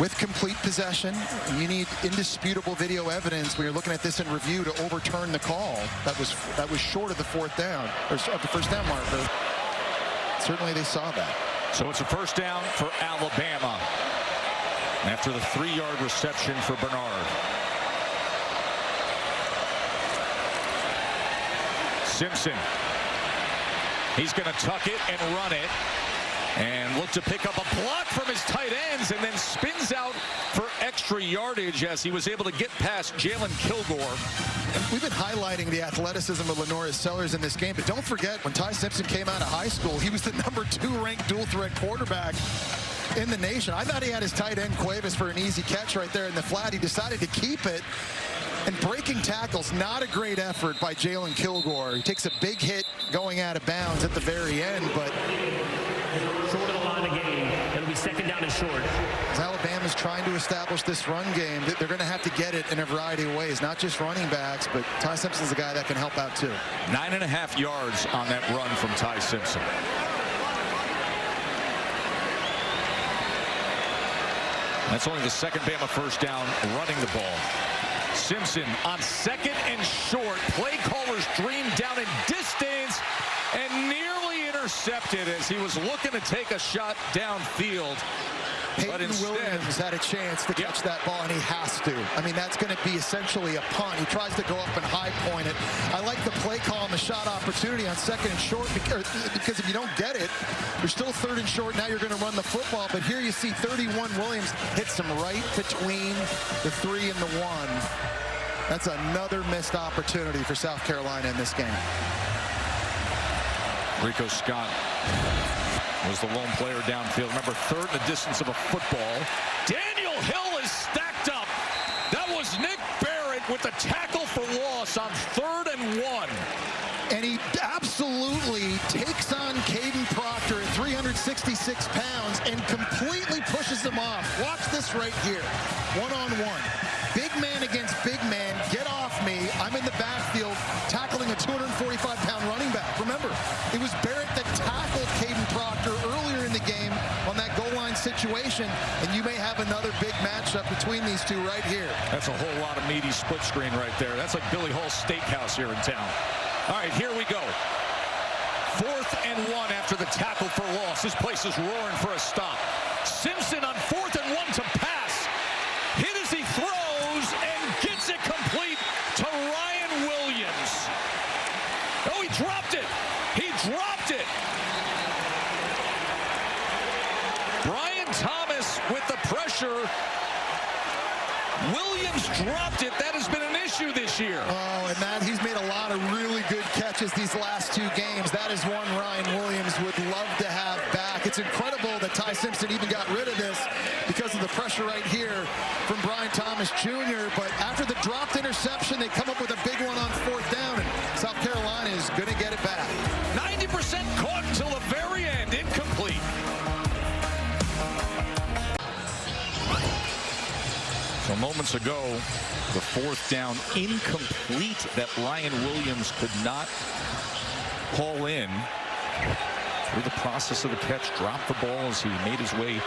With complete possession, you need indisputable video evidence when you're looking at this in review to overturn the call. That was short of the fourth down, or of the first down marker. Certainly they saw that. So it's a first down for Alabama after the 3-yard reception for Bernard. Simpson. He's going to tuck it and run it and look to pick up a block from his tight ends and then spins out for extra yardage as he was able to get past Jalen Kilgore. And we've been highlighting the athleticism of LaNorris Sellers in this game, but don't forget, when Ty Simpson came out of high school, he was the #2 ranked dual-threat quarterback in the nation. I thought he had his tight end Cuevas for an easy catch right there in the flat. He decided to keep it. And breaking tackles, not a great effort by Jalen Kilgore. He takes a big hit going out of bounds at the very end, but short of the line of game. It'll be second down and short. as Alabama's trying to establish this run game, they're going to have to get it in a variety of ways, not just running backs, but Ty Simpson's the guy that can help out too. 9.5 yards on that run from Ty Simpson. That's only the second Bama first down running the ball. Simpson on second and short. Play caller's dream down in distance and nearly intercepted as he was looking to take a shot downfield. Peyton Williams had a chance to catch that ball, and he has to. I mean, that's going to be essentially a punt. He tries to go up and high point it. I like the play call and the shot opportunity on second and short because if you don't get it, you're still third and short. Now you're going to run the football. But here you see 31 Williams hits him right between the 3 and the 1. That's another missed opportunity for South Carolina in this game. Rico Scott was the lone player downfield. Remember, third in the distance of a football. Daniel Hill is stacked up. That was Nick Barrett with the tackle for loss on 3rd and 1. And he absolutely takes on Caden Proctor at 366 pounds and completely pushes him off. Watch this right here. One-on-one. Big man against big man. Get off me. I'm in the backfield tackling a 245-pound running back. Remember, it was Barrett that tackled Caden Proctor earlier in the game on that goal line situation, and you may have another big matchup between these two right here. That's a whole lot of meaty split screen right there. That's like Billy Hall's Steakhouse here in town. All right, here we go. 4th and 1 after the tackle for loss. This place is roaring for a stop. Simpson on 4th and 1 to pass. Hit as he throws and gets it complete to Ryan Williams. Oh, he dropped it. He dropped it. Brian Thomas with the pressure. Williams dropped it. That has been an issue this year. Oh, and that he's made a lot of really good catches these last 2 games. That is one Ryan Williams would love to have back. It's incredible that Ty Simpson even got rid of this because of the pressure right here from Brian Thomas Jr. But after the dropped interception, they come up with a big one on 4th down, and South Carolina is going to get it back. 90% caught until the very end. Incomplete. So moments ago, the 4th down incomplete that Ryan Williams could not haul in. Through the process of the catch, dropped the ball as he made his way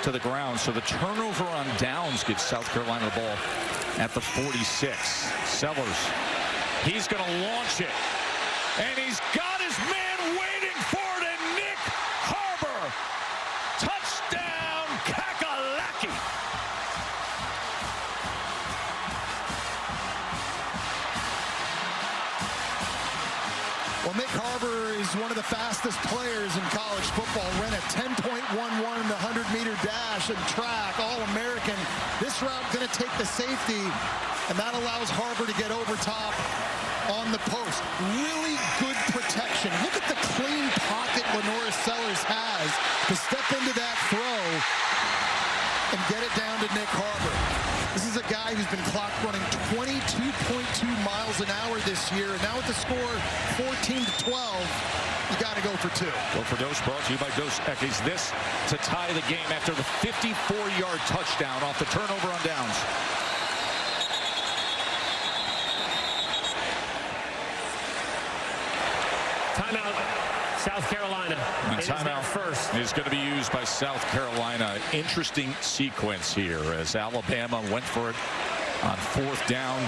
to the ground. So the turnover on downs gives South Carolina the ball at the 46. Sellers He's going to launch it. And he's got his man waiting for it, and Nick Harbor. Touchdown, Kakalaki. Well, Nick Harbor is one of the fastest players in college football. Ran a 10.11 in the 100-meter dash and track, All-American. This route going to take the safety, and that allows Harbor to get over top on the post. Really good protection. Look at the clean pocket LaNorris Sellers has to step into that throw and get it down to Nick Harbor. This is a guy who's been clock running 22.2 miles an hour this year, and now with the score 14-12, you got to go for two. Go for Dos, brought to you by Dos Equis. This to tie the game after the 54-yard touchdown off the turnover on downs. Timeout, South Carolina. And timeout first is going to be used by South Carolina. Interesting sequence here as Alabama went for it on 4th down.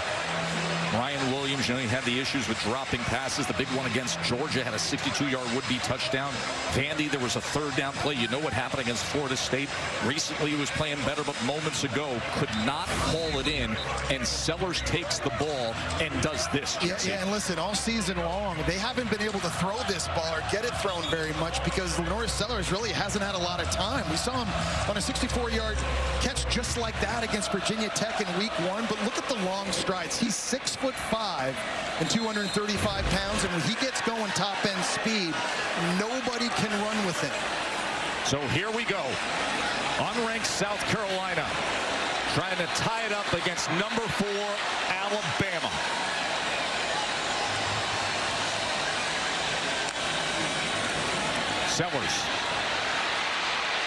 Ryan Williams, he had the issues with dropping passes. The big one against Georgia had a 62-yard would-be touchdown. Vandy, there was a 3rd down play. You know what happened against Florida State. Recently, he was playing better, but moments ago could not haul it in. And Sellers takes the ball and does this. Yeah, and listen, all season long, they haven't been able to throw this ball or get it thrown very much because LaNorris Sellers really hasn't had a lot of time. We saw him on a 64-yard catch just like that against Virginia Tech in week 1, but look at the long strides. He's 6'5" and 235 pounds, and when he gets going top-end speed, nobody can run with him. So here we go. Unranked South Carolina trying to tie it up against number 4 Alabama. Sellers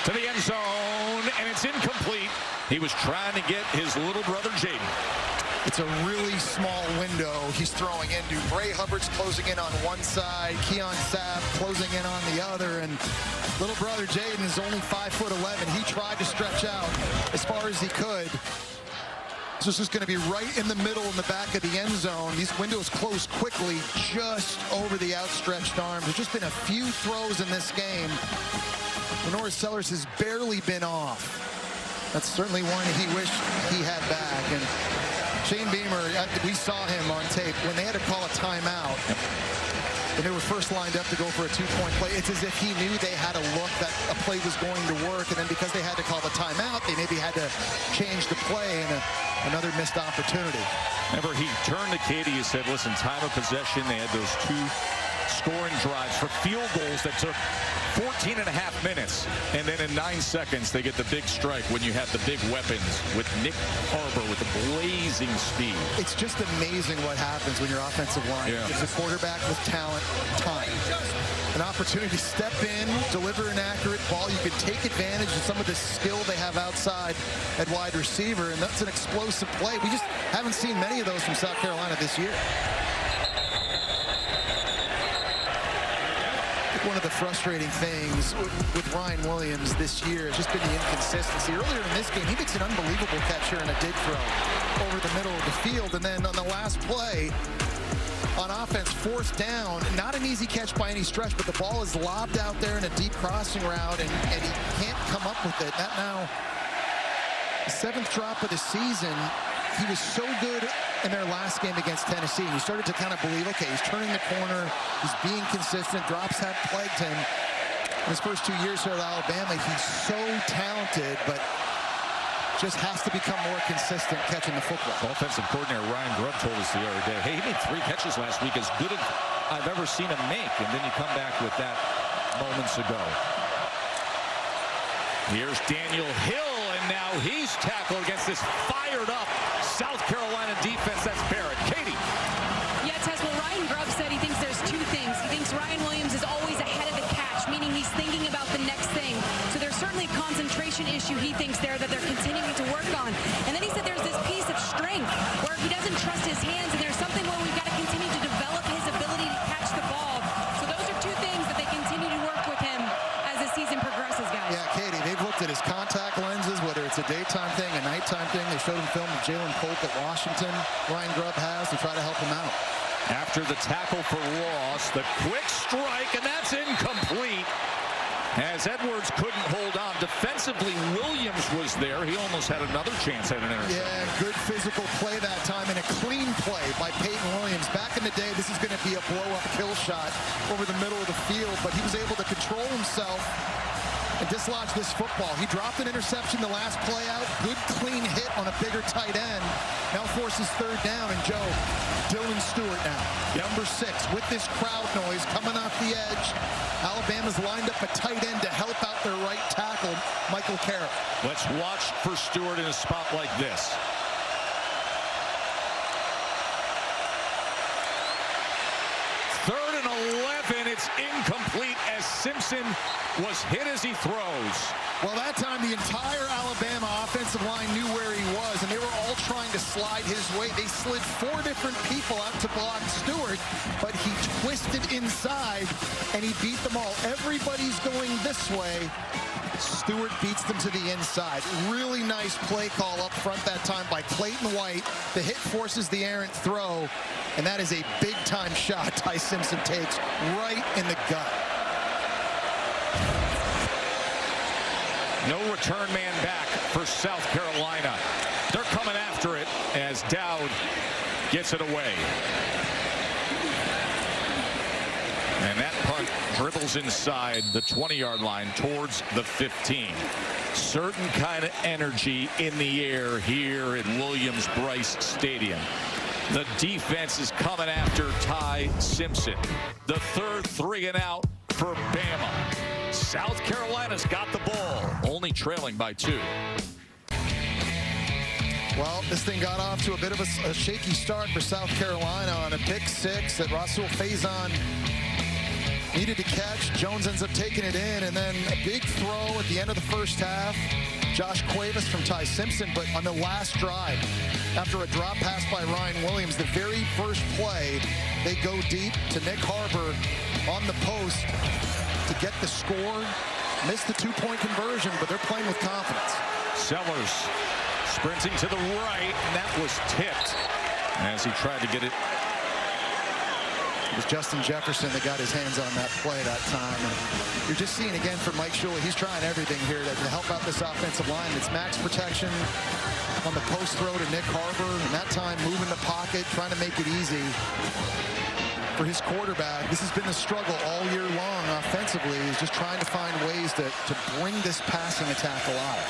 to the end zone, and it's incomplete. He was trying to get his little brother Jaden. It's a really small window he's throwing into. Bray Hubbard's closing in on one side, Keon Sapp closing in on the other, and little brother Jaden is only 5'11". He tried to stretch out as far as he could. So this is going to be right in the middle in the back of the end zone. These windows close quickly just over the outstretched arms. There's just been a few throws in this game. LaNorris Sellers has barely been off. That's certainly one he wished he had back. And Shane Beamer, we saw him on tape when they had to call a timeout. When they were first lined up to go for a 2-point play, it's as if he knew they had a look that a play was going to work, and then because they had to call the timeout, they maybe had to change the play, and another missed opportunity. Remember, he turned to Katie and said, listen, time of possession, they had those 2 scoring drives for field goals that took 14 and a half minutes, and then in 9 seconds they get the big strike when you have the big weapons with Nick Harbor with the blazing speed. It's just amazing what happens when your offensive line gives a quarterback with talent time. An opportunity to step in, deliver an accurate ball. You can take advantage of some of the skill they have outside at wide receiver, and that's an explosive play. We just haven't seen many of those from South Carolina this year. One of the frustrating things with Ryan Williams this year has just been the inconsistency. Earlier in this game, he makes an unbelievable catch here in a dig throw over the middle of the field. And then on the last play on offense, 4th down, not an easy catch by any stretch, but the ball is lobbed out there in a deep crossing route, and he can't come up with it. That now, the 7th drop of the season. He was so good in their last game against Tennessee. You started to kind of believe, okay, he's turning the corner, he's being consistent, drops have plagued him. In his first 2 years here at Alabama, he's so talented, but just has to become more consistent catching the football. Offensive coordinator Ryan Grubb told us the other day, hey, he made 3 catches last week, as good as I've ever seen him make, and then you come back with that moments ago. Here's Daniel Hill, and now he's tackled against this fired-up South Carolina defense. That's Barrett. Katie. Yeah, Tess, well, Ryan Grubb said he thinks there's 2 things. He thinks Ryan Williams is always ahead of the catch, meaning he's thinking about the next thing. So there's certainly a concentration issue he thinks there that they're continuing to work on. And then he said there's this piece of strength where he doesn't trust his hands, and there's something where we've got to continue to develop his ability to catch the ball. So those are 2 things that they continue to work with him as the season progresses, guys. Yeah, Katie, they've looked at his contact lenses, whether it's a daytime thing, a nighttime thing. They showed him film of Jalen Colt at Washington. Ryan Grubb has to try to help him out. After the tackle for Ross, the quick strike, and that's incomplete. As Edwards couldn't hold on. Defensively, Williams was there. He almost had another chance at an interception. Yeah, good physical play that time and a clean play by Peyton Williams. Back in the day, this is going to be a blow-up kill shot over the middle of the field, but he was able to control himself and dislodge this football. He dropped an interception the last play out. Good clean hit on a bigger tight end. Now forces third down, and Joe, Dylan Stewart now, number 6, with this crowd noise coming off the edge. Alabama's lined up a tight end to help out their right tackle, Michael Carroll. Let's watch for Stewart in a spot like this. Third and 11, it's incomplete as Simpson was hit as he throws. Well, that time the entire Alabama offensive line knew where he was, and they were all trying to slide his way. They slid 4 different people out to block Stewart, but he twisted inside, and he beat them all. Everybody's going this way. Stewart beats them to the inside. Really nice play call up front that time by Clayton White. The hit forces the errant throw, and that is a big-time shot Ty Simpson takes right in the gut. No return man back for South Carolina. They're coming after it as Dowd gets it away. And that punt dribbles inside the 20-yard line towards the 15. Certain kind of energy in the air here at Williams-Brice Stadium. The defense is coming after Ty Simpson. The third 3 and out for Bama. South Carolina's got the ball, only trailing by 2. Well, this thing got off to a bit of a shaky start for South Carolina on a pick 6 that Rasul Faison needed to catch. Jones ends up taking it in, and then a big throw at the end of the first half. Josh Cuevas from Ty Simpson, but on the last drive, after a drop pass by Ryan Williams, the very first play, they go deep to Nick Harbor on the post to get the score. Missed the 2-point conversion, but they're playing with confidence. Sellers sprinting to the right, and that was tipped as he tried to get it. It was Justin Jefferson that got his hands on that play that time. And you're just seeing again from Mike Shula, he's trying everything here to help out this offensive line. It's max protection on the post throw to Nick Harbor, and that time moving the pocket, trying to make it easy for his quarterback. This has been the struggle all year long offensively, is just trying to find ways to bring this passing attack alive.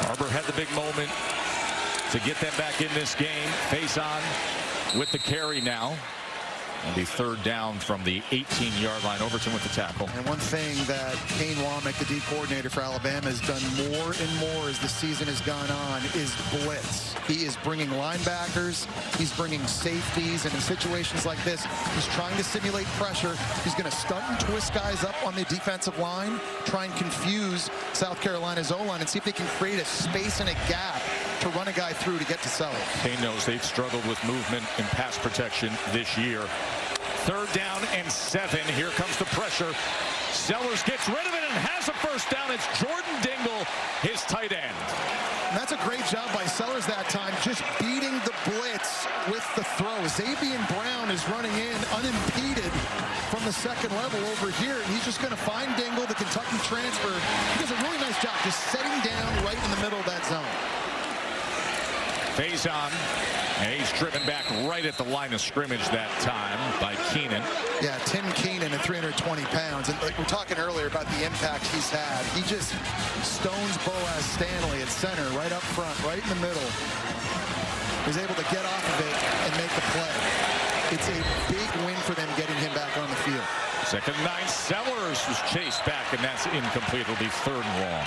Harbor had the big moment to get them back in this game. Faison with the carry now. It'll be third down from the 18-yard line. Overton with the tackle. And one thing that Kane Womack, the D coordinator for Alabama, has done more and more as the season has gone on is blitz. He is bringing linebackers. He's bringing safeties. And in situations like this, he's trying to simulate pressure. He's going to stunt and twist guys up on the defensive line, try and confuse South Carolina's O-line and see if they can create a space and a gap to run a guy through to get to Sellers. Kane knows they've struggled with movement and pass protection this year. Third down and 7. Here comes the pressure. Sellers gets rid of it and has a first down. It's Jordan Dingle, his tight end. And that's a great job by Sellers that time, just beating the blitz with the throw. Xavier Brown is running in unimpeded from the second level over here. And he's just going to find Dingle, the Kentucky transfer. He does a really nice job just setting down right in the middle of that zone. Faison, and he's driven back right at the line of scrimmage that time by Keenan. Yeah, Tim Keenan at 320 pounds. And like we're talking earlier about the impact he's had. He just stones Boaz Stanley at center, right up front, right in the middle. He's able to get off of it and make the play. It's a big win for them getting him back on the field. Second and 9, Sellers was chased back, and that's incomplete. It'll be third and long.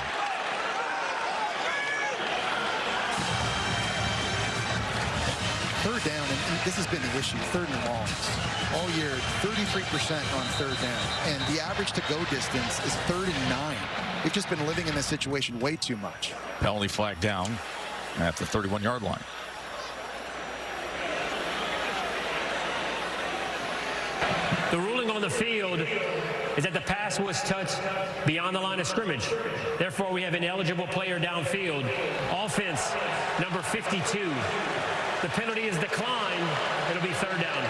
Third down, and this has been the issue, third and long. All year, 33% on third down. And the average to-go distance is 3rd and 9. They've just been living in this situation way too much. Penalty flag down at the 31-yard line. The ruling on the field is that the pass was touched beyond the line of scrimmage. Therefore, we have an eligible player downfield. Offense, number 52. The penalty is declined. It'll be third down.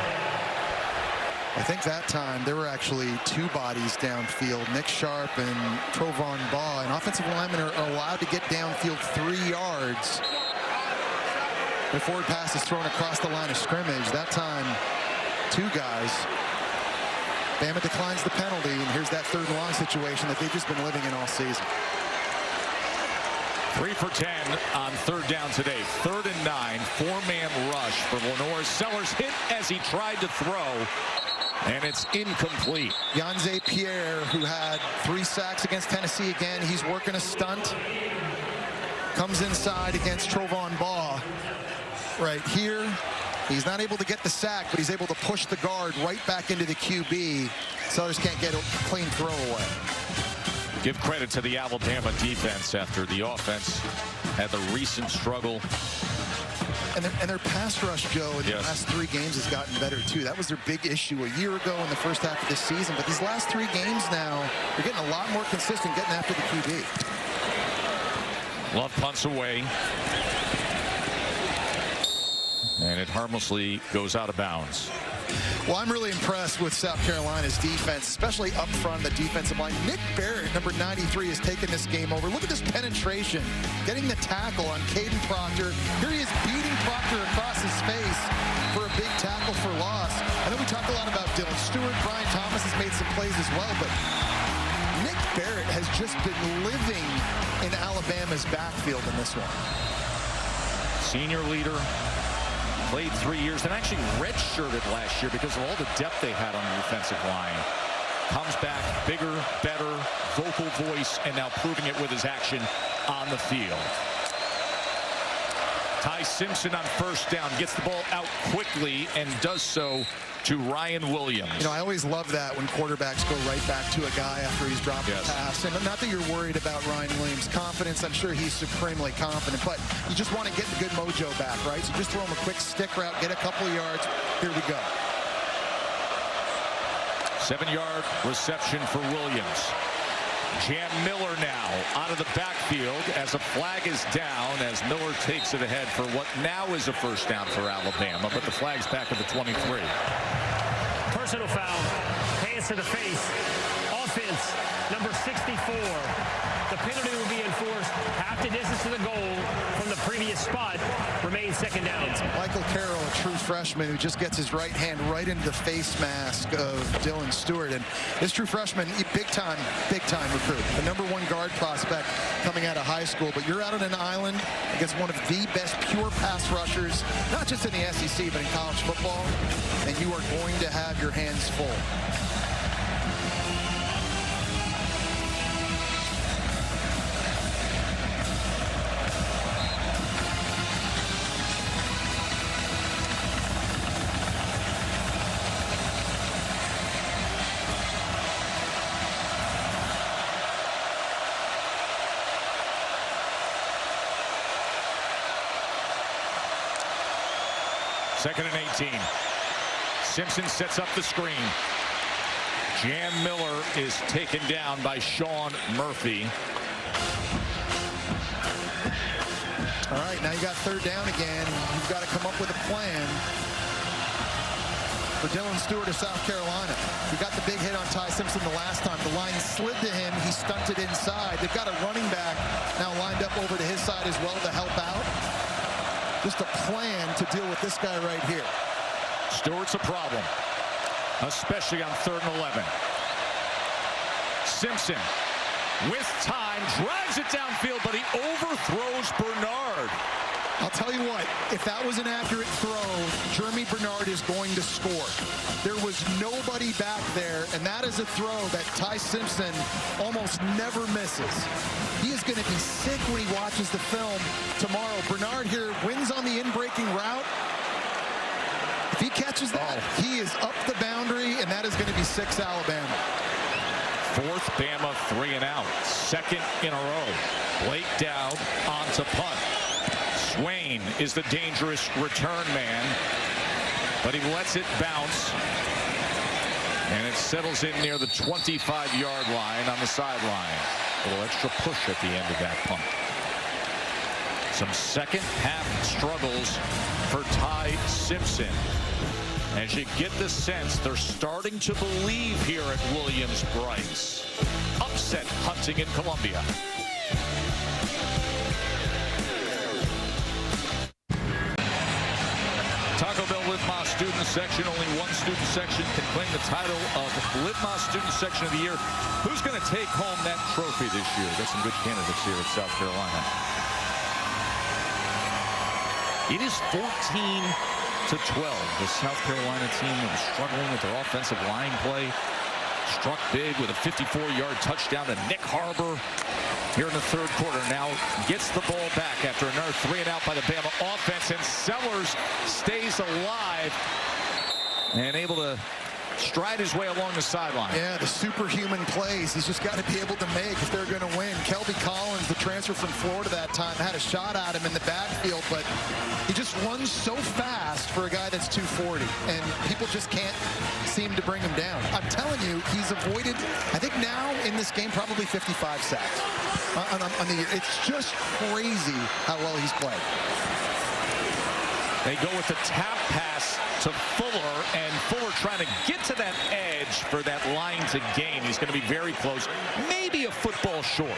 I think that time there were actually two bodies downfield, Nick Sharp and Trovon Baugh, and offensive linemen are allowed to get downfield 3 yards before a pass is thrown across the line of scrimmage. That time, two guys. Bama declines the penalty, and here's that third and long situation that they've just been living in all season. 3 for 10 on third down today. 3rd and 9, 4-man rush for Lenoir. Sellers hit as he tried to throw, and it's incomplete. Yanze Pierre, who had 3 sacks against Tennessee again, he's working a stunt. Comes inside against Trovon Baugh. Right here, he's not able to get the sack, but he's able to push the guard right back into the QB. Sellers can't get a clean throw away. Give credit to the Alabama defense after the offense had the recent struggle. And their pass rush, Joe, in the last 3 games has gotten better, too. That was their big issue a year ago in the first half of this season. But these last 3 games now, they're getting a lot more consistent getting after the QB. Love punts away. And it harmlessly goes out of bounds. Well, I'm really impressed with South Carolina's defense, especially up front, the defensive line. Nick Barrett, number 93, has taken this game over. Look at this penetration, getting the tackle on Caden Proctor. Here he is beating Proctor across his face for a big tackle for loss. I know we talk a lot about Dylan Stewart. Brian Thomas has made some plays as well, but Nick Barrett has just been living in Alabama's backfield in this one. Senior leader. Played 3 years and actually redshirted last year because of all the depth they had on the defensive line. Comes back bigger, better, vocal voice, and now proving it with his action on the field. Ty Simpson on first down, gets the ball out quickly and does so to Ryan Williams. You know, I always love that when quarterbacks go right back to a guy after he's dropped a pass. And not that you're worried about Ryan Williams' confidence. I'm sure he's supremely confident. But you just want to get the good mojo back, right? So just throw him a quick stick route, get a couple of yards. Here we go. 7-yard reception for Williams. Jam Miller now out of the backfield as a flag is down as Miller takes it ahead for what now is a first down for Alabama, but the flag's back at the 23. Personal foul, hands to the face. Offense, number 64. The penalty will be enforced half the distance to the goal from the previous spot. Remains second down. Michael Carroll, a true freshman who just gets his right hand right into the face mask of Dylan Stewart. And this true freshman, big time recruit. The #1 guard prospect coming out of high school. But you're out on an island against one of the best pure pass rushers, not just in the SEC, but in college football. And you are going to have your hands full. Second and 18. Simpson sets up the screen. Jam Miller is taken down by Sean Murphy. All right, now you got third down again. You've got to come up with a plan for Dylan Stewart of South Carolina. He got the big hit on Ty Simpson the last time. The line slid to him. He stunted inside. They've got a running back now lined up over to his side as well to help out. Just a plan to deal with this guy right here. Stewart's a problem, especially on 3rd and 11. Simpson, with time, drives it downfield, but he overthrows Bernard. I'll tell you what, if that was an accurate throw, Jeremy Bernard is going to score. There was nobody back there, and that is a throw that Ty Simpson almost never misses. He is going to be sick when he watches the film tomorrow. Bernard here wins on the in-breaking route. If he catches that, he is up the boundary, and that is going to be 6 Alabama. 4th Bama 3 and out. 2nd in a row. Blake Dowd onto punt. Swain is the dangerous return man, but he lets it bounce. And it settles in near the 25-yard line on the sideline. A little extra push at the end of that punt. Some second half struggles for Ty Simpson. As you get the sense they're starting to believe here at Williams-Brice. Upset hunting in Columbia. Taco Bell Litmas Student Section. Only one student section can claim the title of Litmas Student Section of the Year. Who's going to take home that trophy this year? Got some good candidates here at South Carolina. It is 14-12. The South Carolina team was struggling with their offensive line play. Struck big with a 54-yard touchdown to Nick Harbor here in the third quarter. Now gets the ball back after another 3-and-out by the Bama offense, and Sellers stays alive and able to stride his way along the sideline. Yeah, the superhuman plays he's just got to be able to make if they're going to win. Kelby Collins, the transfer from Florida that time, had a shot at him in the backfield, but he just runs so fast for a guy that's 240, and people just can't seem to bring him down. I'm telling you, he's avoided, I think now in this game, probably 55 sacks on the year. It's just crazy how well he's played. They go with the tap pass to Fuller, and Fuller trying to get to that edge for that line to gain. He's going to be very close, maybe a football short.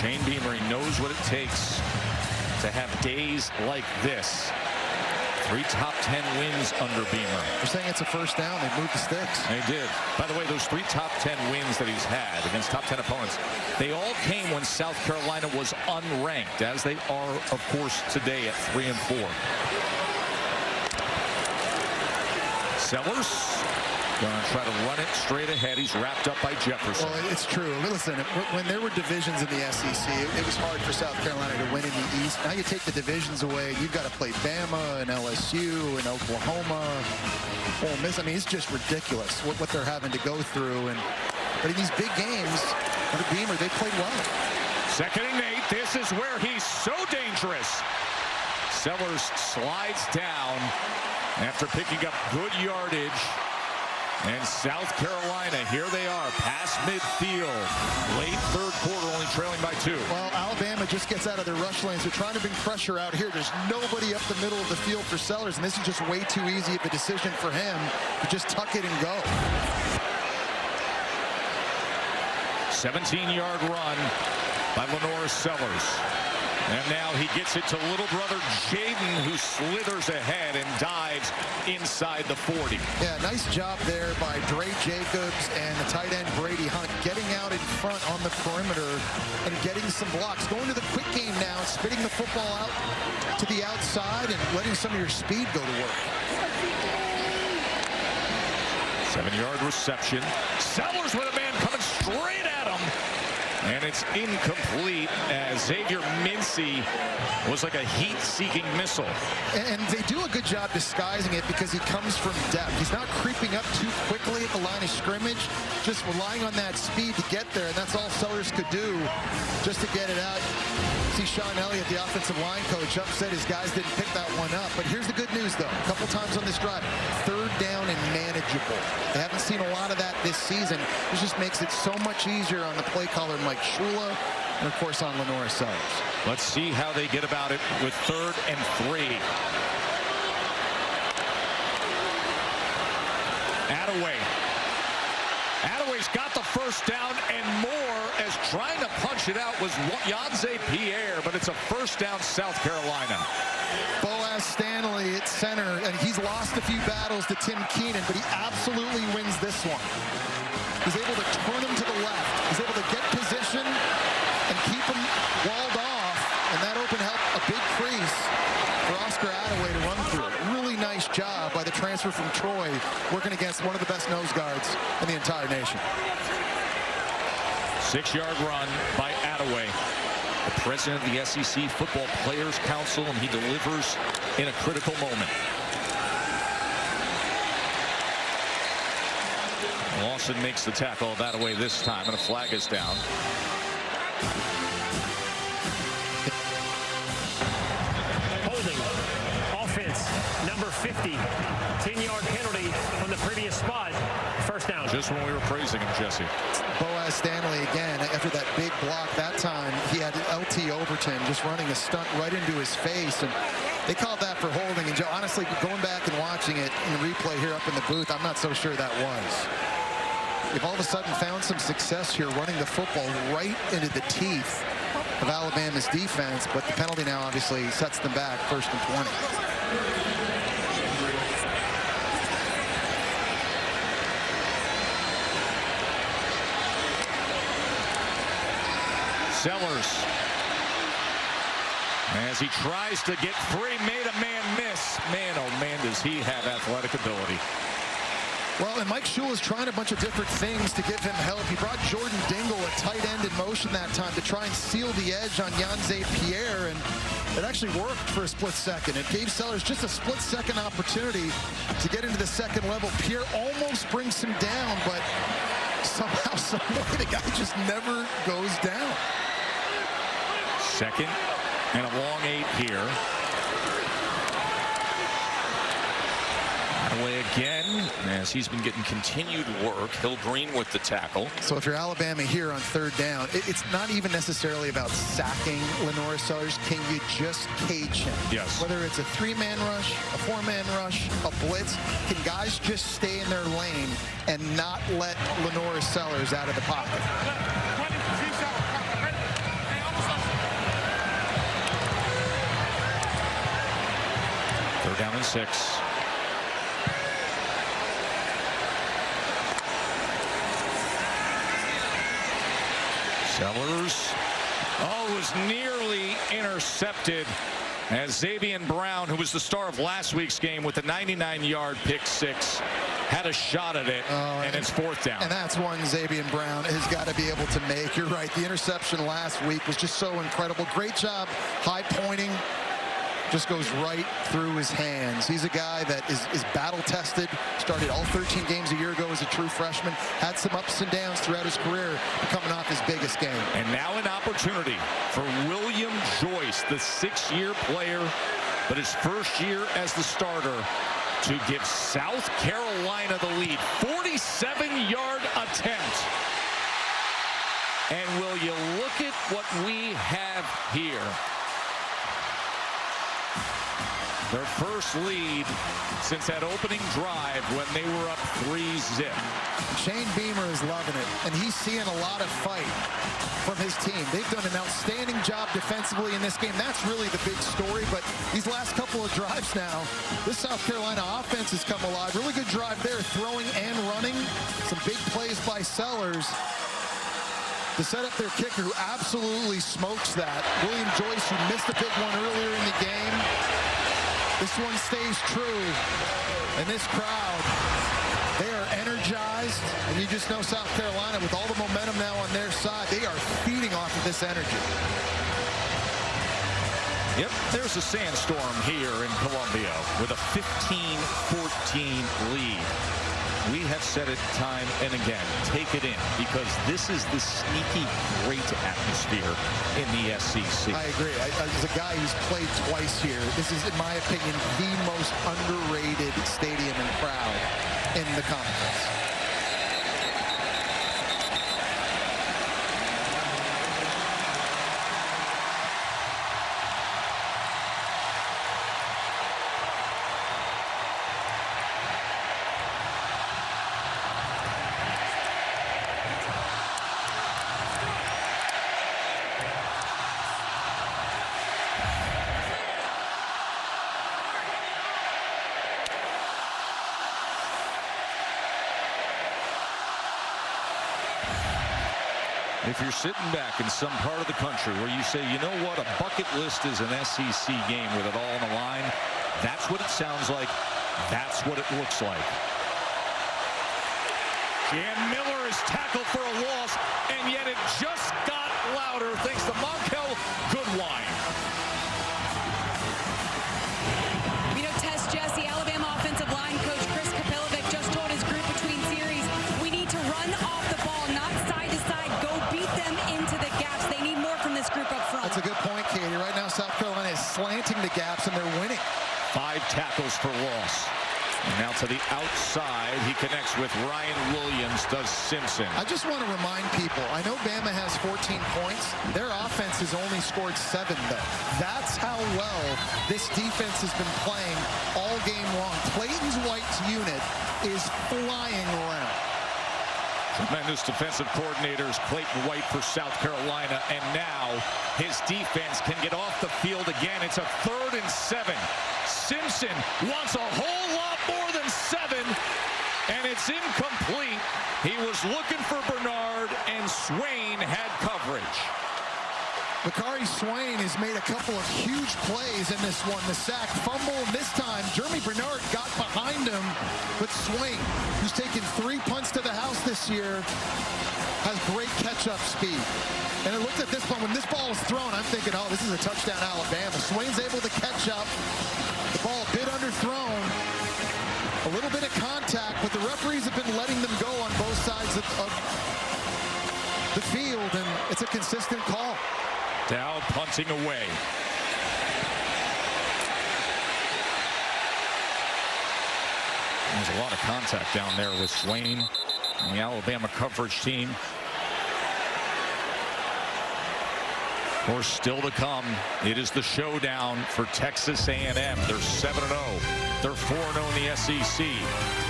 Shane Beamer, he knows what it takes to have days like this. 3 top 10 wins under Beamer. They're saying it's a first down. They moved the sticks. They did. By the way, those 3 top 10 wins that he's had against top 10 opponents, they all came when South Carolina was unranked, as they are, of course, today at 3-4. Sellers going to try to run it straight ahead. He's wrapped up by Jefferson. Well, it's true. Listen, when there were divisions in the SEC, it was hard for South Carolina to win in the East. Now you take the divisions away, you've got to play Bama and LSU and Oklahoma, Ole Miss. I mean, it's just ridiculous what they're having to go through. But in these big games, under Beamer, they played well. 2nd and 8. This is where he's so dangerous. Sellers slides down after picking up good yardage. And South Carolina, here they are, past midfield. Late third quarter, only trailing by 2. Well, Alabama just gets out of their rush lanes. They're trying to bring pressure out here. There's nobody up the middle of the field for Sellers, and this is just way too easy of a decision for him to just tuck it and go. 17-yard run by LaNorris Sellers. And now he gets it to little brother Jaden, who slithers ahead and dives inside the 40. Yeah, nice job there by Dre Jacobs and the tight end Brady Hunt, getting out in front on the perimeter and getting some blocks. Going to the quick game now, spitting the football out to the outside and letting some of your speed go to work. 7-yard reception. Sellers with a man coming straight at him. And it's incomplete, as Xavier Mincy was like a heat-seeking missile. And they do a good job disguising it because he comes from depth. He's not creeping up too quickly at the line of scrimmage, just relying on that speed to get there, and that's all Sellers could do just to get it out. See Sean Elliott, the offensive line coach, upset his guys didn't pick that one up. But here's the good news, though. A couple times on this drive, 3rd down and manageable. They haven't seen a lot of that this season. This just makes it so much easier on the play caller Mike Shula, and of course on LaNorris Sellers. Let's see how they get about it with 3rd and 3. Attaway's got the first down and more, as trying to punch it out was Yonze Pierre, but it's a first down South Carolina. Boaz Stanley at center, and he's lost a few battles to Tim Keenan, but he absolutely wins this one. He's able to turn him to the left. He's able to get position and keep him walled off, and that opened up a big crease for Oscar Attaway to run through. Really nice job by the transfer from Troy, working against one of the best nose guards in the entire nation. 6-yard run by Attaway, the president of the SEC Football Players Council, and he delivers in a critical moment. Lawson makes the tackle that away this time, and a flag is down. Holding. Offense, number 50. 10-yard penalty from the previous spot. First down. Just when we were praising him, Jesse. Boaz Stanley again, after that big block that time, he had LT Overton just running a stunt right into his face, and they called that for holding. And Joe, honestly, going back and watching it in the replay here up in the booth, I'm not so sure that was. They've all of a sudden found some success here running the football right into the teeth of Alabama's defense, but the penalty now obviously sets them back 1st and 20. Sellers, as he tries to get free, made a man miss. Man, oh man, does he have athletic ability. Well, and Mike Shula's trying a bunch of different things to give him help. He brought Jordan Dingle, a tight end, in motion that time to try and seal the edge on Yanze Pierre, and it actually worked for a split second. It gave Sellers just a split-second opportunity to get into the second level. Pierre almost brings him down, but somehow, some way, the guy just never goes down. Second and a long 8 here. Away again, as he's been getting continued work. Hill Green with the tackle. So if you're Alabama here on 3rd down, it's not even necessarily about sacking LaNorris Sellers. Can you just cage him? Yes. Whether it's a 3-man rush, a 4-man rush, a blitz, can guys just stay in their lane and not let LaNorris Sellers out of the pocket? Third down and 6. Sellers, was nearly intercepted as Xavier Brown, who was the star of last week's game with the 99-yard pick 6, had a shot at it, and it's 4th down. And that's one Xavier Brown has got to be able to make. You're right. The interception last week was just so incredible. Great job high pointing. Just goes right through his hands. He's a guy that is battle-tested, started all 13 games a year ago as a true freshman, had some ups and downs throughout his career, coming off his biggest game. And now an opportunity for William Joyce, the 6-year player, but his first year as the starter, to give South Carolina the lead. 47-yard attempt. And will you look at what we have here? Their first lead since that opening drive when they were up 3-zip. Shane Beamer is loving it, and he's seeing a lot of fight from his team. They've done an outstanding job defensively in this game. That's really the big story, but these last couple of drives now, this South Carolina offense has come alive. Really good drive there, throwing and running. Some big plays by Sellers to set up their kicker, who absolutely smokes that. William Joyce, who missed a big one earlier in the game. This one stays true, and this crowd, they are energized, and you just know South Carolina, with all the momentum now on their side, they are feeding off of this energy. Yep, there's a sandstorm here in Columbia with a 15-14 lead. We have said it time and again, take it in, because this is the sneaky great atmosphere in the SEC. I agree. As a guy who's played twice here, this is, in my opinion, the most underrated stadium and crowd in the conference. If you're sitting back in some part of the country where you say, you know what, a bucket list is an SEC game with it all on the line, that's what it sounds like. That's what it looks like. Jan Miller is tackled for a loss, and yet it just got louder thanks to Monkel Goodwine. You know, Tess, Jesse, Alabama offensive line coach Chris Kapilovic just told his group between series, we need to the gaps, and they're winning. 5 tackles for loss. And now to the outside, he connects with Ryan Williams, does Simpson. I just want to remind people, I know Bama has 14 points. Their offense has only scored 7, though. That's how well this defense has been playing all game long. Clayton White's unit is flying around. Tremendous defensive coordinators, Clayton White for South Carolina, and now his defense can get off the field again. It's a 3rd and 7. Simpson wants a whole lot more than 7, and it's incomplete. He was looking for Bernard, and Swain had coverage. Bakari Swain has made a couple of huge plays in this one. The sack, fumble, and this time Jeremy Bernard got behind him, but Swain, who's taken 3 punts to the house this year, has great catch-up speed. And I looked at this one. When this ball was thrown, I'm thinking, oh, this is a touchdown Alabama. Swain's able to catch up. The ball a bit underthrown. A little bit of contact, but the referees have been letting them go on both sides of the field, and it's a consistent call. Dow punting away. There's a lot of contact down there with Swain and the Alabama coverage team. Of course, still to come, it is the showdown for Texas A&M. They're 7-0. They're 4-0 in the SEC.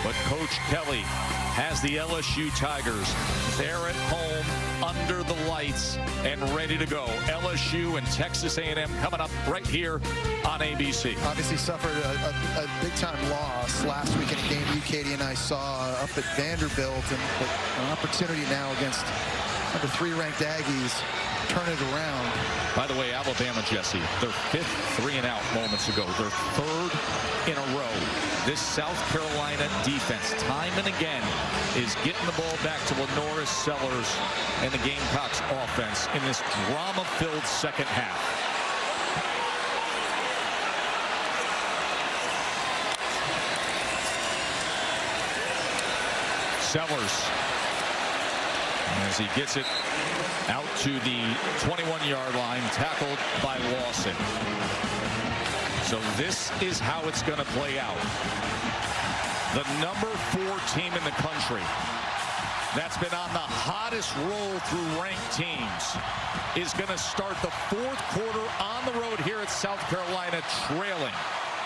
But Coach Kelly has the LSU Tigers there at home under the lights and ready to go. LSU and Texas A&M coming up right here on ABC. Obviously suffered a big-time loss last week in a game you, Katie, and I saw up at Vanderbilt, and an opportunity now against number 3 ranked Aggies. Turn it around. By the way, Alabama, Jesse, their 5th 3-and-out moments ago, their 3rd in a row. This South Carolina defense, time and again, is getting the ball back to Lenoris Sellers and the Gamecocks offense in this drama-filled second half. Sellers, as he gets it out to the 21-yard line, tackled by Lawson. So this is how it's going to play out. The number 4 team in the country that's been on the hottest roll through ranked teams is going to start the 4th quarter on the road here at South Carolina, trailing.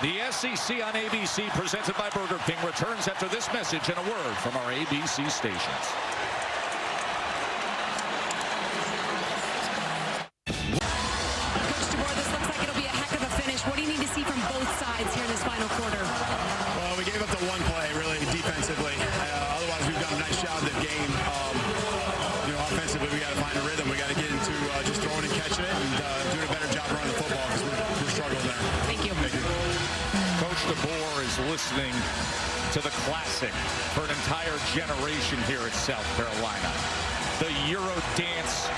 The SEC on ABC, presented by Burger King, returns after this message and a word from our ABC stations. What do you need to see from both sides here in this final quarter? Well, we gave up the one play, really, defensively. Otherwise, we've done a nice job of the game. Offensively, we got to find a rhythm. We got to get into just throwing and catching it and doing a better job around the football because we're struggling there. Thank you. Thank you. Coach DeBoer is listening to the classic for an entire generation here at South Carolina. The Eurodance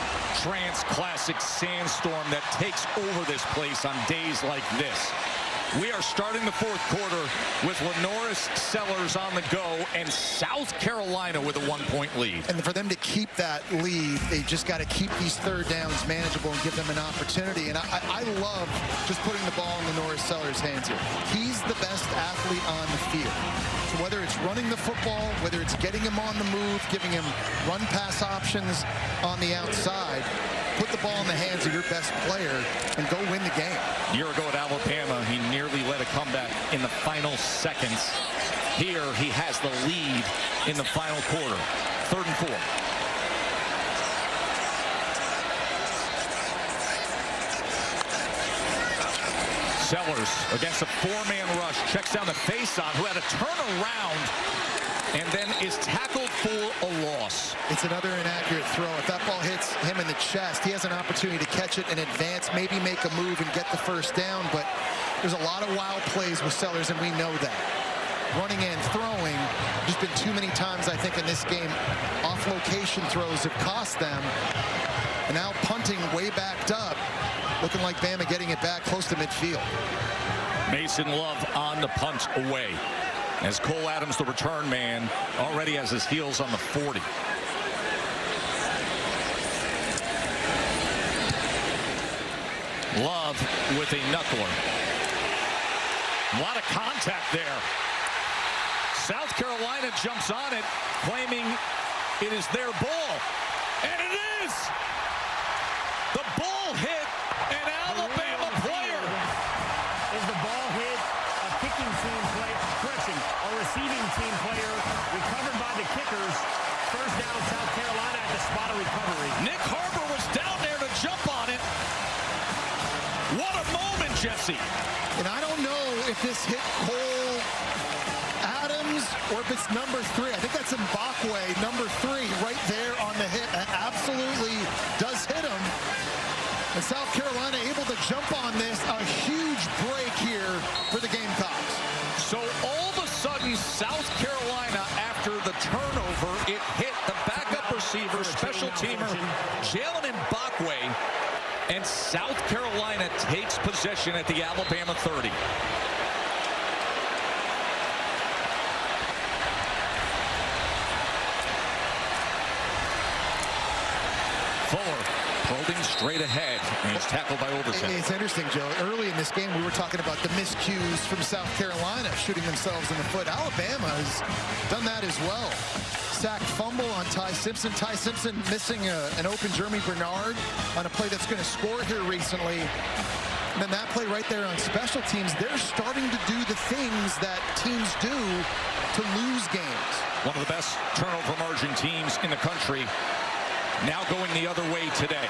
Trance Classic Sandstorm that takes over this place on days like this. We are starting the 4th quarter with Lenoris Sellers on the go and South Carolina with a 1-point lead. And for them to keep that lead, they just got to keep these 3rd downs manageable and give them an opportunity. And I love just putting the ball in Lenoris Sellers' hands here. He's the best athlete on the field. So whether it's running the football, whether it's getting him on the move, giving him run-pass options on the outside, put the ball in the hands of your best player and go win the game. A year ago at Alabama, he nearly led a comeback in the final seconds. Here, he has the lead in the final quarter. 3rd and 4. Sellers against a 4-man rush, checks down the face-on, who had a turnaround and then is tackled for a loss. It's another inaccurate throw. If that ball hits him in the chest, he has an opportunity to catch it and advance, maybe make a move and get the 1st down, but there's a lot of wild plays with Sellers, and we know that. Running and throwing, there's been too many times, I think, in this game, off-location throws have cost them, and now punting way backed up, looking like Bama getting it back close to midfield. Mason Love on the punt away, as Cole Adams, the return man, already has his heels on the 40. Love with a knuckler. A lot of contact there. South Carolina jumps on it, claiming it is their ball. And it is! The ball hit an Alabama player. Is the ball hit a kicking team player, correction, a receiving team player recovered by the kickers. First down, South Carolina at the spot of recovery. Nick Harbor was down there to jump on it. What a moment, Jesse. And I don't know if this hit Cole Adams or if it's number 3. I think that's Mbakwe, number 3, right there on the hit. That absolutely does hit him. And South Carolina able to jump on this. A huge break here for the Gamecocks. So all of a sudden, South Carolina, after the turnover, it hit the backup receiver, special teamer, Jalen Mbakwe, and South Carolina takes possession at the Alabama 30. Fuller probing straight ahead, and it's tackled by Overton. It's interesting, Joe. Early in this game, we were talking about the miscues from South Carolina shooting themselves in the foot. Alabama has done that as well. Sack fumble on Ty Simpson. Ty Simpson missing an open Jeremy Bernard on a play that's going to score here recently. And then that play right there on special teams, they're starting to do the things that teams do to lose games. One of the best turnover margin teams in the country. Now going the other way today.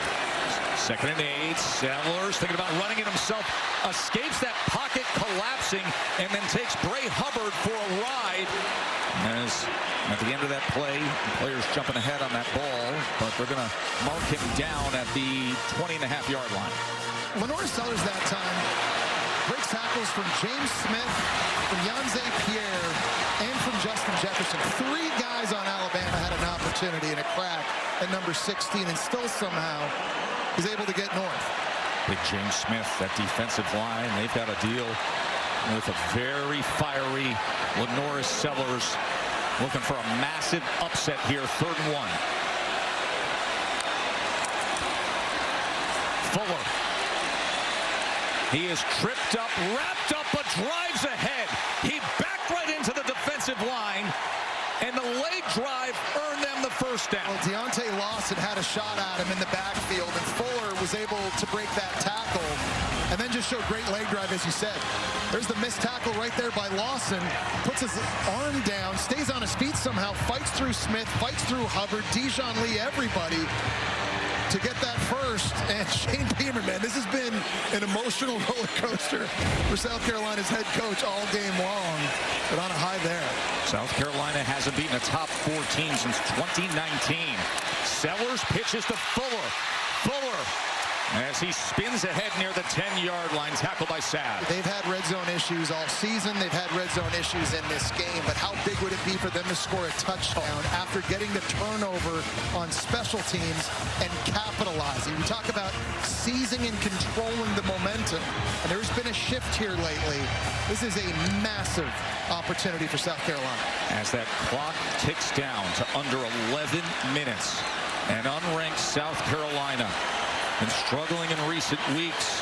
2nd and 8. Sellers thinking about running it himself. Escapes that pocket collapsing and then takes Bray Hubbard for a ride. As at the end of that play, the players jumping ahead on that ball, but they're going to mark him down at the 20.5-yard line. LaNorris Sellers that time breaks tackles from James Smith, from Yanze Pierre, and from Justin Jefferson. 3 guys on Alabama had an opportunity and a crack at number 16, and still somehow is able to get north. Big James Smith, that defensive line, they've got to deal with a very fiery LaNorris Sellers, looking for a massive upset here. 3rd and 1. Fuller. He is tripped up, wrapped up, but drives ahead. He backed right into the defensive line, and the leg drive earned them the first down. Well, Deontay Lawson had a shot at him in the backfield, and Fuller was able to break that tackle, and then just showed great leg drive, as you said. There's the missed tackle right there by Lawson. Puts his arm down, stays on his feet somehow, fights through Smith, fights through Hubbard, Dijon Lee, everybody, to get that first. And Shane Beamer, man, this has been an emotional roller coaster for South Carolina's head coach all game long, but on a high there. South Carolina hasn't beaten a top 4 team since 2019. Sellers pitches to Fuller. Fuller, as he spins ahead near the 10-yard line, tackled by Sav. They've had red zone issues all season. They've had red zone issues in this game. But how big would it be for them to score a touchdown after getting the turnover on special teams and capitalizing? We talk about seizing and controlling the momentum. And there's been a shift here lately. This is a massive opportunity for South Carolina. As that clock ticks down to under 11 minutes, and unranked South Carolina been struggling in recent weeks,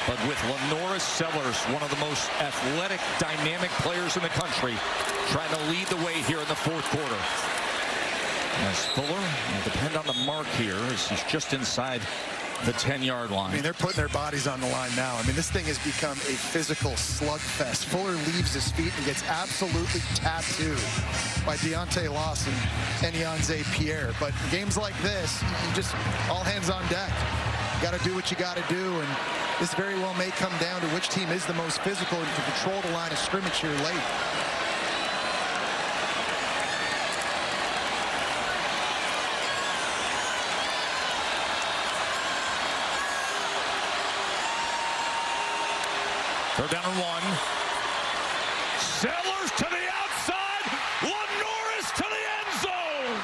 but with LaNorris Sellers, one of the most athletic, dynamic players in the country, trying to lead the way here in the 4th quarter. As Fuller will depend on the mark here, as he's just inside the 10-yard line. I mean, they're putting their bodies on the line now. I mean, this thing has become a physical slugfest. Fuller leaves his feet and gets absolutely tattooed by Deontay Lawson and Yanze Pierre. But games like this, you just all hands on deck. You got to do what you got to do, and this very well may come down to which team is the most physical and can control the line of scrimmage here late. They're down and 1. Sellers to the outside. LaNorris to the end zone.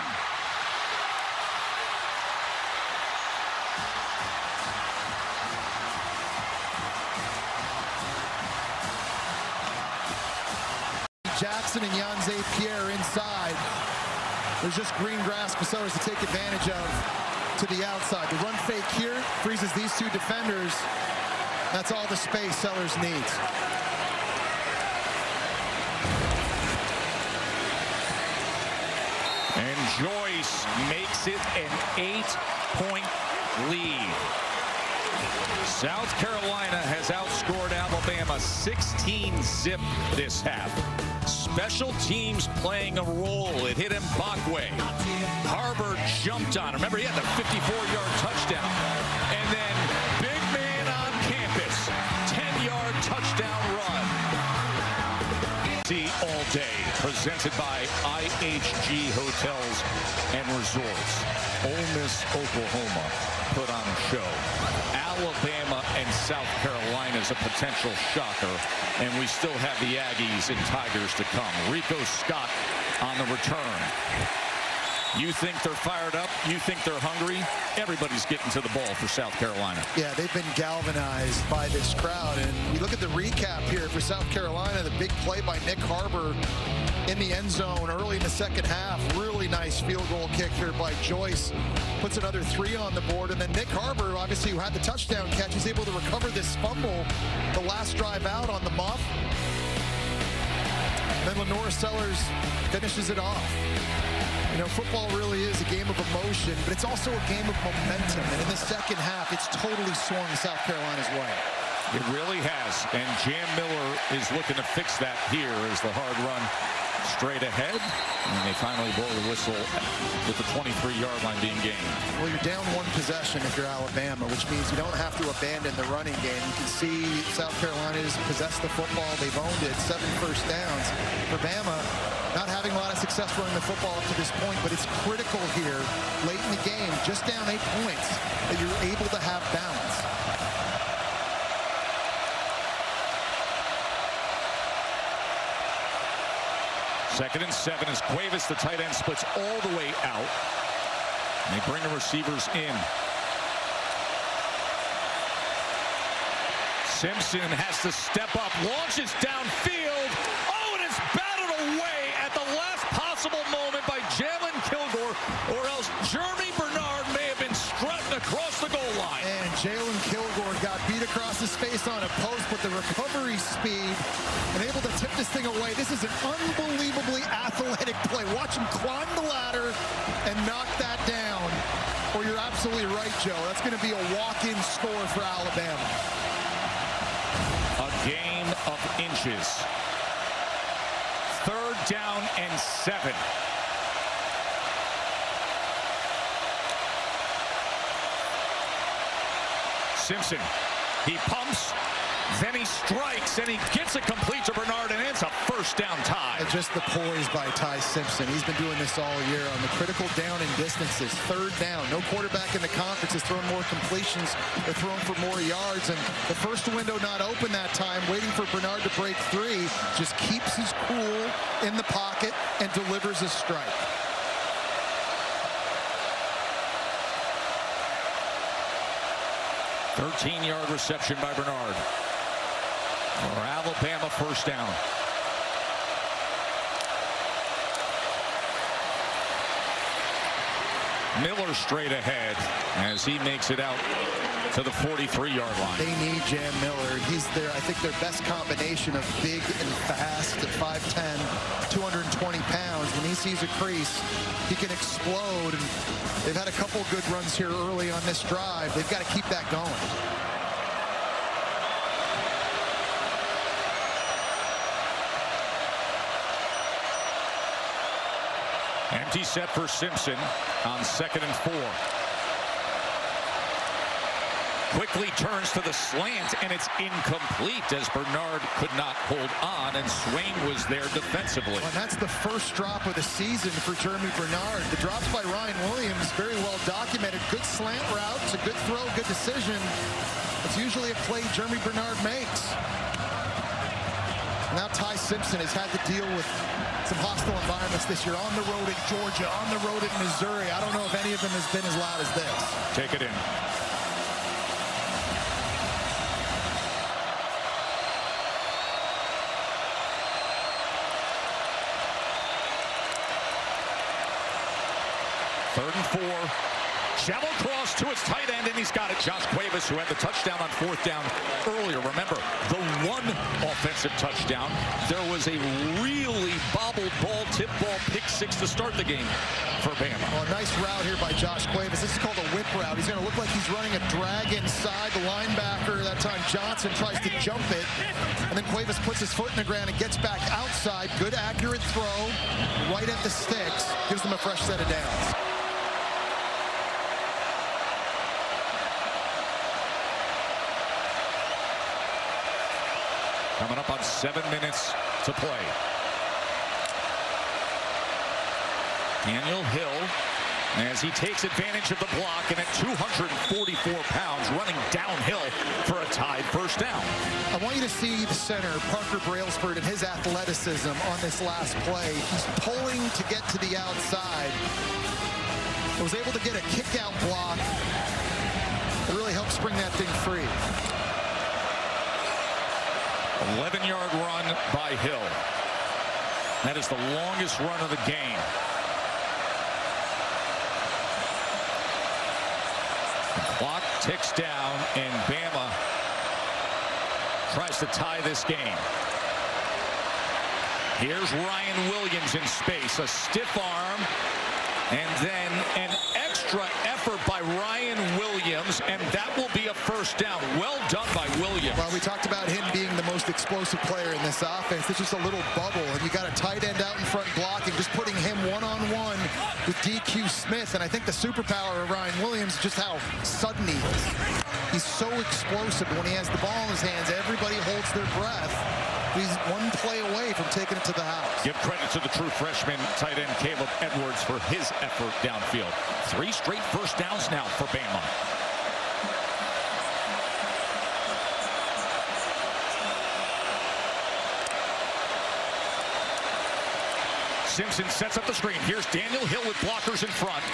Jackson and Yanze Pierre inside. There's just green grass for Sellers to take advantage of to the outside. The run fake here freezes these 2 defenders. That's all the space Sellers needs. Joyce makes it an 8-point lead. South Carolina has outscored Alabama 16-zip this half. Special teams playing a role. It hit Mbakwe. Harbor jumped on. Remember, he had the 54-yard touchdown. And then big man on campus, 10-yard touchdown run. See all day, presented by IHG Hotels and Resorts. Ole Miss, Oklahoma put on a show. Alabama and South Carolina is a potential shocker, and we still have the Aggies and Tigers to come. Rico Scott on the return. You think they're fired up? You think they're hungry? Everybody's getting to the ball for South Carolina. Yeah, they've been galvanized by this crowd. And you look at the recap here for South Carolina, the big play by Nick Harbor in the end zone early in the second half. Really nice field goal kick here by Joyce. Puts another 3 on the board. And then Nick Harbor, obviously, who had the touchdown catch, is able to recover this fumble the last drive out on the muff. And then Lenora Sellers finishes it off. You know, football really is a game of emotion, but it's also a game of momentum. And in the second half, it's totally swung South Carolina's way. It really has. And Jam Miller is looking to fix that here as the hard run straight ahead. And they finally blow the whistle with the 23-yard line being gained. Well, you're down 1 possession if you're Alabama, which means you don't have to abandon the running game. You can see South Carolina has possessed the football. They've owned it. 7 first downs. For Bama, not having a lot of success running the football up to this point, but it's critical here late in the game, just down 8 points, that you're able to have balance. Second and 7 as Cuevas, the tight end, splits all the way out. And they bring the receivers in. Simpson has to step up, launches downfield. Oh, and it's batted away at the last possible moment by Jalen Kilgore, or else Jeremy Bernard may have been strutting across the goal line. And Jalen Kilgore got beat across his face on a post, but the recovery speed and able to tip this thing away. This is an unbelievably athletic play. Watch him climb the ladder and knock that down. Or you're absolutely right, Joe. That's going to be a walk-in score for Alabama. A game of inches. 3rd down and 7. Simpson, he pumps, then he strikes, and he gets it complete to Bernard, and it's a first down tie. And just the poise by Ty Simpson. He's been doing this all year on the critical down and distances. 3rd down. No quarterback in the conference has thrown more completions or thrown for more yards. And the first window not open that time, waiting for Bernard to break 3, just keeps his cool in the pocket and delivers a strike. A 13-yard reception by Bernard. For Alabama, first down. Miller straight ahead as he makes it out to the 43-yard line. They need Jam Miller. He's their, I think, their best combination of big and fast at 5'10", 220 pounds. When he sees a crease, he can explode. And they've had a couple good runs here early on this drive. They've got to keep that going. Empty set for Simpson on 2nd and 4. Quickly turns to the slant, and it's incomplete as Bernard could not hold on, and Swain was there defensively. Well, and that's the first drop of the season for Jeremy Bernard. The drops by Ryan Williams, very well documented. Good slant route. It's a good throw, good decision. It's usually a play Jeremy Bernard makes. Now Ty Simpson has had to deal with some hostile environments this year, on the road at Georgia, on the road at Missouri. I don't know if any of them has been as loud as this. Take it in. Third and 4. Shallow cross to his tight end, and he's got it. Josh Cuevas, who had the touchdown on 4th down earlier. Remember, the one offensive touchdown. There was a really bobbled ball, tip ball, pick six to start the game for Bama. Well, a nice route here by Josh Cuevas. This is called a whip route. He's going to look like he's running a drag inside. The linebacker, that time Johnson, tries to jump it. And then Cuevas puts his foot in the ground and gets back outside. Good, accurate throw right at the sticks. Gives them a fresh set of downs. Coming up on 7 minutes to play. Daniel Hill, as he takes advantage of the block, and at 244 pounds, running downhill for a tied first down. I want you to see the center, Parker Brailsford, and his athleticism on this last play. He's pulling to get to the outside. He was able to get a kick-out block. It really helped spring that thing free. 11-yard run by Hill. That is the longest run of the game. The clock ticks down, and Bama tries to tie this game. Here's Ryan Williams in space, a stiff arm, and then an extra effort by Ryan Williams, and that will be a first down. Well done by Williams. Well, we talked about him being the most explosive player in this offense. It's just a little bubble, and you got a tight end out in front blocking, just putting him one-on-one with DQ Smith. And I think the superpower of Ryan Williams is just how sudden he is. He's so explosive. When he has the ball in his hands, everybody holds their breath. He's one play away from taking it to the house. Give credit to the true freshman tight end Caleb Edwards for his effort downfield. 3 straight first downs now for Bama. Simpson sets up the screen. Here's Daniel Hill with blockers in front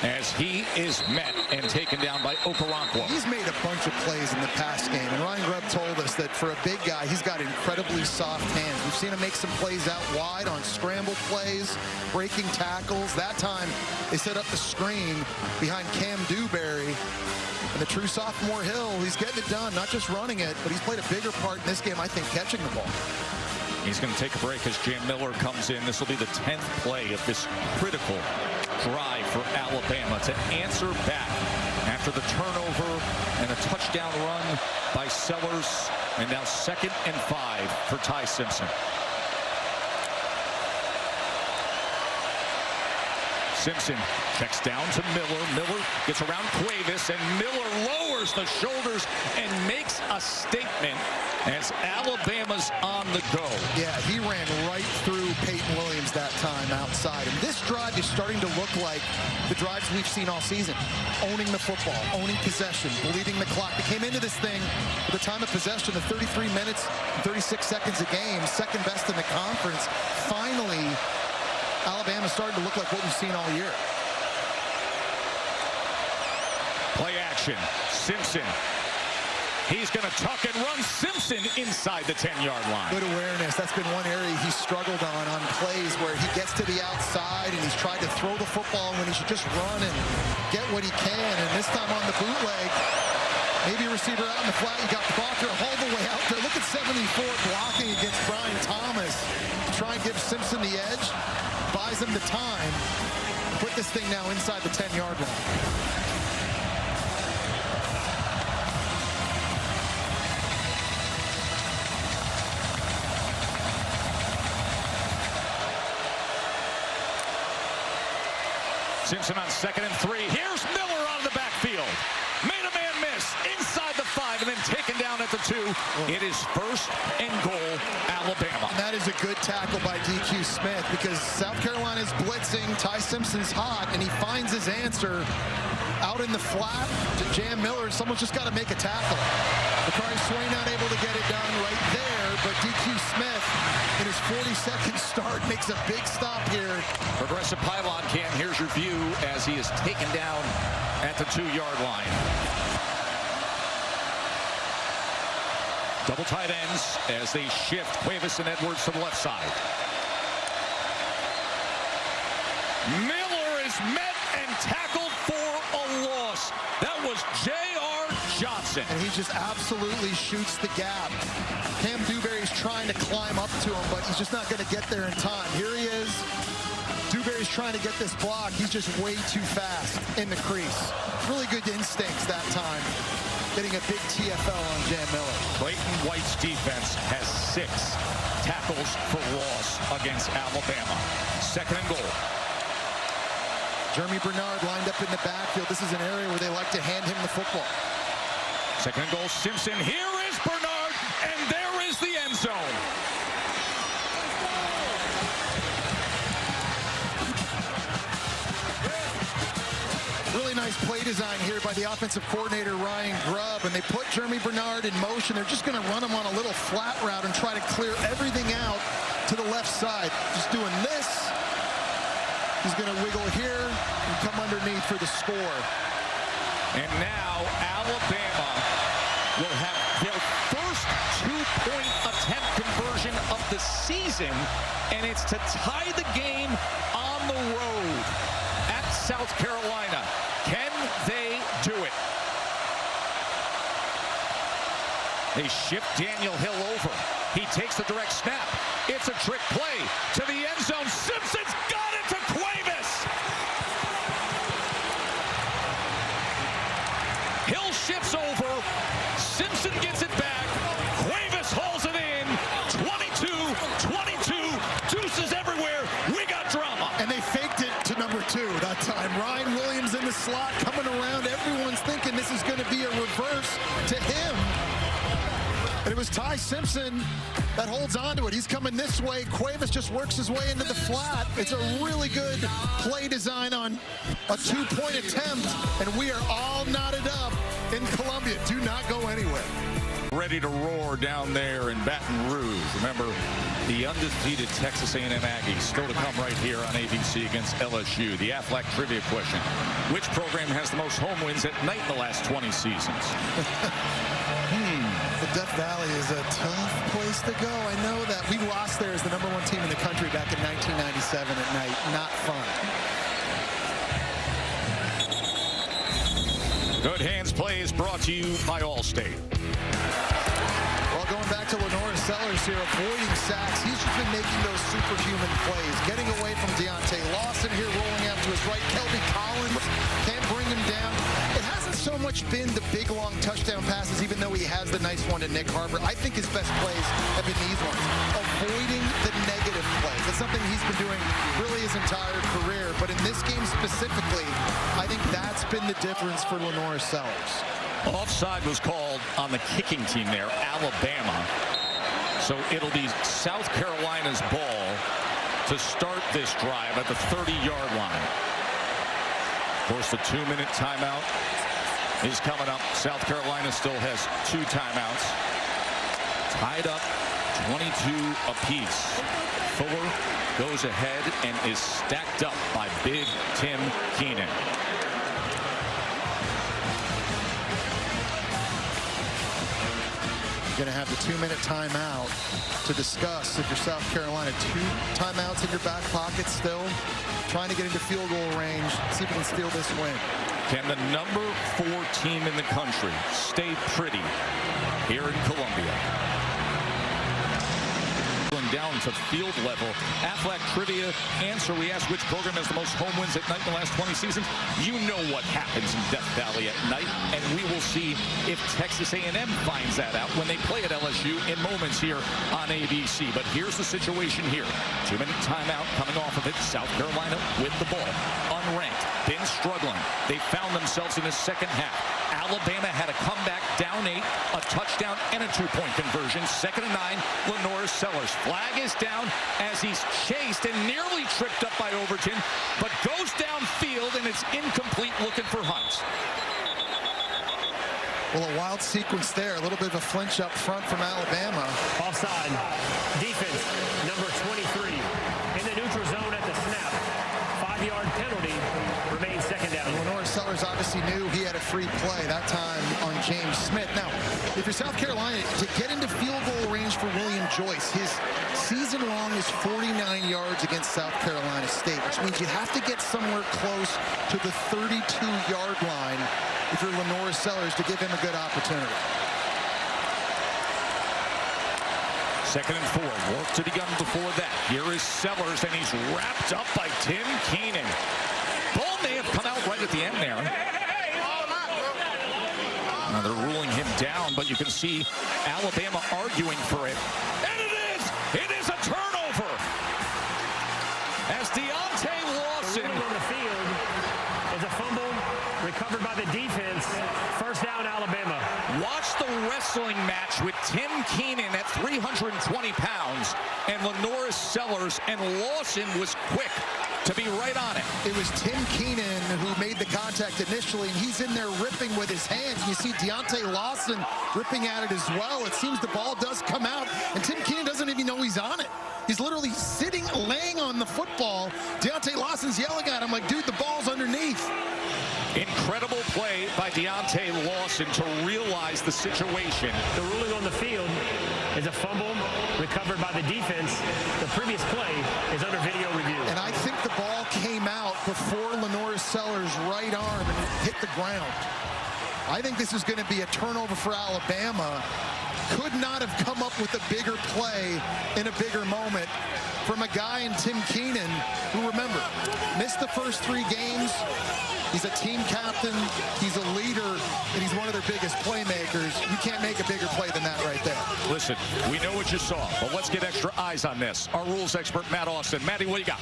as he is met and taken down by Okoronkwo. He's made a bunch of plays in the pass game, and Ryan Grubb told us that for a big guy, he's got incredibly soft hands. We've seen him make some plays out wide on scramble plays, breaking tackles. That time, they set up the screen behind Cam Dewberry. And the true sophomore Hill, he's getting it done, not just running it, but he's played a bigger part in this game, I think, catching the ball. He's going to take a break as Jam Miller comes in. This will be the 10th play of this critical drive for Alabama to answer back after the turnover and a touchdown run by Sellers. And now 2nd and 5 for Ty Simpson. Simpson checks down to Miller. Miller gets around Cuevas, and Miller lowers the shoulders and makes a statement as Alabama's on the go. Yeah, he ran right through Peyton Williams that time outside. And this drive is starting to look like the drives we've seen all season. Owning the football, owning possession, bleeding the clock. They came into this thing with a time of possession of 33 minutes, 36 seconds a game, second best in the conference. Finally, Alabama starting to look like what we've seen all year. Play action. Simpson. He's going to tuck and run. Simpson inside the 10-yard line. Good awareness. That's been one area he struggled on plays where he gets to the outside and he's tried to throw the football when he should just run and get what he can. And this time on the bootleg, maybe a receiver out in the flat. You got Barker all the way out there. Look at 74 blocking against Brian Thomas to try and give Simpson the edge. Buys him the time. Put this thing now inside the 10-yard line. Simpson on 2nd and 3. Here's Miller out of the backfield. Made a man miss inside the 5 and then taken down at the 2. It is 1st and goal, Alabama. And that is a good tackle by DQ Smith because South Carolina's blitzing. Ty Simpson's hot, and he finds his answer out in the flat to Jam Miller. Someone's just got to make a tackle. Bakari Swain not able to get it done right there, but DQ Smith in his 42nd start makes a big stop here. Progressive Pylon Cam, here's your view as he is taken down at the 2-yard line. Double tight ends as they shift Cuevas and Edwards to the left side. Miller is met and tackled for a loss. That was J.R. Johnson. Simpson. And he just absolutely shoots the gap. Cam Dewberry's trying to climb up to him, but he's just not going to get there in time. Here he is. Dewberry's trying to get this block. He's just way too fast in the crease. Really good instincts that time. Getting a big TFL on Jam Miller. Clayton White's defense has 6 tackles for loss against Alabama. 2nd and goal. Jeremy Bernard lined up in the backfield. This is an area where they like to hand him the football. 2nd and goal, Simpson. Here is Bernard, and there is the end zone. Really nice play design here by the offensive coordinator, Ryan Grubb, and they put Jeremy Bernard in motion. They're just going to run him on a little flat route and try to clear everything out to the left side. Just doing this. He's going to wiggle here and come underneath for the score. And now Alabama will have their first 2-point attempt conversion of the season, and it's to tie the game on the road at South Carolina. Can they do it? They shift Daniel Hill over. He takes the direct snap. It's a trick play to the end zone. Simpson's got it to Cuevas. Hill shifts over. Simpson gets it back. Cuevas hauls it in. 22-22. Deuces everywhere. We got drama. And they faked it to number 2 that time. Ryan Williams in the slot coming around. Everyone's thinking this is going to be a reverse to him. And it was Ty Simpson that holds on to it. He's coming this way. Cuevas just works his way into the flat. It's a really good play design on a 2-point attempt. And we are all knotted up in Columbia. Do not go anywhere. Ready to roar down there in Baton Rouge. Remember, the undefeated Texas A&M Aggies still to come right here on ABC against LSU. The Aflac trivia question. Which program has the most home wins at night in the last 20 seasons? The Death Valley is a tough place to go. I know that. We lost there as the #1 team in the country back in 1997 at night. Not fun. Good Hands Play is brought to you by Allstate. Well, going back to Lenora Sellers here, avoiding sacks. He's just been making those superhuman plays. Getting away from Deontay Lawson here, rolling out to his right. Kelby Collins can't bring him down. It hasn't so much been the big, long touchdown passes, even though he has the nice one to Nick Harbor. I think his best plays have been these ones. Avoiding the negative plays. That's something he's been doing really his entire career. But in this game specifically, I think that's been the difference for Lenora Sellers. Offside was called on the kicking team there, Alabama. So it'll be South Carolina's ball to start this drive at the 30-yard line. Of course, the 2-minute timeout is coming up. South Carolina still has 2 timeouts. Tied up 22 apiece. Fuller goes ahead and is stacked up by Big Tim Keenan. Going to have the 2-minute timeout to discuss if you're South Carolina. 2 timeouts in your back pocket still. Trying to get into field goal range. See if we can steal this win. Can the #4 team in the country stay pretty here in Columbia? Down to field level. Aflac trivia answer. We asked which program has the most home wins at night in the last 20 seasons. You know what happens in Death Valley at night, and we will see if Texas A&M finds that out when they play at LSU in moments here on ABC. But here's the situation here. 2-minute timeout coming off of it. South Carolina with the ball. Unranked. Been struggling. They found themselves in the second half. Alabama had a comeback down 8, a touchdown, and a 2-point conversion. 2nd and 9, Lenora Sellers. Flag is down as he's chased and nearly tripped up by Overton, but goes downfield, and it's incomplete looking for Hunt. Well, a wild sequence there. A little bit of a flinch up front from Alabama. Offside. Defense, number 23. In the neutral zone at the snap. 5-yard penalty. Remains 2nd down. Lenora Sellers obviously knew he had a free play that time on James Smith. Now, if you're South Carolina, to get into field goal range for William Joyce, his season and long is 49 yards against South Carolina State, which means you have to get somewhere close to the 32-yard line if you're LaNorris Sellers to give him a good opportunity. 2nd and 4. Work to be done before that. Here is Sellers, and he's wrapped up by Tim Keenan. Ball may have come out right at the end there. Now they're ruling him down, but you can see Alabama arguing for it. And it is a turnover. As Deontay Lawson on the field is a fumble recovered by the defense. First down, Alabama. Watch the wrestling match with Tim Keenan at 320 pounds and LaNorris Sellers, and Lawson was quick to be right on it. It was Tim Keenan who made the contact initially, and he's in there ripping with his hands. You see Deontay Lawson ripping at it as well. It seems the ball does come out, and Tim Keenan doesn't even know he's on it. He's literally sitting, laying on the football. Deontay Lawson's yelling at him like, dude, the ball's underneath. Incredible play by Deontay Lawson to realize the situation. The ruling on the field is a fumble recovered by the defense. The previous play is under video review. And I think the ball came out before LaNorris Sellers' right arm and hit the ground. I think this is going to be a turnover for Alabama. Could not have come up with a bigger play in a bigger moment from a guy in Tim Keenan who, remember, missed the first 3 games. He's a team captain, he's a leader, and he's one of their biggest playmakers. You can't make a bigger play than that right there. Listen, we know what you saw, but let's get extra eyes on this. Our rules expert, Matt Austin. Matty, what do you got?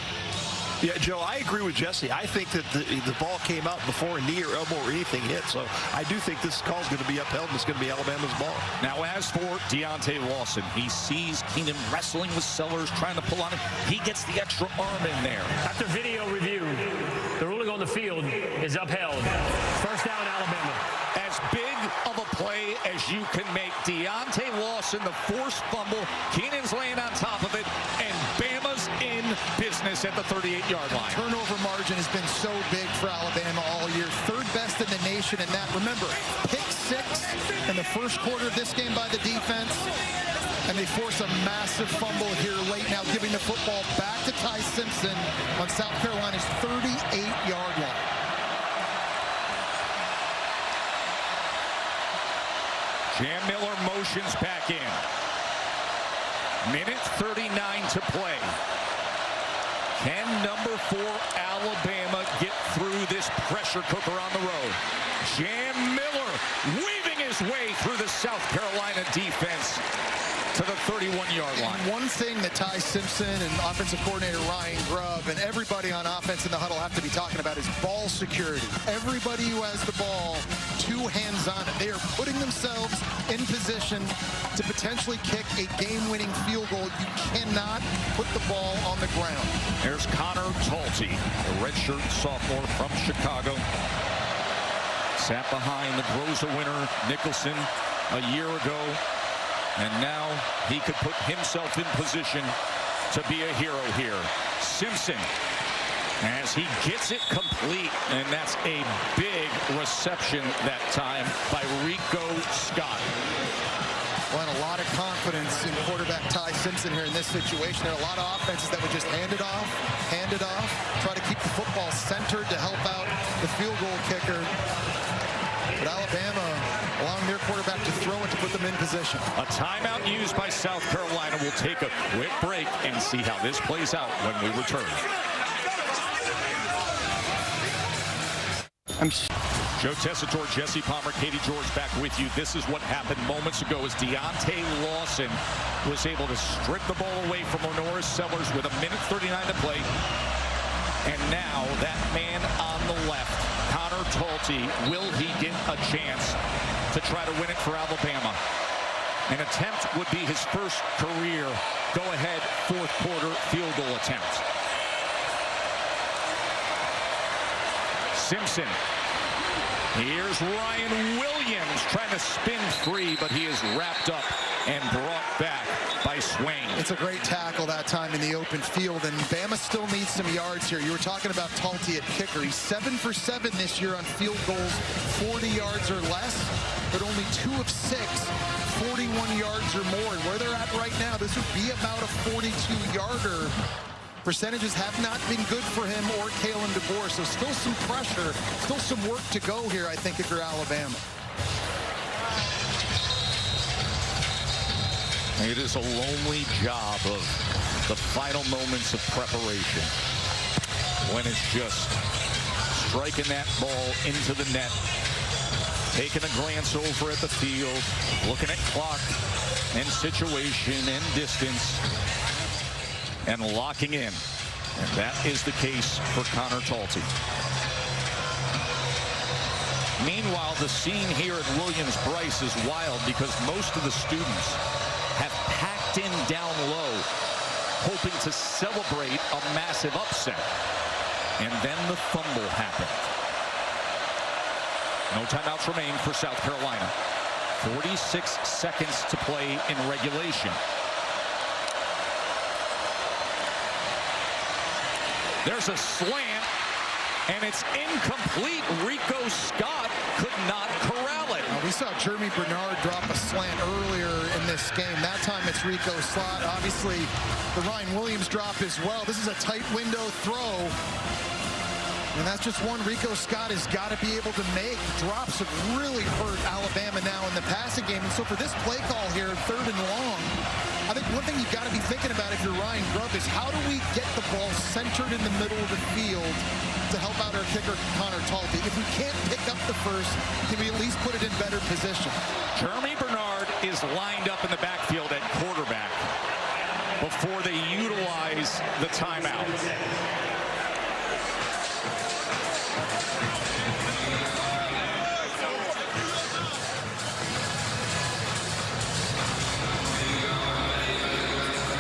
Yeah, Joe, I agree with Jesse. I think that the ball came out before a knee or elbow or anything hit. So I do think this call is going to be upheld, and it's going to be Alabama's ball. Now, as for Deontay Lawson, he sees Keenan wrestling with Sellers, trying to pull on him. He gets the extra arm in there. After video review, the ruling on the field is upheld. First down, Alabama. As big of a play as you can make. Deontay Lawson, the forced fumble. Keenan's laying on top of it, and Bama's in business at the 38-yard line. Turnover margin has been so big for Alabama all year. 3rd best in the nation in that. Remember, pick 6 in the first quarter of this game by the defense. And they force a massive fumble here late now, giving the football back to Ty Simpson on South Carolina's 38-yard line. Jam Miller motions back in. Minute 39 to play. Can number 4 Alabama get through this pressure cooker on the road? Jam Miller weaving his way through the South Carolina defense to the 31-yard line. And one thing that Ty Simpson and offensive coordinator Ryan Grubb and everybody on offense in the huddle have to be talking about is ball security. Everybody who has the ball, 2 hands on it. They are putting themselves in position to potentially kick a game-winning field goal. You cannot put the ball on the ground. There's Connor Talty, a redshirt sophomore from Chicago. Sat behind the Groza winner, Nicholson, a year ago. And now he could put himself in position to be a hero here. Simpson, as he gets it complete, and that's a big reception that time by Rico Scott. Well, and a lot of confidence in quarterback Ty Simpson here in this situation. There are a lot of offenses that would just hand it off, try to keep the football centered to help out the field goal kicker. But Alabama allowing their quarterback to throw it to put them in position. A timeout used by South Carolina. We'll take a quick break and see how this plays out when we return. Joe Tessitore, Jesse Palmer, Katie George back with you. This is what happened moments ago as Deontay Lawson was able to strip the ball away from LaNorris Sellers with 1:39 to play. And now that man on the left, Connor Talty, will he get a chance to try to win it for Alabama? An attempt would be his first career go-ahead 4th quarter field goal attempt. Simpson. Here's Ryan Williams trying to spin free, but he is wrapped up and brought back by Swain. It's a great tackle that time in the open field, and Bama still needs some yards here. You were talking about Talty at kicker. He's 7 for 7 this year on field goals, 40 yards or less, but only 2 of 6 41 yards or more. And where they're at right now, this would be about a 42-yarder. Percentages have not been good for him or Kalen DeBoer, so still some pressure, still some work to go here, I think, if you're Alabama. It is a lonely job of the final moments of preparation when it's just striking that ball into the net, taking a glance over at the field, looking at clock and situation and distance, and locking in. And that is the case for Connor Talty. Meanwhile, the scene here at Williams-Brice is wild because most of the students have packed in down low, hoping to celebrate a massive upset. And then the fumble happened. No timeouts remain for South Carolina. 46 seconds to play in regulation. There's a slant, and it's incomplete. Rico Scott could not corral it. We saw Jeremy Bernard drop a slant earlier in this game. That time it's Rico Scott. Obviously, the Ryan Williams drop as well. This is a tight window throw. And that's just one Rico Scott has got to be able to make. Drops have really hurt Alabama now in the passing game. And so for this play call here, 3rd and long, I think one thing you've got to be thinking about if you're Ryan Grubb is how do we get the ball centered in the middle of the field to help out our kicker, Connor Talty. If we can't pick up the first, can we at least put it in better position? Jeremy Bernard is lined up in the backfield at quarterback before they utilize the timeout.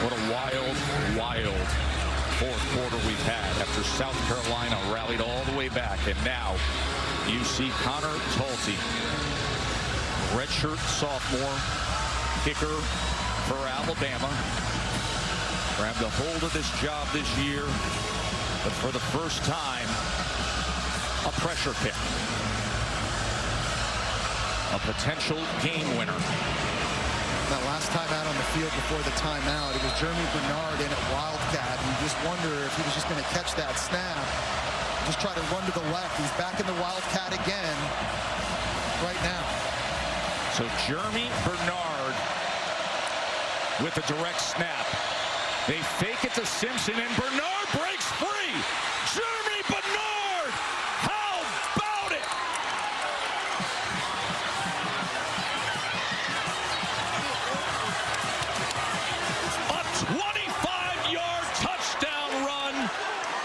What a wild fourth quarter we've had after South Carolina rallied all the way back. And now you see Connor Talty, redshirt sophomore, kicker for Alabama, grabbed a hold of this job this year, but for the first time, a pressure pick. A potential game winner. That last time out on the field before the timeout, it was Jeremy Bernard in at Wildcat. And you just wonder if he was just going to catch that snap, just try to run to the left. He's back in the Wildcat again right now. So Jeremy Bernard with a direct snap. They fake it to Simpson, and Bernard breaks free. Jeremy Bernard! How about it? A 25-yard touchdown run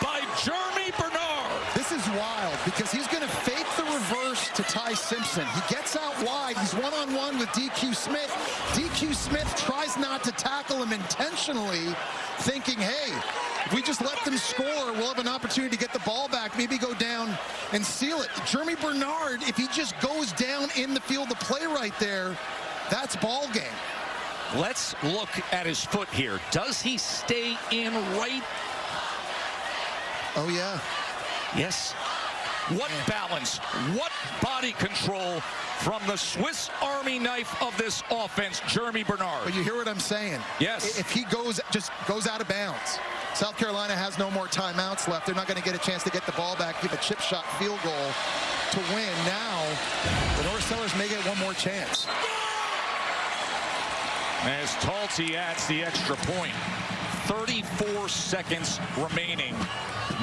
by Jeremy Bernard. This is wild because he's going to fake the reverse to Ty Simpson. He gets out wide. He's one-on-one with DQ Smith. DQ Smith tries not to tackle him intentionally, thinking, hey, if we just let them score, we'll have an opportunity to get the ball back, maybe go down and seal it. Jeremy Bernard, if he just goes down in the field, the play right there, that's ball game. Let's look at his foot here. Does he stay in right? Oh, yeah. Yes. What balance, what body control from the Swiss Army knife of this offense, Jeremy Bernard. But you hear what I'm saying? Yes. If he just goes out of bounds, South Carolina has no more timeouts left. They're not going to get a chance to get the ball back, give a chip shot field goal to win. Now, the North Sellers may get one more chance. As Talty adds the extra point. 34 seconds remaining.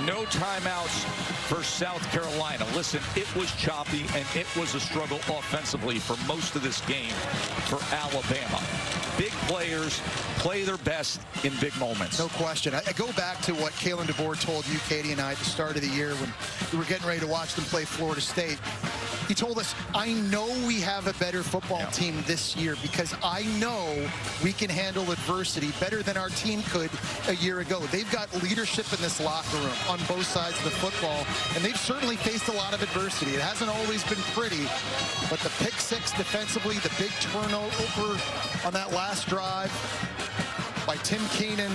No timeouts for South Carolina. Listen, it was choppy and it was a struggle offensively for most of this game for Alabama. Big players play their best in big moments. No question. I go back to what Kalen DeBoer told you, Katie, and I at the start of the year when we were getting ready to watch them play Florida State. He told us, I know we have a better football team this year because I know we can handle adversity better than our team could a year ago. They've got leadership in this locker room on both sides of the football, and they've certainly faced a lot of adversity. It hasn't always been pretty, but the pick six defensively, the big turnover on that last drive by Tim Keenan,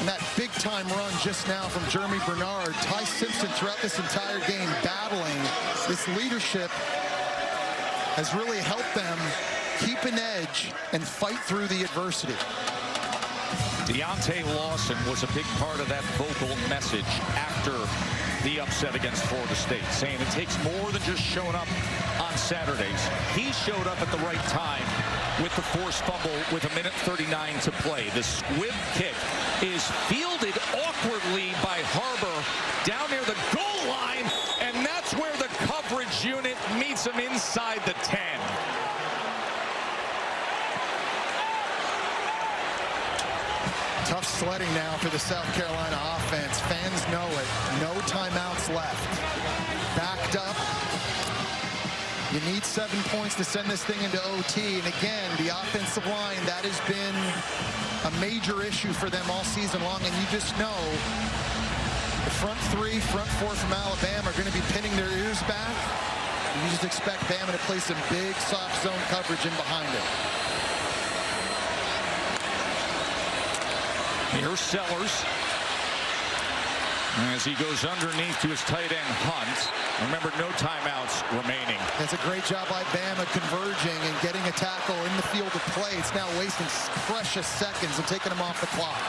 and that big-time run just now from Jeremy Bernard. Ty Simpson throughout this entire game battling. This leadership has really helped them keep an edge and fight through the adversity. Deontay Lawson was a big part of that vocal message after the upset against Florida State, saying it takes more than just showing up on Saturdays. He showed up at the right time with the forced fumble with 1:39 to play. The squib kick is fielded awkwardly by Harbor down near the goal line, and that's where the coverage unit meets him inside the 10. Tough sledding now for the South Carolina offense. Fans know it. No timeouts left. Backed up. You need 7 points to send this thing into OT. And again, the offensive line, that has been a major issue for them all season long. And you just know the front three, front four from Alabama are going to be pinning their ears back. And you just expect Bama to play some big soft zone coverage in behind it. Here's Sellers as he goes underneath to his tight end Hunt. Remember, no timeouts remaining. That's a great job by Bama converging and getting a tackle in the field of play. It's now wasting precious seconds and taking them off the clock.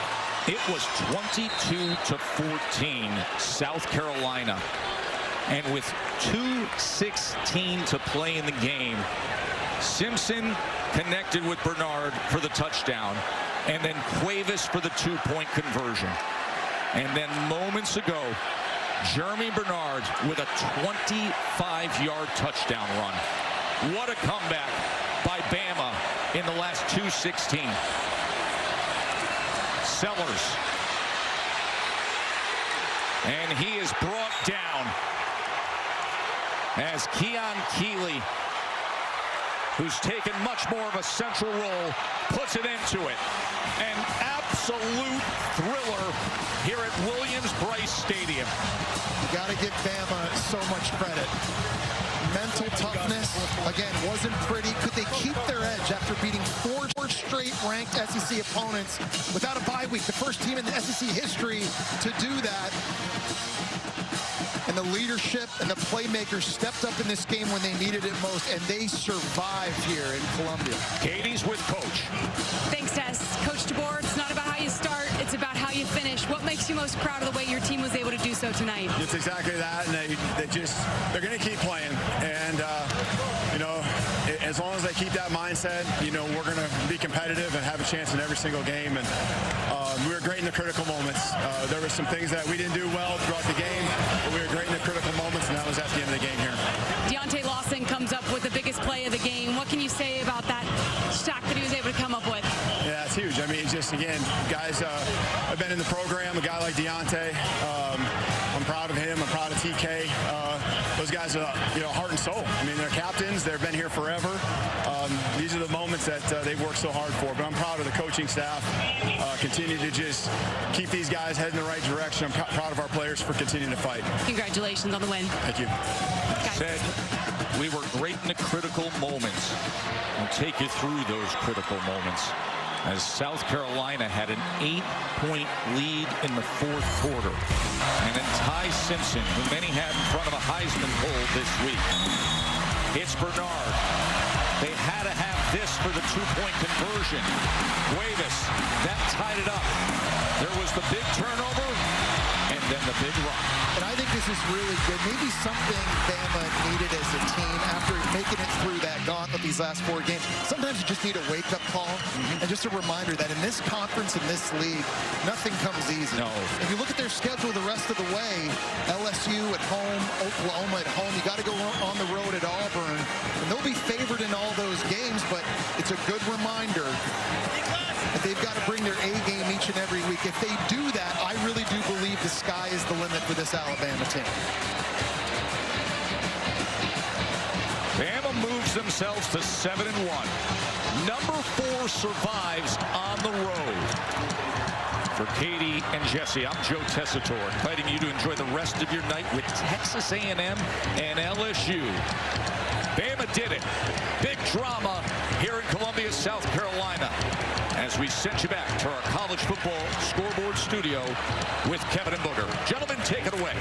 It was 22-14 South Carolina, and with 2:16 to play in the game, Simpson connected with Bernard for the touchdown, and then Cuevas for the 2-point conversion. And then moments ago, Jeremy Bernard with a 25-yard touchdown run. What a comeback by Bama in the last 2:16. Sellers. And he is brought down as Keon Keeley, who's taken much more of a central role, puts it into it. An absolute thriller here at Williams-Brice Stadium. You got to give Bama so much credit. Mental toughness, again, wasn't pretty. Could they keep their edge after beating four straight ranked SEC opponents without a bye week? The first team in the SEC history to do that. And the leadership and the playmakers stepped up in this game when they needed it most, and they survived here in Columbia. Katie's with Coach. Thanks, Tess. Coach DeBoer, it's not about how you start, it's about how you finish. What makes you most proud of the way your team was able to do so tonight? It's exactly that, and they're going to keep playing. And, you know, as long as they keep that mindset, you know, we're going to be competitive and have a chance in every single game. And we were great in the critical moments. There were some things that we didn't do well throughout the game, but we were great in the critical moments, and that was at the end of the game here. Deontay Lawson comes up with the biggest play of the game. What can you say about that shot that he was able to come up with? Yeah, it's huge. I mean, just, again, guys have been in the program, a guy like Deontay. I'm proud of him. I'm proud of TK. Those guys are, you know, heart and soul. I mean, they're captains. They've been here forever. These are the moments that they've worked so hard for. But I'm proud of the coaching staff. Continue to just keep these guys heading in the right direction. I'm proud of our players for continuing to fight. Congratulations on the win. Thank you. Said we were great in the critical moments. We'll take you through those critical moments as South Carolina had an 8-point lead in the fourth quarter. And then Ty Simpson, who many had in front of a Heisman poll this week, hits Bernard. They had to have this for the 2-point conversion. Cuevas, that tied it up. There was the big turnover, and then the big run. And I think this is really good. Maybe something Bama needed as a team after making it through that gauntlet these last 4 games. Sometimes you just need a wake-up call and just a reminder that in this conference, in this league, nothing comes easy. No. If you look at their schedule the rest of the way, LSU at home, Oklahoma at home, you got to go on the road at Auburn, and they'll be favored in all those games, but it's a good reminder that they've got to bring their A game each and every week. If they do that, I really do believe the sky is the limit for this Alabama team. Bama moves themselves to 7-1. Number 4 survives on the road. For Katie and Jesse, I'm Joe Tessitore, inviting you to enjoy the rest of your night with Texas A&M and LSU. Bama did it. Big drama here in Columbia, South Carolina, as we send you back to our college football scoreboard studio with Kevin and Booger. Gentlemen, take it away.